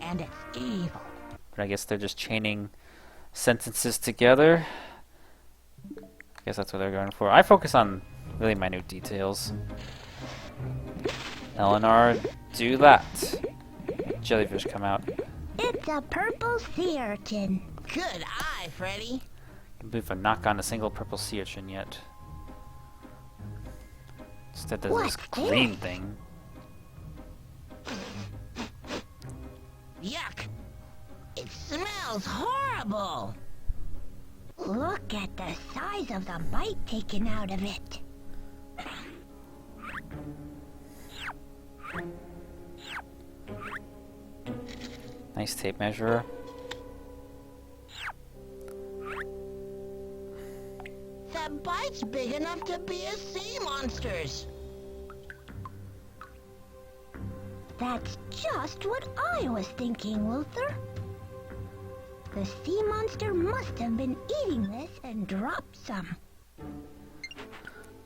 And it's evil. But I guess they're just chaining sentences together. I guess that's what they're going for. I focus on really minute details. Eleanor, do that. Jellyfish come out. It's a purple sea urchin. Good eye, Freddy. I can't believe I've not gotten a single purple sea urchin yet. Instead there's this green thing. Yuck! It smells horrible! Look at the size of the bite taken out of it. Nice tape measure. That bite's big enough to be a sea monster's. That's just what I was thinking, Luther. The sea monster must have been eating this and dropped some.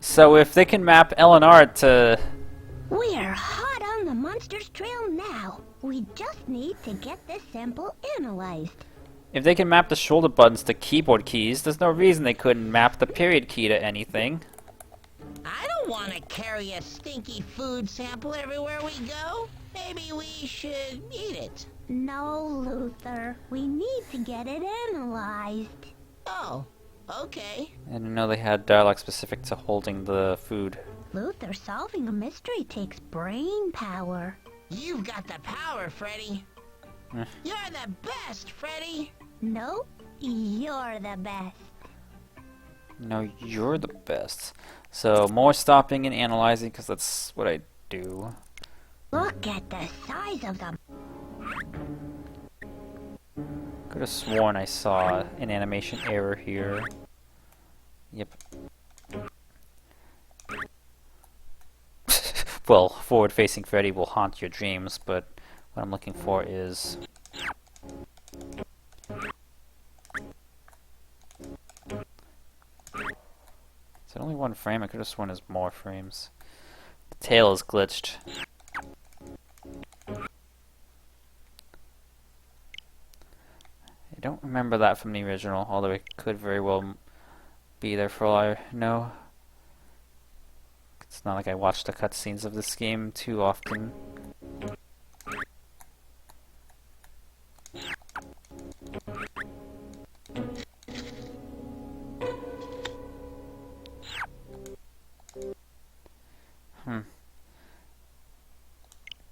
So if they can map Eleanor to... We're hot on the monster's trail now. We just need to get this sample analyzed. If they can map the shoulder buttons to keyboard keys, there's no reason they couldn't map the period key to anything. I don't want to carry a stinky food sample everywhere we go. Maybe we should eat it. No, Luther. We need to get it analyzed. Oh, okay. I didn't know they had dialogue specific to holding the food. Luther, solving a mystery takes brain power. You've got the power, Freddy. You're the best, Freddy. No, you're the best. No, you're the best. So more stopping and analyzing, because that's what I do. Look at the size of the... Could have sworn I saw an animation error here. Yep. Well, forward-facing Freddy will haunt your dreams, but what I'm looking for is... Is it only one frame? I could have sworn there's more frames. The tail is glitched. I don't remember that from the original, although it could very well be there for all I know. It's not like I watch the cutscenes of this game too often.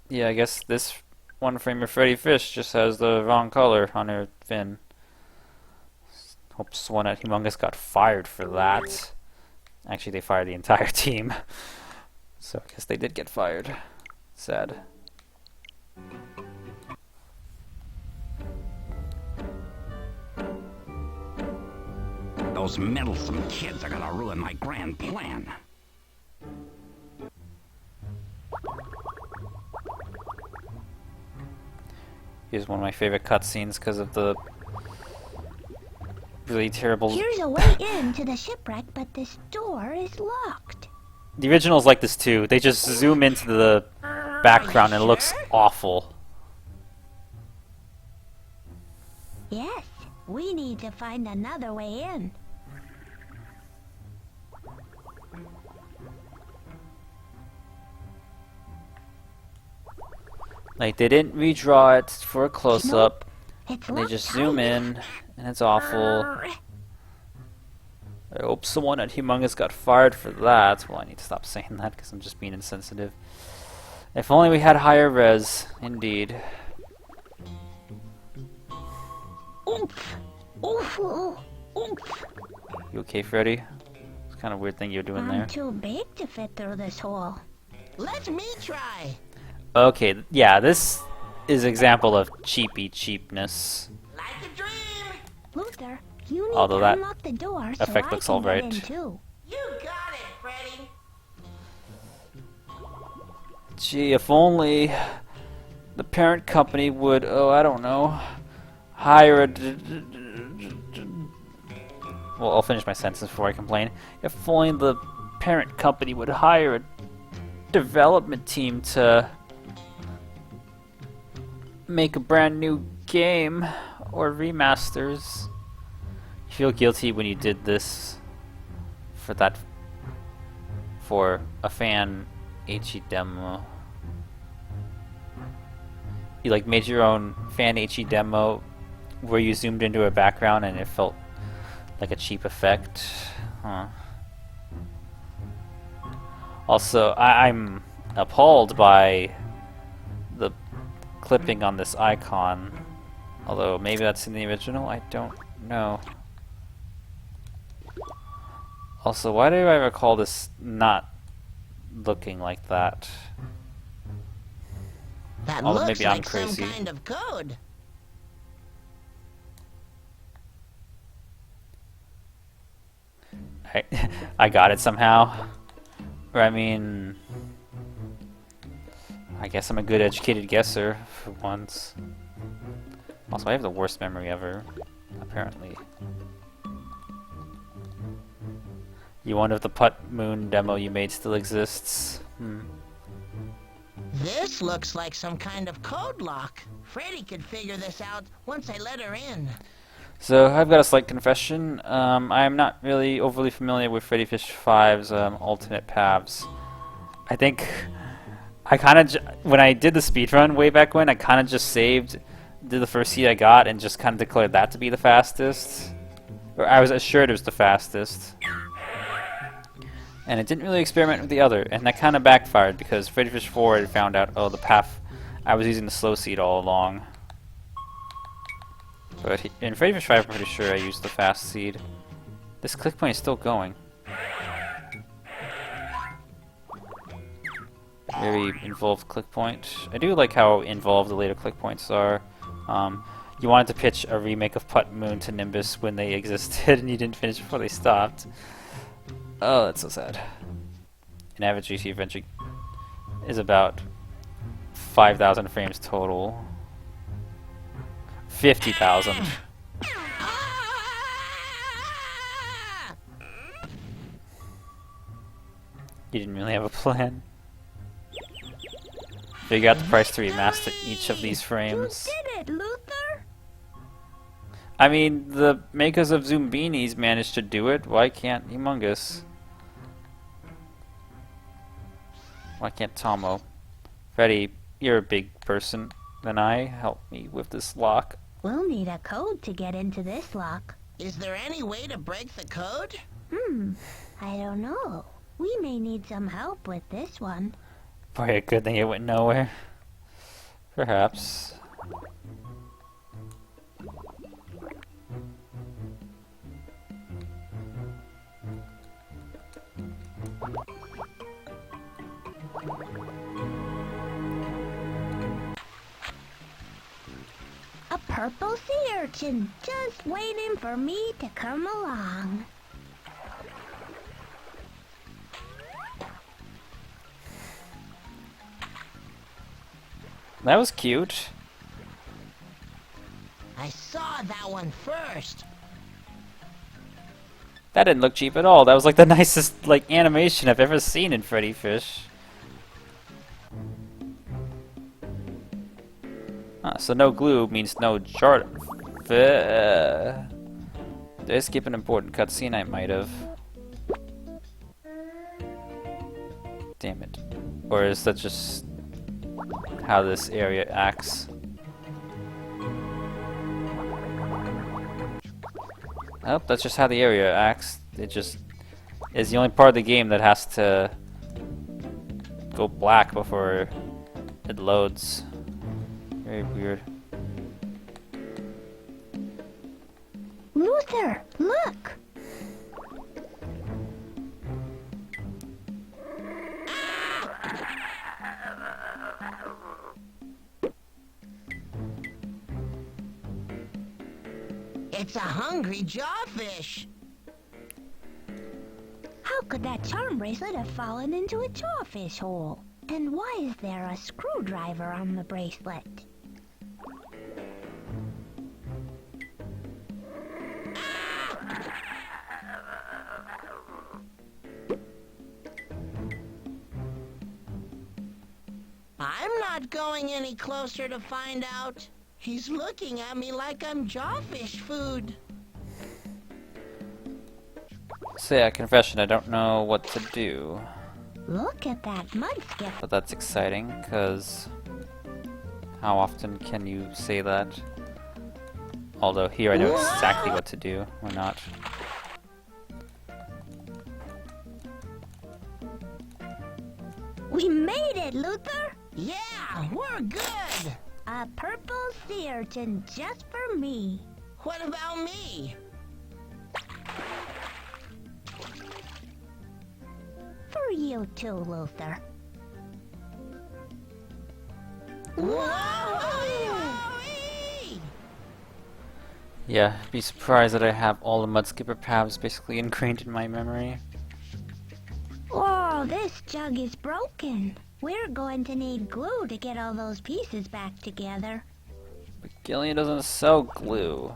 Yeah, I guess this one frame of Freddi Fish just has the wrong color on her fin. Hope Swan at Humongous got fired for that. Actually, they fired the entire team. So I guess they did get fired. Sad. Those meddlesome kids are gonna ruin my grand plan. Here's one of my favorite cutscenes because of the really terrible... Here's a way in to the shipwreck, but this door is locked. The original's like this too. They just zoom into the background and it looks awful. Yes, we need to find another way in. Like, they didn't redraw it for a close-up. It's They locked just tight. zoom in, and it's awful. I hope someone at Humongous got fired for that. Well, I need to stop saying that because I'm just being insensitive. If only we had higher res, indeed. Oomph! Oof, oof, oof. You okay, Freddy? It's kind of weird thing you're doing there. I'm too big to fit through this hole. Let me try. Okay, yeah, this is example of cheapness. Like a dream. Luther, you need Although to that unlock the door so effect I looks can alright. get in too. You got it, Freddy. Gee, if only the parent company would, oh, I don't know, hire a... Well, I'll finish my sentence before I complain. If only the parent company would hire a development team to make a brand new game or remasters. You feel guilty when you did this for a fan HE demo. You like made your own fan HE demo where you zoomed into a background and it felt like a cheap effect. Huh. Also, I'm appalled by the clipping on this icon. Although maybe that's in the original, I don't know. Also, why do I recall this not looking like that? That Although looks maybe I'm like some crazy. kind of code. I got it somehow. Or I mean, I guess I'm a good educated guesser for once. Also, I have the worst memory ever, apparently. You wonder if the Putt Moon demo you made still exists? This looks like some kind of code lock. Freddy could figure this out once I let her in. So, I've got a slight confession. I'm not really overly familiar with Freddi Fish 5's alternate paths. I think I kind of, when I did the speedrun way back when, I kind of just saved, did the first seed I got, and just kind of declared that to be the fastest. Or I was assured it was the fastest. And it didn't really experiment with the other, and that kind of backfired because Freddi Fish 4 had found out, oh, the path, I was using the slow seed all along. But in Freddi Fish 5, I'm pretty sure I used the fast seed. This click point is still going. Very involved click point. I do like how involved the later click points are. You wanted to pitch a remake of Putt Moon to Nimbus when they existed, and you didn't finish before they stopped. Oh, that's so sad. An average GC adventure is about 5,000 frames total. 50,000. You didn't really have a plan. Figure out the price to remaster each of these frames. You did it, Luther! I mean, the makers of Zoombinis managed to do it. Why can't Humongous? Why can't Tomo? Freddy, you're a big person than I. Help me with this lock. We'll need a code to get into this lock. Is there any way to break the code? I don't know. We may need some help with this one. Probably a good thing it went nowhere. Perhaps. A purple sea urchin, just waiting for me to come along. That was cute. I saw that one first. That didn't look cheap at all. That was like the nicest like animation I've ever seen in Freddi Fish. So no glue means no chart. Did I skip an important cutscene? I might have. Damn it. Or is that just how this area acts? Oh, that's just how the area acts. It just is the only part of the game that has to go black before it loads. Very weird. Luther, look! It's a hungry jawfish. How could that charm bracelet have fallen into a jawfish hole? And why is there a screwdriver on the bracelet? I'm not going any closer to find out. He's looking at me like I'm jawfish food. So yeah, confession, I don't know what to do. Look at that mud skip. But that's exciting, because how often can you say that? Although here I know exactly what to do, or not. We made it, Luther! Yeah, we're good. A purple sea urchin just for me. What about me? For you too, Luther. Whoa! Yeah, be surprised that I have all the Mudskipper paths basically ingrained in my memory. Oh, this jug is broken. We're going to need glue to get all those pieces back together. But Gillian doesn't sell glue.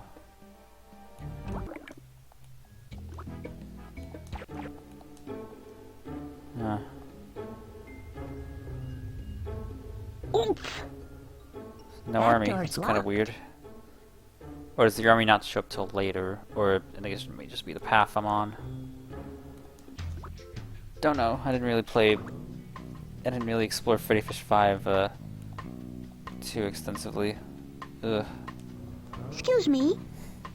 Huh. Oomph! No That army. door's It's kind of locked. weird. Or does the army not show up till later? Or I think it may just be the path I'm on. Don't know. I didn't really explore Freddi Fish 5 too extensively. Ugh. Excuse me,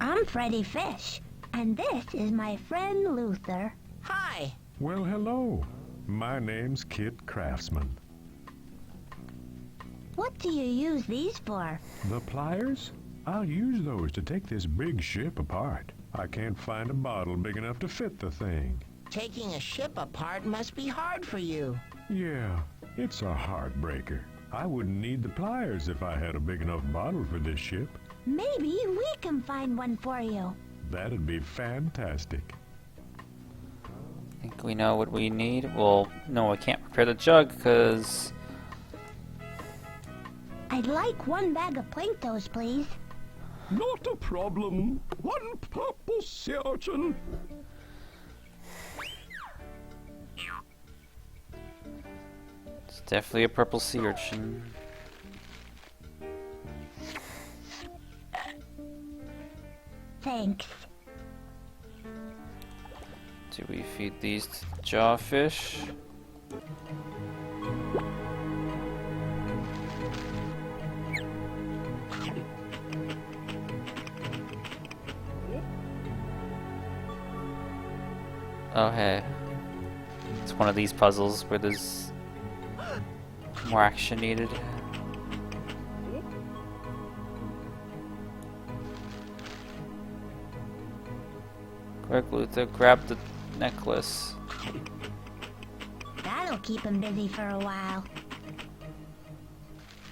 I'm Freddi Fish, and this is my friend Luther. Hi. Well, hello. My name's Kid Craftsman. What do you use these for? The pliers? I'll use those to take this big ship apart. I can't find a bottle big enough to fit the thing. Taking a ship apart must be hard for you. Yeah, it's a heartbreaker. I wouldn't need the pliers if I had a big enough bottle for this ship. Maybe we can find one for you. That'd be fantastic. Think we know what we need? Well, no, I can't prepare the jug because I'd like one bag of planktos, please. Not a problem. One purple sea urchin. it's definitely a purple sea urchin. Thanks. Do we feed these to the jawfish? Oh hey. It's one of these puzzles where there's more action needed. Quick, Luther, grab the necklace. That'll keep him busy for a while.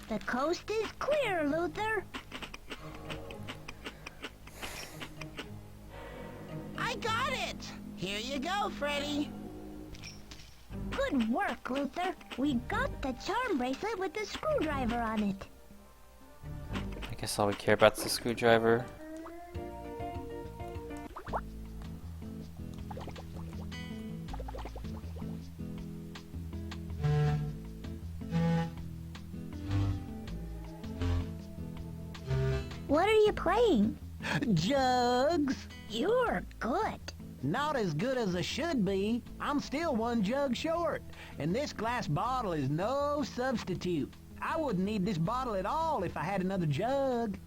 The coast is clear, Luther. I got it! Here you go, Freddy. Good work, Luther. We got the charm bracelet with the screwdriver on it. I guess all we care about is the screwdriver. What are you playing? Jugs. You're good. Not as good as I should be. I'm still one jug short. And this glass bottle is no substitute. I wouldn't need this bottle at all if I had another jug.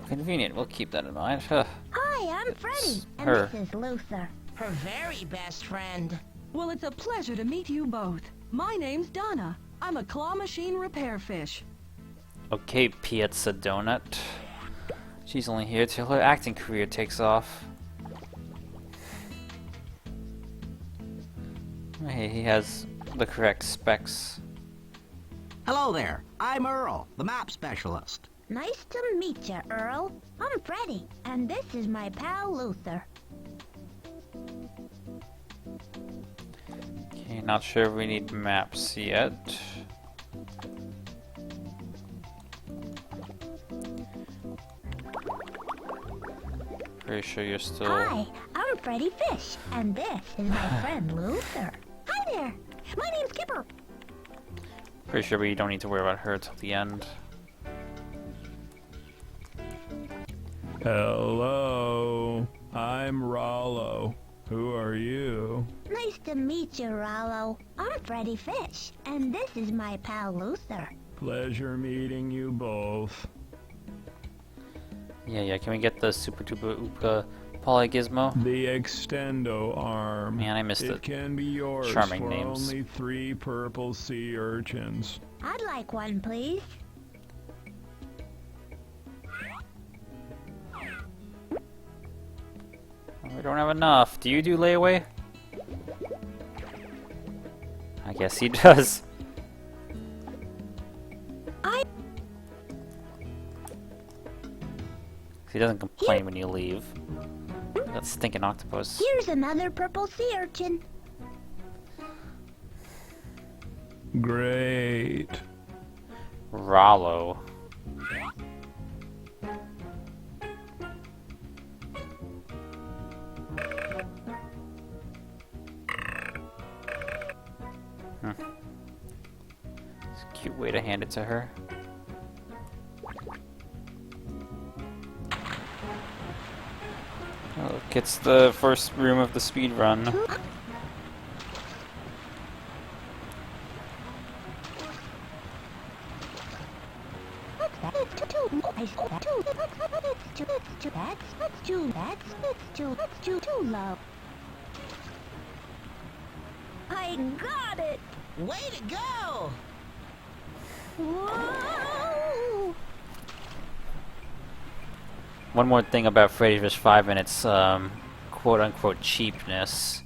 Convenient, we'll keep that in mind. Huh. Hi, I'm Freddi, and her. this is Luther. Her very best friend. Well, it's a pleasure to meet you both. My name's Donna. I'm a claw machine repair fish. Okay, Pizza Donut. She's only here till her acting career takes off. Hey, he has the correct specs. Hello there. I'm Earl, the map specialist. Nice to meet you, Earl. I'm Freddi, and this is my pal Luther. Okay, not sure if we need maps yet. Pretty sure you're still... Hi, I'm Freddi Fish, and this is my friend Luther. Hi there. My name's Kipper. Pretty sure we don't need to worry about her till the end. Hello, I'm Rollo. Who are you? Nice to meet you, Rollo. I'm Freddi Fish, and this is my pal Luther. Pleasure meeting you both. Yeah, can we get the Super Duper Oopa Polygizmo? The extendo arm. Man, I missed it. Can be yours charming for names. only 3 purple sea urchins. I'd like one, please. We don't have enough. Do you do layaway? I guess he does. He doesn't complain when you leave. That stinking octopus. Here's another purple sea urchin. Great. Rollo. It's a cute way to hand it to her. Oh, look, it's the first room of the speed run. Too low. I got it! Way to go! Whoa! One more thing about Freddi Fish 5 and its quote-unquote cheapness.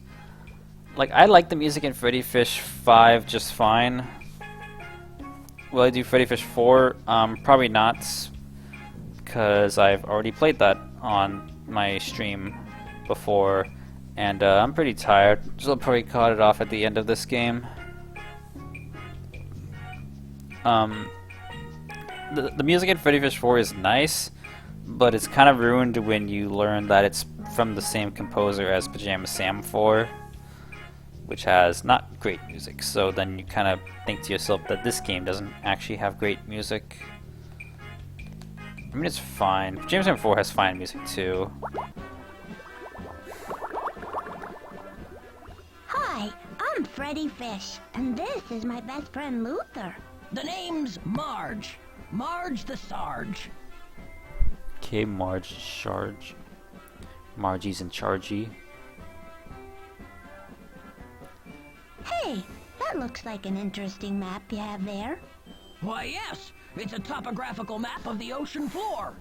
Like, I like the music in Freddi Fish 5 just fine. Will I do Freddi Fish 4? Probably not, because I've already played that on my stream before, and I'm pretty tired, so I'll probably cut it off at the end of this game. The music in Freddi Fish 4 is nice, but it's kind of ruined when you learn that it's from the same composer as Pajama Sam 4, which has not great music. So then you kind of think to yourself that this game doesn't actually have great music. I mean, it's fine. Pajama Sam 4 has fine music too. Hi, I'm Freddi Fish, and this is my best friend Luther. The name's Marge. Marge the Sarge. Okay, Marge Charge. Margie's in chargey. Hey, that looks like an interesting map you have there. Why, yes. It's a topographical map of the ocean floor.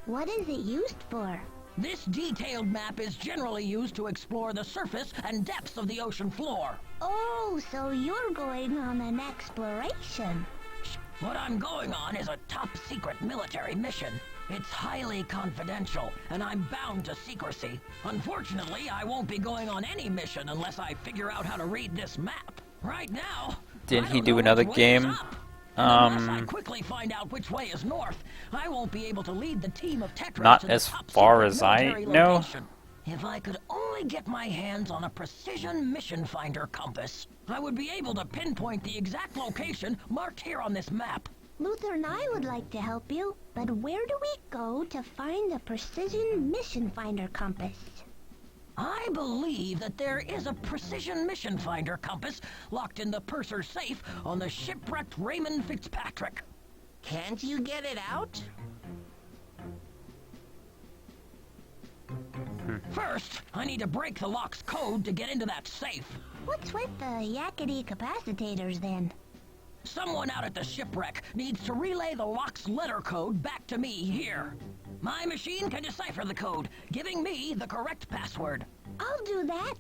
What is it used for? This detailed map is generally used to explore the surface and depths of the ocean floor. Oh, so you're going on an exploration. What I'm going on is a top-secret military mission. It's highly confidential, and I'm bound to secrecy. Unfortunately, I won't be going on any mission unless I figure out how to read this map. Right now, Didn't he do another game? Unless I quickly find out which way is north, I won't be able to lead the team of Tetris Not to the as top far secret as I military know. location. If I could only get my hands on a precision mission finder compass, I would be able to pinpoint the exact location marked here on this map. Luther and I would like to help you, but where do we go to find the precision mission finder compass? I believe that there is a precision mission finder compass locked in the purser's safe on the shipwrecked Raymond Fitzpatrick. Can't you get it out? First, I need to break the lock's code to get into that safe. What's with the yakety capacitors then? Someone out at the shipwreck needs to relay the lock's letter code back to me here. My machine can decipher the code, giving me the correct password. I'll do that.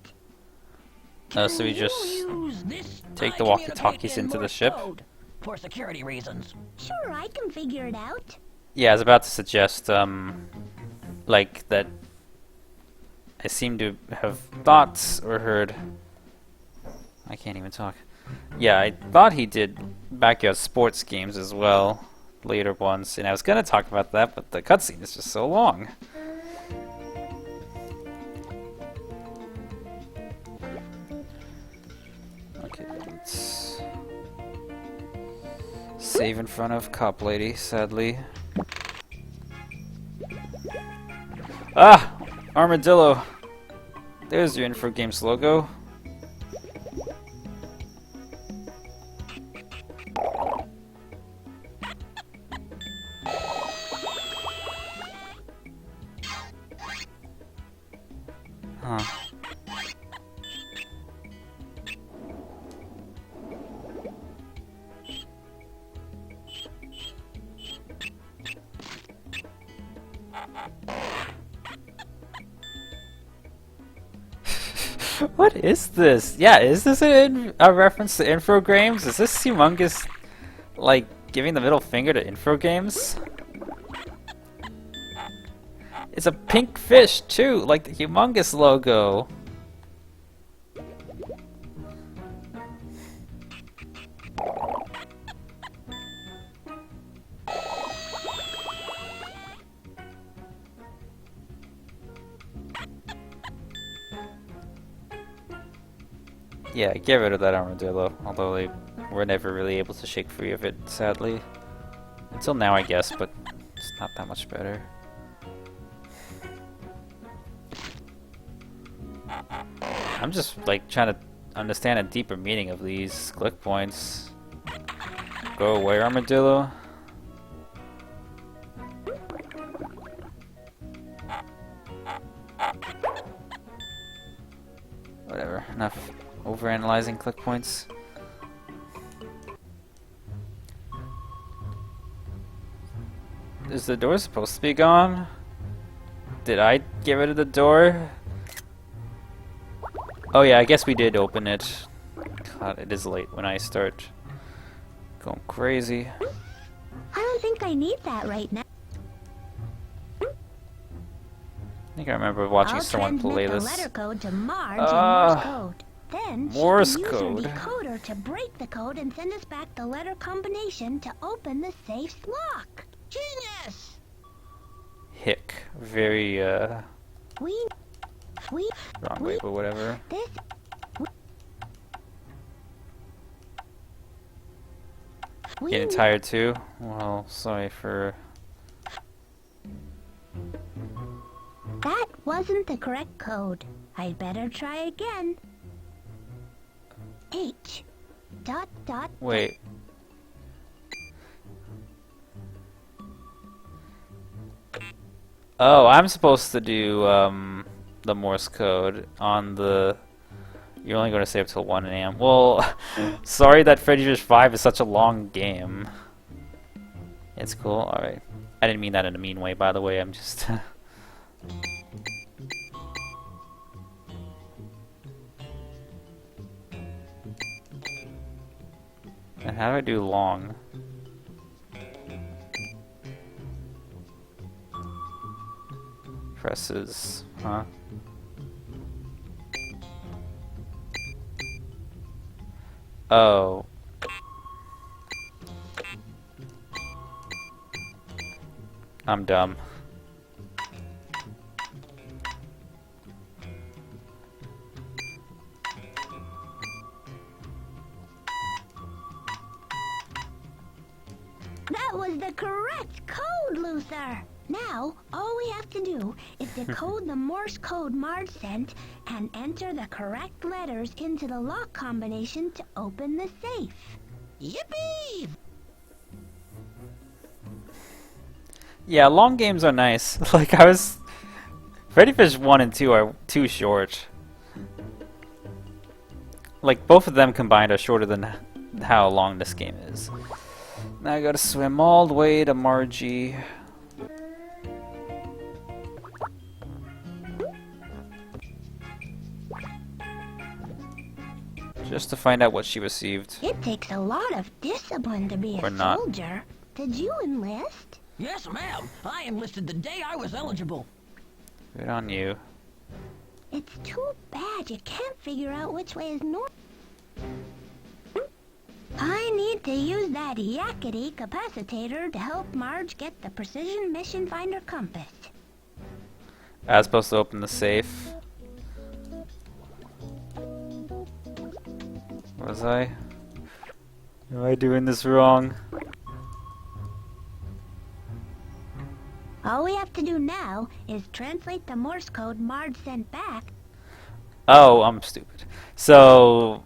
Oh, so we Can just you use this take the I walkie-talkies communicate in into the Morse ship? code for security reasons. Sure, I can figure it out. Yeah, I was about to suggest, like, that I seem to have thought or heard... I can't even talk. Yeah, I thought he did backyard sports games as well, later ones, and I was gonna talk about that, but the cutscene is just so long. Okay, let's save in front of Cop Lady, sadly. Ah! Armadillo! There's your Info Games logo. Huh. What is this? Yeah, is this a reference to Infogrames? Is this humongous, like, giving the middle finger to Infogames? It's a pink fish, too, like the humongous logo. Yeah, get rid of that armadillo, although they were never really able to shake free of it, sadly. Until now, I guess, but it's not that much better. I'm just, like, trying to understand a deeper meaning of these click points. Go away, armadillo. Whatever, enough overanalyzing click points. Is the door supposed to be gone? Did I get rid of the door? Oh yeah, I guess we did open it. God, it is late when I start going crazy. I don't think I need that right now. I think I remember watching someone play I'll this. transmit the letter code to Marge in Morse code. Then Morse she can code. use her decoder to break the code and send us back the letter combination to open the safe's lock. Genius! Hick. Very, We wrong way, but whatever. this we Getting tired too? Well, sorry for... That wasn't the correct code. I'd better try again. H. Dot dot. Wait. Oh, I'm supposed to do, the Morse code on the... You're only going to save till 1 AM. Well, sorry that Freddi Fish 5 is such a long game. It's cool, alright. I didn't mean that in a mean way, by the way, I'm just... And how do I do long? Presses, huh? Oh. I'm dumb. That was the correct code, Luther. Now, all we have to do is decode the Morse code Marge sent and enter the correct letters into the lock combination to open the safe. Yippee! Yeah, long games are nice. Like, I was... Freddi Fish 1 and 2 are too short. Like, both of them combined are shorter than how long this game is. Now I gotta swim all the way to Margie. Just to find out what she received. It takes a lot of discipline to be Or a not. soldier. Did you enlist? Yes, ma'am. I enlisted the day I was eligible. Good on you. It's too bad you can't figure out which way is north. I need to use that yakety capacitator to help Marge get the precision mission finder compass. I was supposed to open the safe. Was I? Am I doing this wrong? All we have to do now is translate the Morse code Marge sent back. Oh, I'm stupid. So,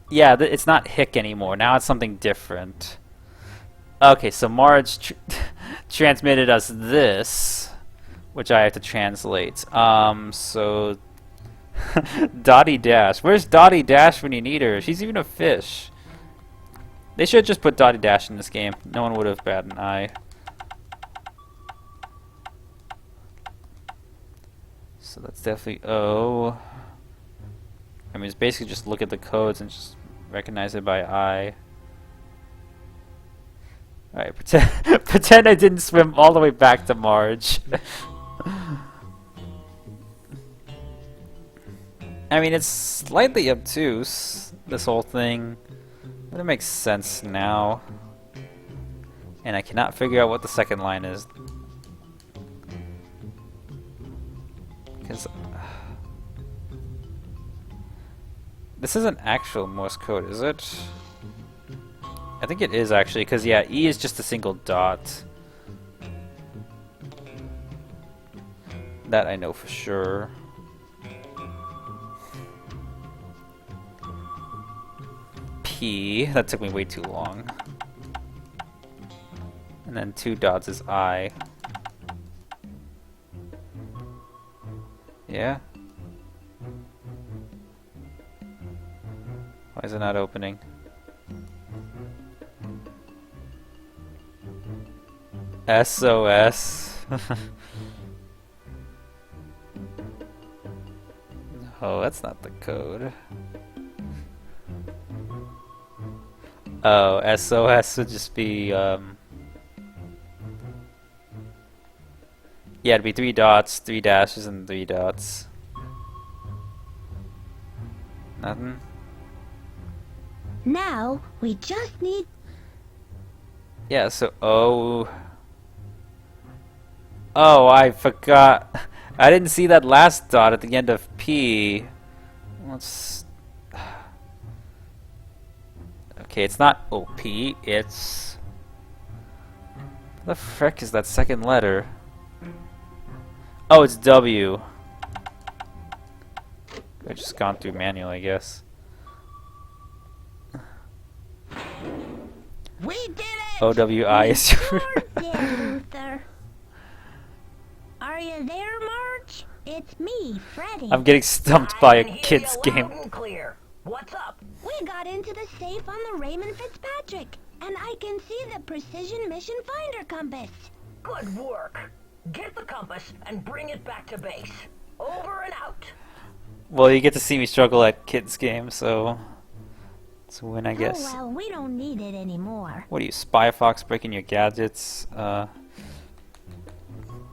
yeah, it's not hick anymore. Now it's something different. Okay, so Marge transmitted us this, which I have to translate. So Dottie Dash. Where's Dottie Dash when you need her? She's even a fish. They should just put Dottie Dash in this game. No one would have batted an eye. So that's definitely O. I mean, it's basically just look at the codes and just recognize it by eye. Alright, pretend I didn't swim all the way back to Marge. I mean, it's slightly obtuse, this whole thing, but it makes sense now. And I cannot figure out what the second line is. Because this isn't actual Morse code, is it? I think it is actually, because yeah, E is just a single dot. That I know for sure. P, that took me way too long. And then 2 dots is I. Yeah? Why is it not opening? SOS. Oh, that's not the code. Oh, SOS would just be, yeah, it'd be 3 dots, 3 dashes, and 3 dots. Nothing? Now, we just need... Yeah, so O... Oh, I forgot. I didn't see that last dot at the end of P. Let's... Okay, it's not OP, it's... What the frick is that second letter? Oh, it's W. I just gone through manual, I guess. We did it! OWI is your... Luther. Are you there, Marge? It's me, Freddi. I'm getting stumped by a kid's game. Clear. What's up? We got into the safe on the Raymond Fitzpatrick, and I can see the precision mission finder compass. Good work. Get the compass and bring it back to base. Over and out. Well, you get to see me struggle at kids' games, so it's a win, I guess. Oh, well, we don't need it anymore. What are you, Spy Fox, breaking your gadgets?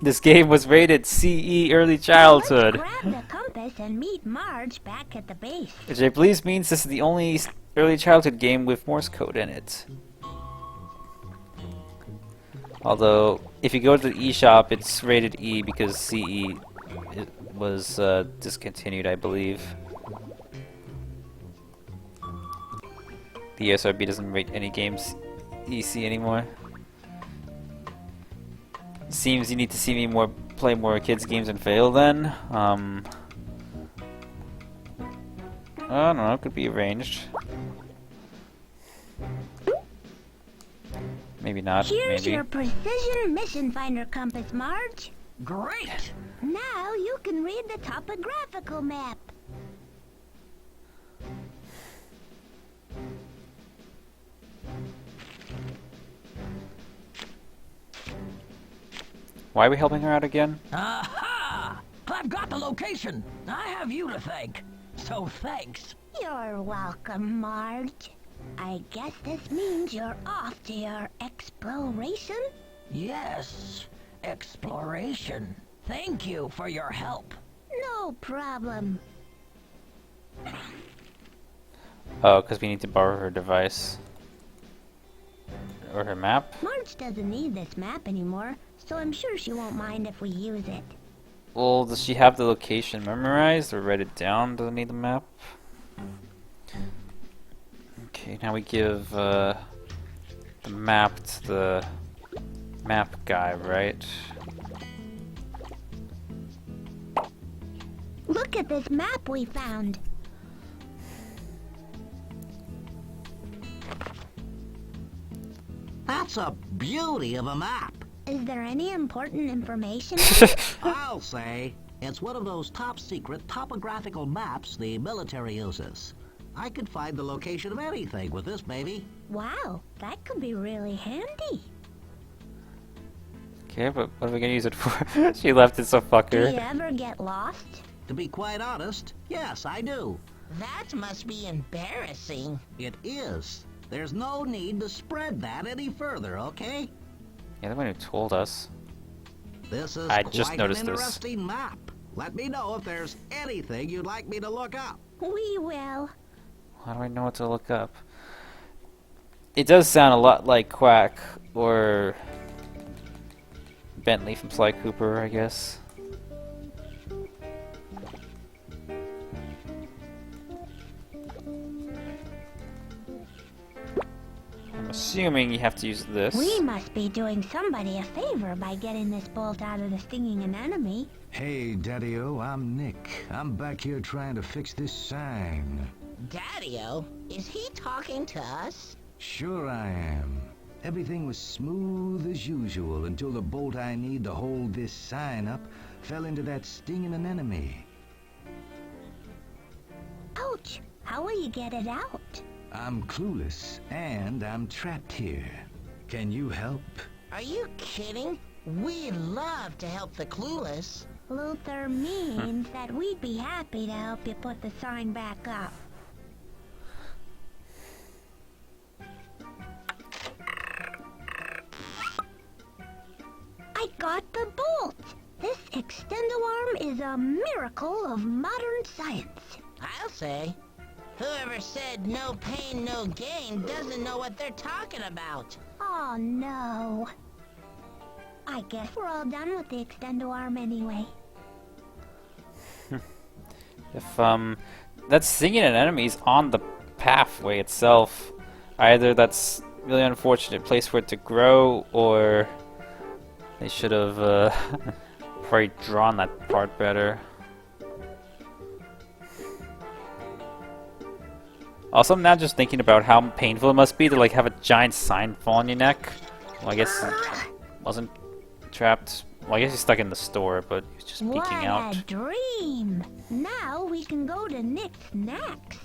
This game was rated CE Early Childhood. Let's grab the compass and meet Marge back at the base. Which I believe means this is the only early childhood game with Morse code in it. Although, if you go to the eShop, it's rated E because CE was discontinued, I believe. The ESRB doesn't rate any games EC anymore. Seems you need to see me play more kids games and fail then. I don't know, it could be arranged. Maybe not. Here's maybe. your precision mission finder compass, Marge. Great! Now you can read the topographical map. Why are we helping her out again? Aha! I've got the location. I have you to thank. So thanks. You're welcome, Marge. I guess this means you're off to your exploration? Yes, exploration. Thank you for your help. No problem. Oh, because we need to borrow her device. Or her map? Marge doesn't need this map anymore, so I'm sure she won't mind if we use it. Well, does she have the location memorized or write it down? Doesn't need the map? Okay, now we give the map to the map guy, right? Look at this map we found. That's a beauty of a map. Is there any important information? I'll say. It's one of those top-secret topographical maps the military uses. I could find the location of anything with this baby. Wow, that could be really handy. Okay, but what are we gonna use it for? She left it, so fuck Do her. you ever get lost? To be quite honest, yes, I do. That must be embarrassing. It is. There's no need to spread that any further, okay? Yeah, the one who told us. This is I quite just noticed an this. interesting map. Let me know if there's anything you'd like me to look up. We will. How do I know what to look up? It does sound a lot like Quack or Bentley from Sly Cooper, I guess. I'm assuming you have to use this. We must be doing somebody a favor by getting this bolt out of the stinging anemone. Hey, Daddy-O, I'm Nick. I'm back here trying to fix this sign. Daddy-O, is he talking to us? Sure I am. Everything was smooth as usual until the bolt I need to hold this sign up fell into that stinging anemone. Ouch! How will you get it out? I'm clueless, and I'm trapped here. Can you help? Are you kidding? We'd love to help the clueless. Luther means that we'd be happy to help you put the sign back up. I got the bolt! This extendo-arm is a miracle of modern science. I'll say. Whoever said no pain, no gain doesn't know what they're talking about. Oh no. I guess we're all done with the extendo-arm anyway. If that's stinging an enemy's on the pathway itself, either that's really unfortunate place for it to grow, or they should have probably drawn that part better. Also, I'm now just thinking about how painful it must be to like have a giant sign fall on your neck. Well, I guess it wasn't trapped. Well, I guess he's stuck in the store, but he's just peeking out. What a dream! Now we can go to Nick's Snacks.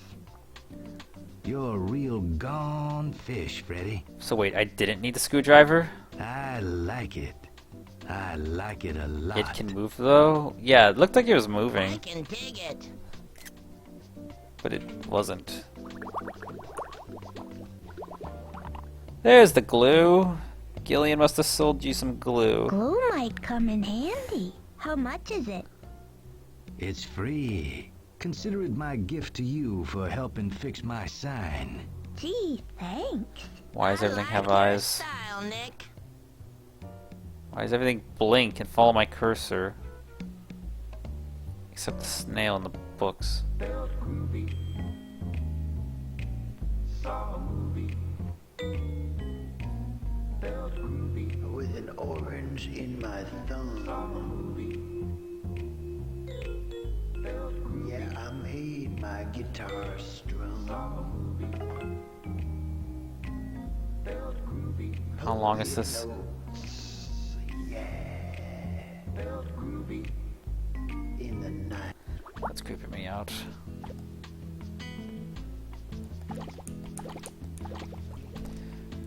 You're a real gone fish, Freddy. So wait, I didn't need the screwdriver? I like it. I like it a lot. It can move though? Yeah, it looked like it was moving. I can dig it. But it wasn't. There's the glue. Gillian must have sold you some glue. Glue might come in handy. How much is it? It's free. Consider it my gift to you for helping fix my sign. Gee, thanks. Why does everything have eyes? Style, Nick. Why does everything blink and follow my cursor? Except the snail in the books. With an orange in my thumb. Yeah, I made my guitar strum. How long is this? In the night. That's creeping me out.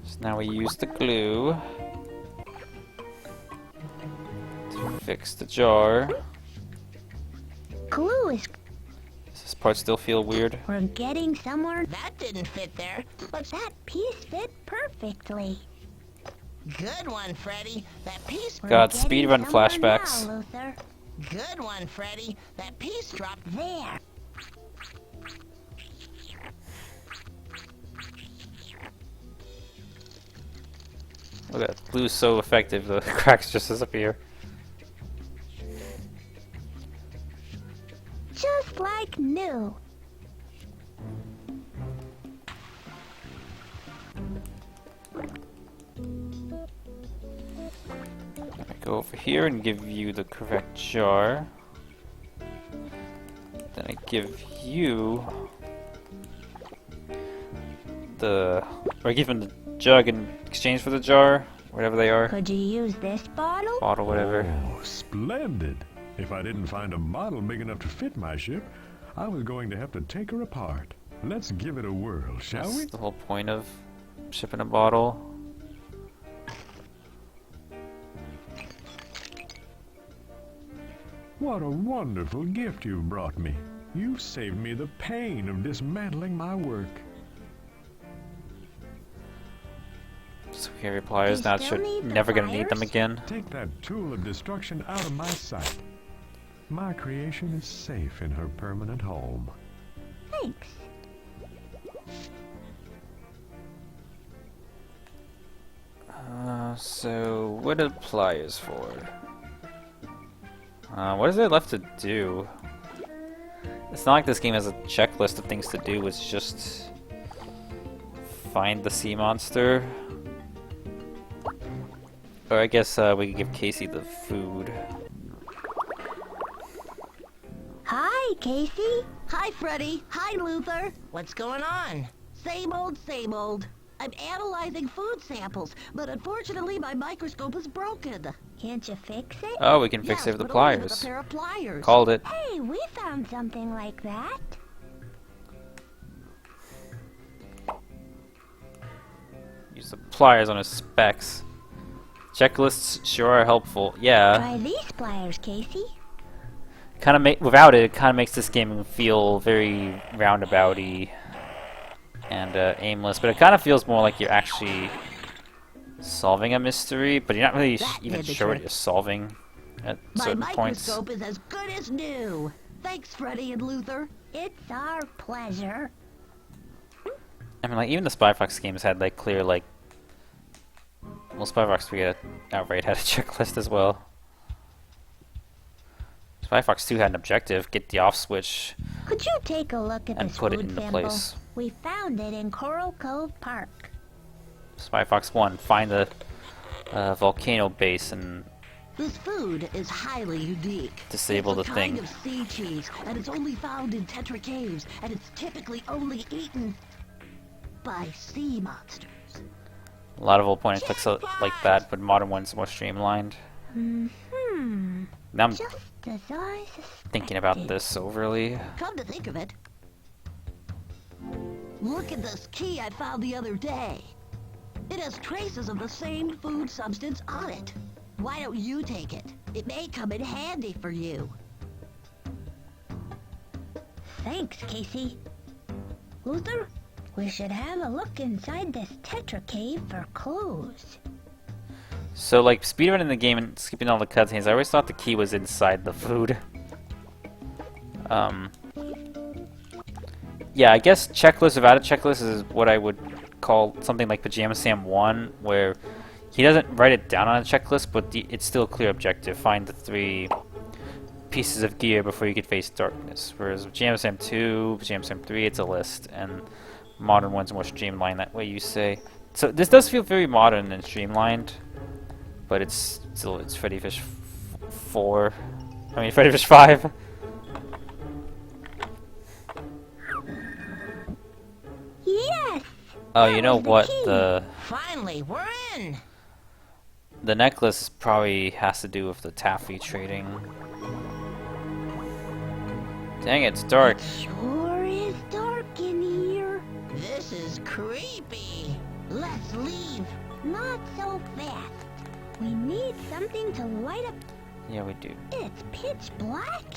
So now we use the glue. Fix the jar. Clue is Does this part still feel weird? we're getting somewhere. That didn't fit there. But that piece fit perfectly. Good one, Freddy. That piece. We're God, getting speedrun somewhere flashbacks. now, Luther. Good one, Freddy. That piece dropped There. Look at that. Glue's so effective, the cracks just disappear. Just like new. I go over here and give you the correct jar. Then I give you the... or I give him the jug in exchange for the jar, whatever they are. Could you use this bottle? Bottle, whatever. Oh, splendid. If I didn't find a bottle big enough to fit my ship, I was going to have to take her apart. Let's give it a whirl, shall we? That's the whole point of shipping a bottle. What a wonderful gift you've brought me. You've saved me the pain of dismantling my work. So we have your pliers, now never gonna need them again. Take that tool of destruction out of my sight. My creation is safe in her permanent home. Thanks. So what are pliers for? What is there left to do? It's not like this game has a checklist of things to do, it's just find the sea monster. Or I guess we could give Casey the food. Hi, Casey. Hi, Freddy. Hi, Luther. What's going on? Same old, same old. I'm analyzing food samples, but unfortunately my microscope is broken. Can't you fix it? Oh, we can fix it with the but only with pliers. a pair of pliers. Called it. Hey, we found something like that. Use the pliers on his specs. Checklists sure are helpful. Yeah. Try these pliers, Casey. Kind of without it, it kind of makes this game feel very roundabouty and aimless. But it kind of feels more like you're actually solving a mystery, but you're not really even sure what you're solving at certain My points. microscope is as good as new. Thanks, Freddy and Luther. It's our pleasure. I mean, like even the Spy Fox games had like clear like. Well, Spy Fox 3 outright had a checklist as well. Spy Fox 2 had an objective: get the off switch. Could you take a look at And this put it food into sample? place. We found it in Coral Cove Park. Spy Fox 1, find the volcano base and This food is highly unique. disable the it's a thing. kind of sea cheese, and it's only found in Tetra caves, and it's typically only eaten by sea monsters. A lot of old point and clicks like that, but modern ones are more streamlined. Hmm. Now I'm Just as I suspected. thinking about this overly. Come to think of it, look at this key I found the other day. It has traces of the same food substance on it. Why don't you take it? It may come in handy for you. Thanks, Casey. Luther, we should have a look inside this Tetra cave for clues. So, like, speedrunning the game and skipping all the cutscenes, I always thought the key was inside the food. Yeah, I guess checklist without a checklist is what I would call something like Pajama Sam 1, where he doesn't write it down on a checklist, but it's still a clear objective. Find the 3 pieces of gear before you could face darkness. Whereas Pajama Sam 2, Pajama Sam 3, it's a list, and modern one's more streamlined that way, you say. So this does feel very modern and streamlined, but it's Freddi Fish 4. I mean, Freddi Fish 5. Yes! Oh, you know what? Finally, we're in! The necklace probably has to do with the taffy trading. Dang, it's dark. Sure is dark in here. This is creepy. Let's leave. Not so fast. We need something to light up. Yeah, we do. It's pitch black.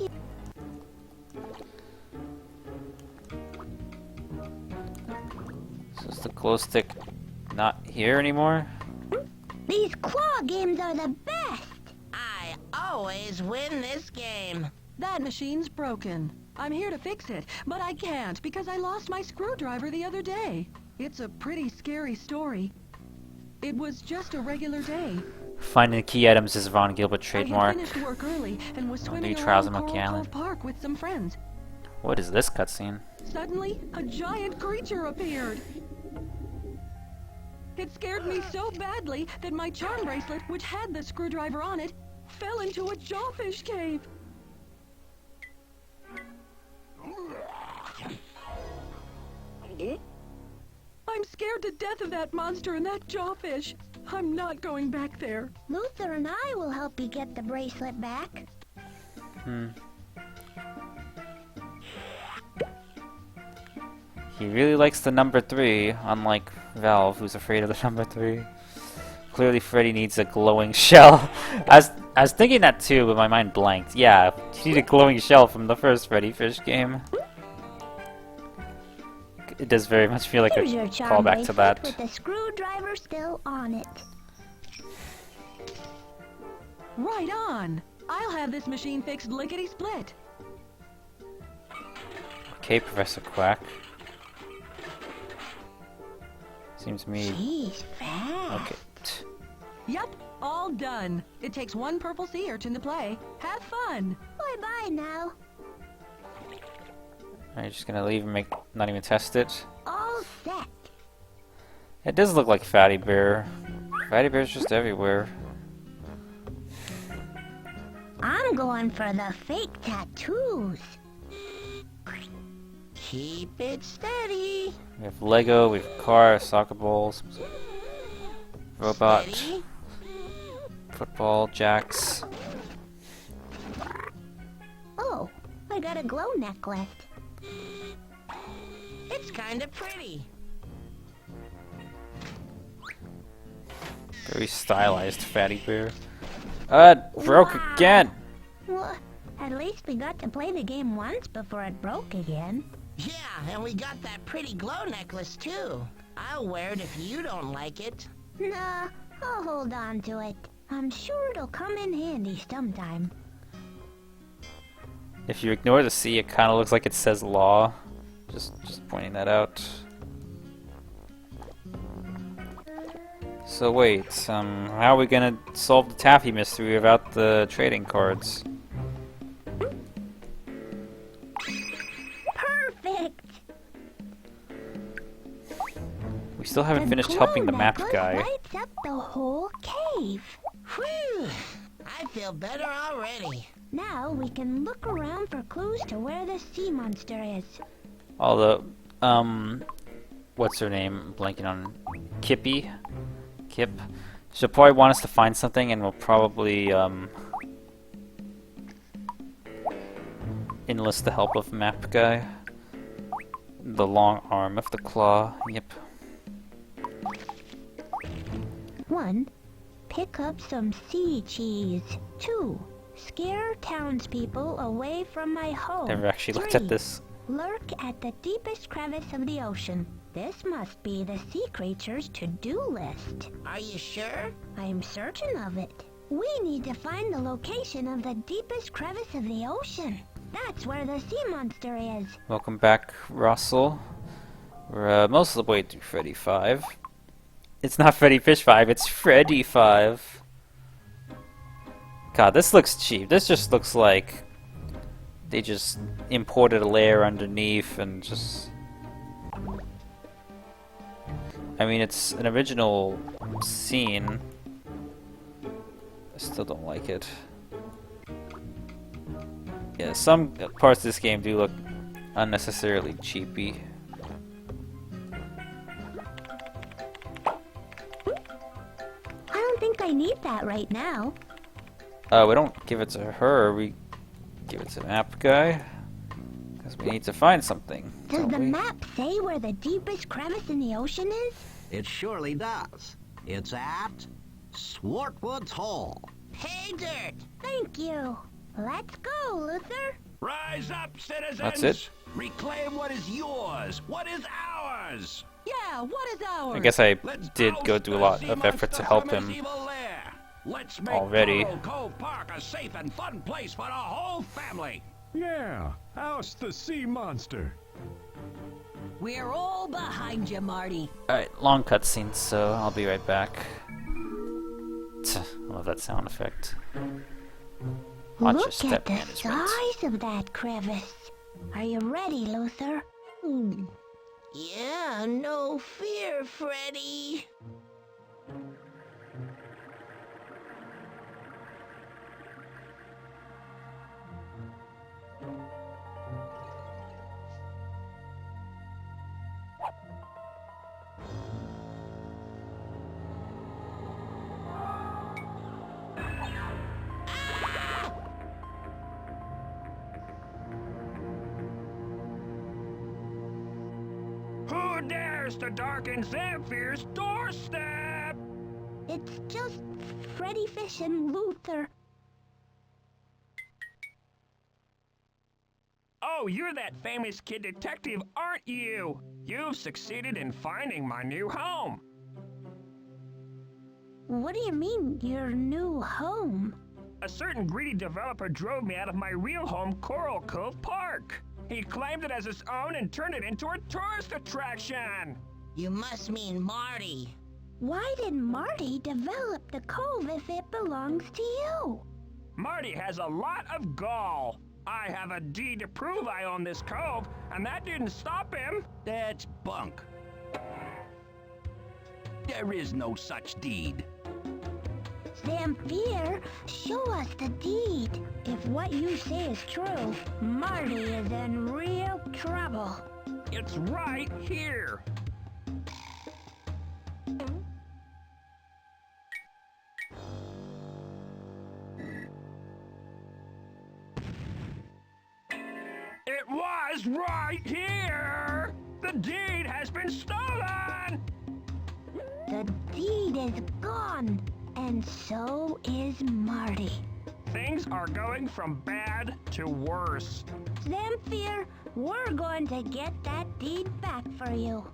So is the glow stick not here anymore? These claw games are the best. I always win this game. That machine's broken. I'm here to fix it, but I can't because I lost my screwdriver the other day. It's a pretty scary story. It was just a regular day. Finding the key items is Ron Gilbert trademark. I had finished work early and was swimming New Trials around of Coral McAllen. Cove Park with some friends. What is this cutscene? Suddenly, a giant creature appeared. It scared me so badly that my charm bracelet, which had the screwdriver on it, fell into a jawfish cave. I'm scared to death of that monster and that jawfish. I'm not going back there. Luther and I will help you get the bracelet back. He really likes the number 3, unlike Valve, who's afraid of the number 3. Clearly Freddy needs a glowing shell. I was thinking that too, but my mind blanked. Yeah, you need a glowing shell from the first Freddy Fish game. It does very much feel like Here's a your charm callback to bracelet that. with the screwdriver still on it. Right on. I'll have this machine fixed lickety-split. Okay, Professor Quack. Seems to me... She's fast. Okay. Yup, all done. It takes one purple sea urchin to play. Have fun. Bye-bye now. Are you just gonna leave and not even test it? All set. It does look like Fatty Bear. Fatty Bear's just everywhere. I'm going for the fake tattoos. Keep it steady. We have Lego, we have car, soccer balls, robot, Steady. football, jacks. Oh, I got a glow necklace. It's kind of pretty. Very stylized Fatty Bear. Broke again! Well, at least we got to play the game once before it broke again. Yeah, and we got that pretty glow necklace too. I'll wear it if you don't like it. Nah, I'll hold on to it. I'm sure it'll come in handy sometime. If you ignore the C, it kind of looks like it says law. Just pointing that out. So wait, how are we gonna solve the Taffy mystery without the trading cards? Perfect! We still haven't The finished glow helping the map necklace guy. lights up the whole cave. Whew! I feel better already. Now we can look around for clues to where the sea monster is. Although, what's her name? I'm blanking on Kippy? Kip? She'll probably want us to find something and we'll probably, enlist the help of map guy. The long arm of the claw, yep. 1. Pick up some sea cheese. 2. Scare townspeople away from my home. Never actually looked at 3. this. Lurk at the deepest crevice of the ocean. This must be the sea creature's to-do list. Are you sure? I'm certain of it. We need to find the location of the deepest crevice of the ocean. That's where the sea monster is. Welcome back, Russell. We're most of the way through Freddy 5. It's not Freddy Fish 5, it's Freddy 5. God, this looks cheap. This just looks like they just imported a layer underneath and just... I mean, it's an original scene. I still don't like it. Yeah, some parts of this game do look unnecessarily cheapy. I don't think I need that right now. We don't give it to her, we give it to the map guy. Because we need to find something. Does the map say where the deepest crevice in the ocean is? It surely does. It's at Swartwood's Hall. Pay dirt. Thank you. Let's go, Luther. Rise up, citizens! That's it? Reclaim what is yours! What is ours! Yeah, what is ours? I guess I Let's did go oust do a the lot sea of effort monster to help from his him evil lair. Let's make already. Coral Cove Park a safe and fun place for the whole family. Yeah, oust the sea monster. We're all behind you, Marty. Alright, long cutscene, so I'll be right back. I love that sound effect. Watch your Look step at the management. size of that crevice. Are you ready, Luther? Yeah, no fear, Freddy. Who dares to darken Zamfir's doorstep? It's just Freddy Fish and Luther. Oh, you're that famous kid detective, aren't you? You've succeeded in finding my new home. What do you mean, your new home? A certain greedy developer drove me out of my real home, Coral Cove Park. He claimed it as his own and turned it into a tourist attraction. You must mean Marty. Why did Marty develop the cove if it belongs to you? Marty has a lot of gall. I have a deed to prove I own this cove, and that didn't stop him. That's bunk. There is no such deed. Zamfir, show us the deed. If what you say is true, Marty is in real trouble. It's right here. It was right here! The deed has been stolen! The deed is gone, and so is Marty. Things are going from bad to worse. Zamfir, we're going to get that deed back for you.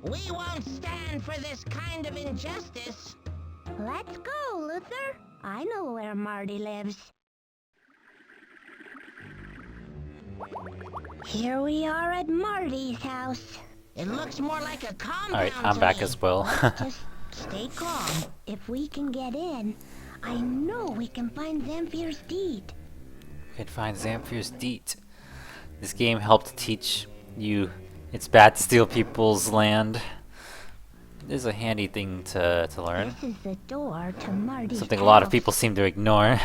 We won't stand for this kind of injustice. Let's go, Luther. I know where Marty lives. Here we are at Marty's house. It looks more like a compound. Alright, I'm to back me. as well. Just stay calm. If we can get in, I know we can find Zamfir's deed. You can find Zamfir's deed. This game helped teach you it's bad to steal people's land. It is a handy thing to learn. This is the door to Marty's Something a lot of house. people seem to ignore.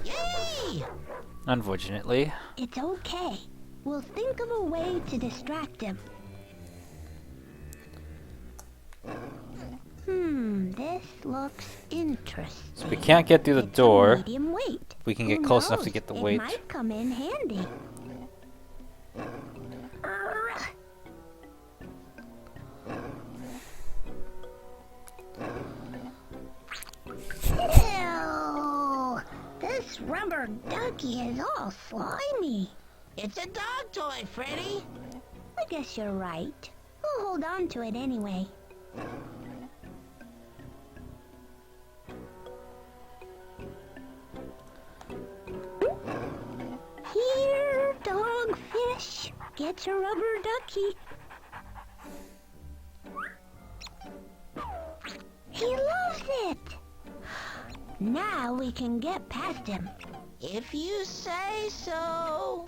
Yay! Unfortunately. It's okay. We'll think of a way to distract him. This looks interesting. So we can't get through the It's a door. medium weight. We can Who get close enough knows? to get the It weight. might come in handy. Ew! This rubber ducky is all slimy. It's a dog toy, Freddy. I guess you're right. We'll hold on to it anyway. Here, dogfish. Get your rubber ducky. He loves it. Now we can get past him. If you say so.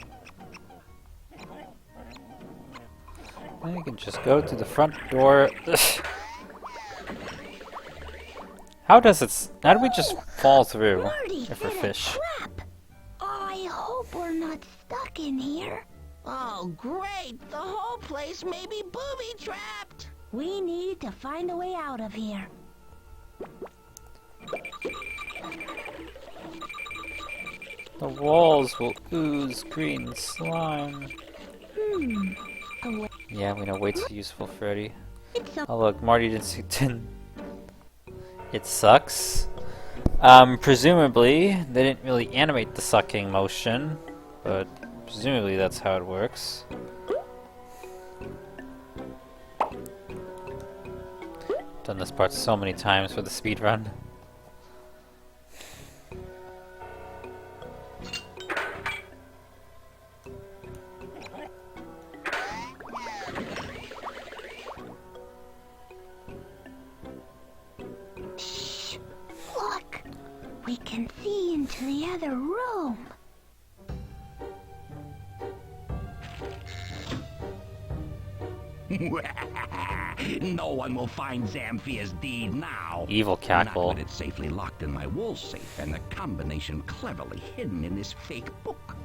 I can just go to the front door. How do we just fall through Marty if we're set a fish? trap. I hope we're not stuck in here. Oh, great. The whole place may be booby-trapped. We need to find a way out of here. The walls will ooze green slime. Yeah, we know wait's useful, Freddy. Oh look, Marty didn't. It sucks. Presumably, they didn't really animate the sucking motion, but presumably that's how it works. Done this part so many times for the speed run. Shh! Look! We can see into the other room. No one will find Zamphia's deed now. Evil cackle. Not when it's safely locked in my wool safe and the combination cleverly hidden in this fake book.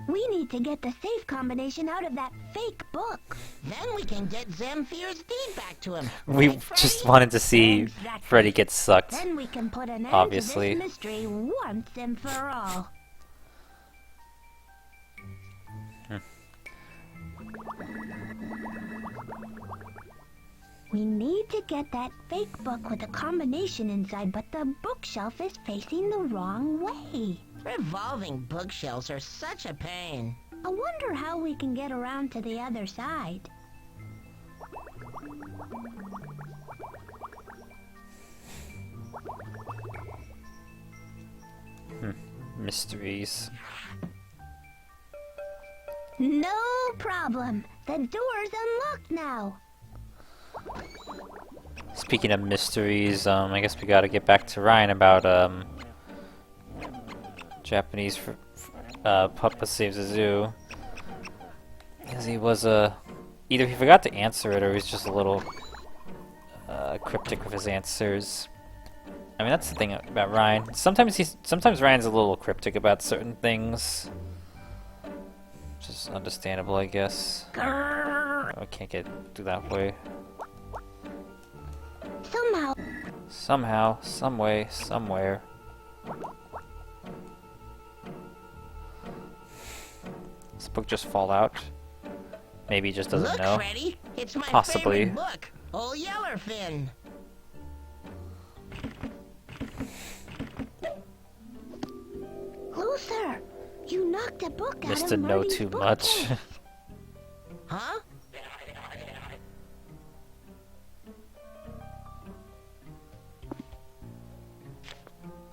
We need to get the safe combination out of that fake book. Then we can get Zamfir's deed back to him. We just wanted to see Exactly. Freddy get sucked. Then we can put an end Obviously. to this mystery once and for all. We need to get that fake book with the combination inside, but the bookshelf is facing the wrong way. Revolving bookshelves are such a pain. I wonder how we can get around to the other side. Mysteries. No problem. The door's unlocked now. Speaking of mysteries, I guess we gotta get back to Ryan about, Japanese Papa Saves the Zoo. Because he was, either he forgot to answer it or he's just a little, cryptic with his answers. I mean, that's the thing about Ryan. Sometimes Ryan's a little cryptic about certain things. Which is understandable, I guess. I can't get through that way. Somehow. Some way, somewhere. Does the book just fall out? Maybe he just doesn't Look, know. Freddy, it's my Possibly. favorite book, Old Yellerfin. Luther, you knocked a book out Mr. of Know Marty's Too bookcase. Much. Huh?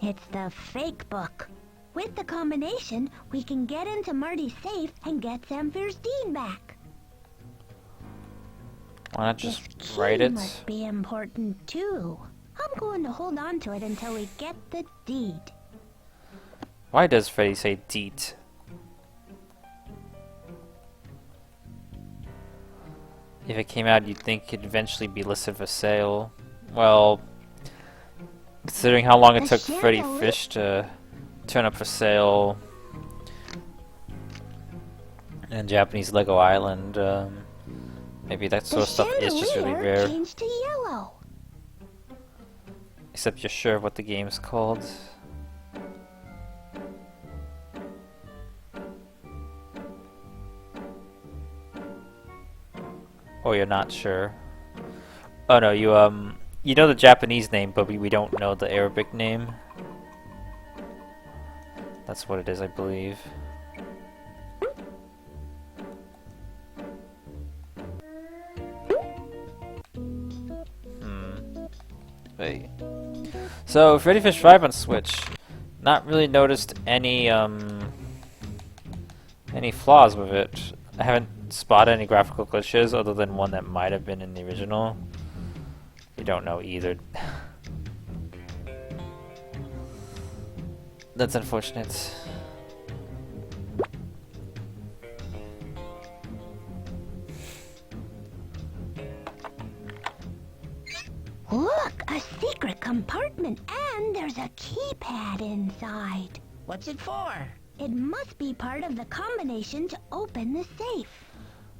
It's the fake book. With the combination, we can get into Marty's safe and get Zamfir's deed back. Why not just This write key it? must be important too. I'm going to hold on to it until we get the deed. Why does Freddy say deet? If it came out, you'd think it'd eventually be listed for sale. Well, considering how long it The took Freddy chandelier- Fish to turn up for sale in Japanese Lego Island, maybe that sort of stuff is just really chandelier rare. changed to yellow. Except you're sure of what the game's called. Or you're not sure. Oh no, you know the Japanese name, but we don't know the Arabic name. That's what it is, I believe. Wait. So, Freddy Fish 5 on Switch. Not really noticed any flaws with it. I haven't spotted any graphical glitches other than one that might have been in the original. You don't know either. That's unfortunate. Look, a secret compartment, and there's a keypad inside. What's it for? It must be part of the combination to open the safe.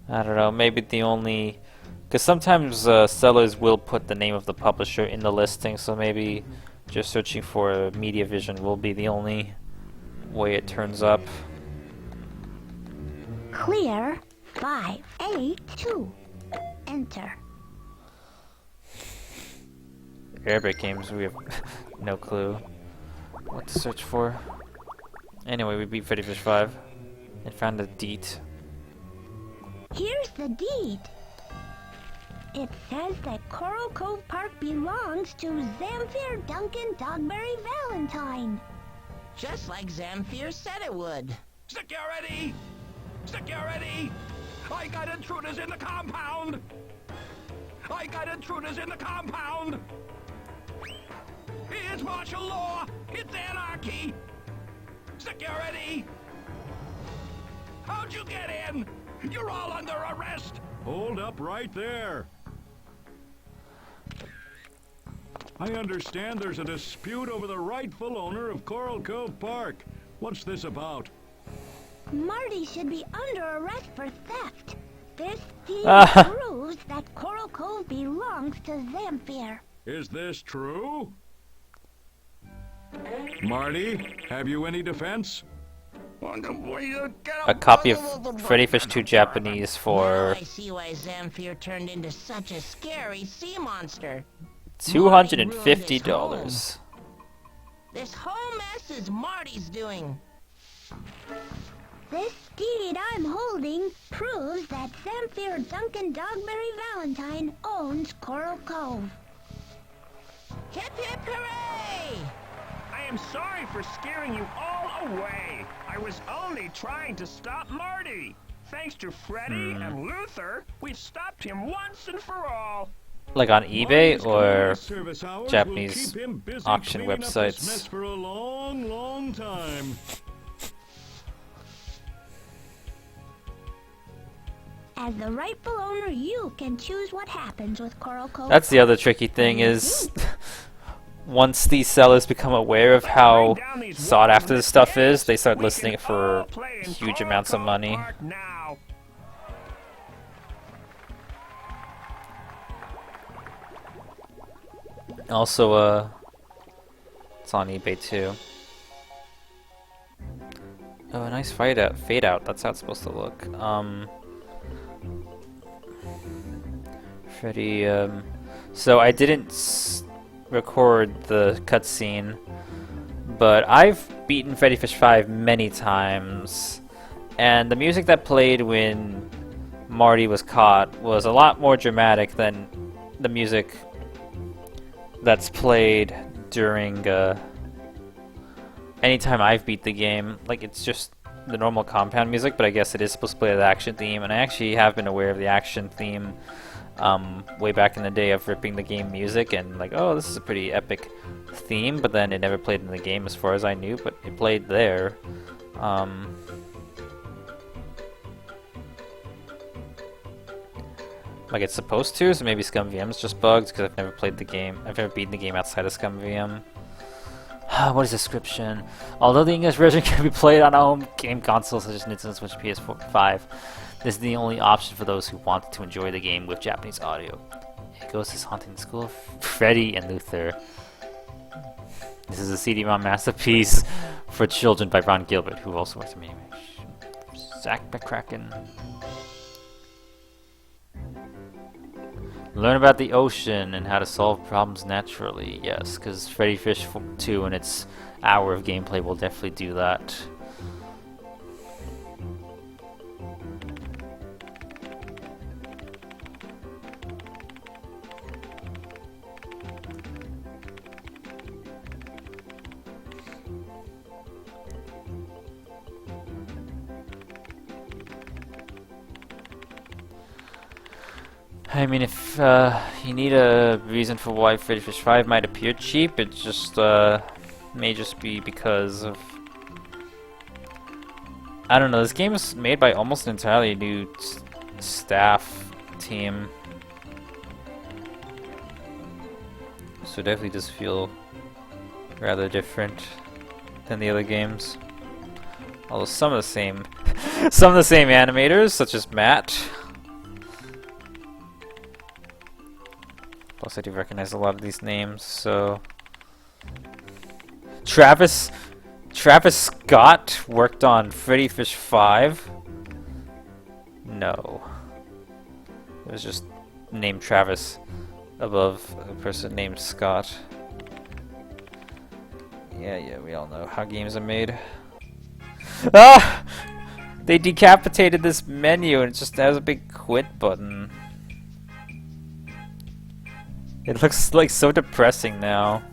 I don't know, maybe the only... Because sometimes sellers will put the name of the publisher in the listing, so maybe just searching for MediaVision will be the only way it turns up. Clear 582. Enter. Arabic games, we have no clue what to search for. Anyway, we beat Freddi Fish 5 and found a deed. Here's the deed. It says that Coral Cove Park belongs to Zamfir Duncan Dogberry Valentine. Just like Zamfir said it would. Security! Security! I got intruders in the compound! I got intruders in the compound! It's martial law! It's anarchy! Security! How'd you get in? You're all under arrest! Hold up right there. I understand there's a dispute over the rightful owner of Coral Cove Park. What's this about? Marty should be under arrest for theft. This deed proves that Coral Cove belongs to Zamfir. Is this true? Marty, have you any defense? A copy of Freddi Fish 2 Japanese Now for I see why Zamfir turned into such a scary sea monster. $250. This whole mess is Marty's doing. This deed I'm holding proves that Zamfir Duncan Dogberry Valentine owns Coral Cove. Hip hip hooray! I am sorry for scaring you all away. I was only trying to stop Marty. Thanks to Freddi and Luther, we've stopped him once and for all. Like on eBay or Service hours Japanese will keep him busy auction cleaning up this mess websites? for a long, long time. As the rightful owner, you can choose what happens with Coral Cove. That's the other tricky thing is once these sellers become aware of how sought after this stuff is, they start listing it for huge amounts of money. Also, it's on eBay too. Oh, a nice fade out. That's how it's supposed to look. Freddi, so I didn't record the cutscene, but I've beaten Freddi Fish 5 many times, and the music that played when Marty was caught was a lot more dramatic than the music that's played during anytime I've beat the game. Like, it's just the normal compound music, but I guess it is supposed to play the action theme, and I actually have been aware of the action theme way back in the day of ripping the game music and like, oh, this is a pretty epic theme, but then it never played in the game as far as I knew, but it played there. Like it's supposed to, so maybe ScumVM is just bugged because I've never played the game. I've never beaten the game outside of ScumVM. What is description? Although the English version can be played on a home game console such as Nintendo Switch PS5, this is the only option for those who want to enjoy the game with Japanese audio. It goes is haunting the school of Freddi and Luther. This is a CD-ROM masterpiece for children by Ron Gilbert, who also works on animation. Zach McCracken. Learn about the ocean and how to solve problems naturally. Yes, because Freddi Fish 2 and its hour of gameplay will definitely do that. I mean, if you need a reason for why Freddi Fish 5 might appear cheap, it just may just be because of, I don't know, this game is made by almost an entirely new staff team. So it definitely does feel rather different than the other games. Although some of the same animators, such as Matt. Plus I do recognize a lot of these names, so... Travis Travis Scott worked on Freddi Fish 5? No. It was just named Travis above a person named Scott. Yeah, we all know how games are made. Ah! They decapitated this menu and it just has a big quit button. It looks like so depressing now.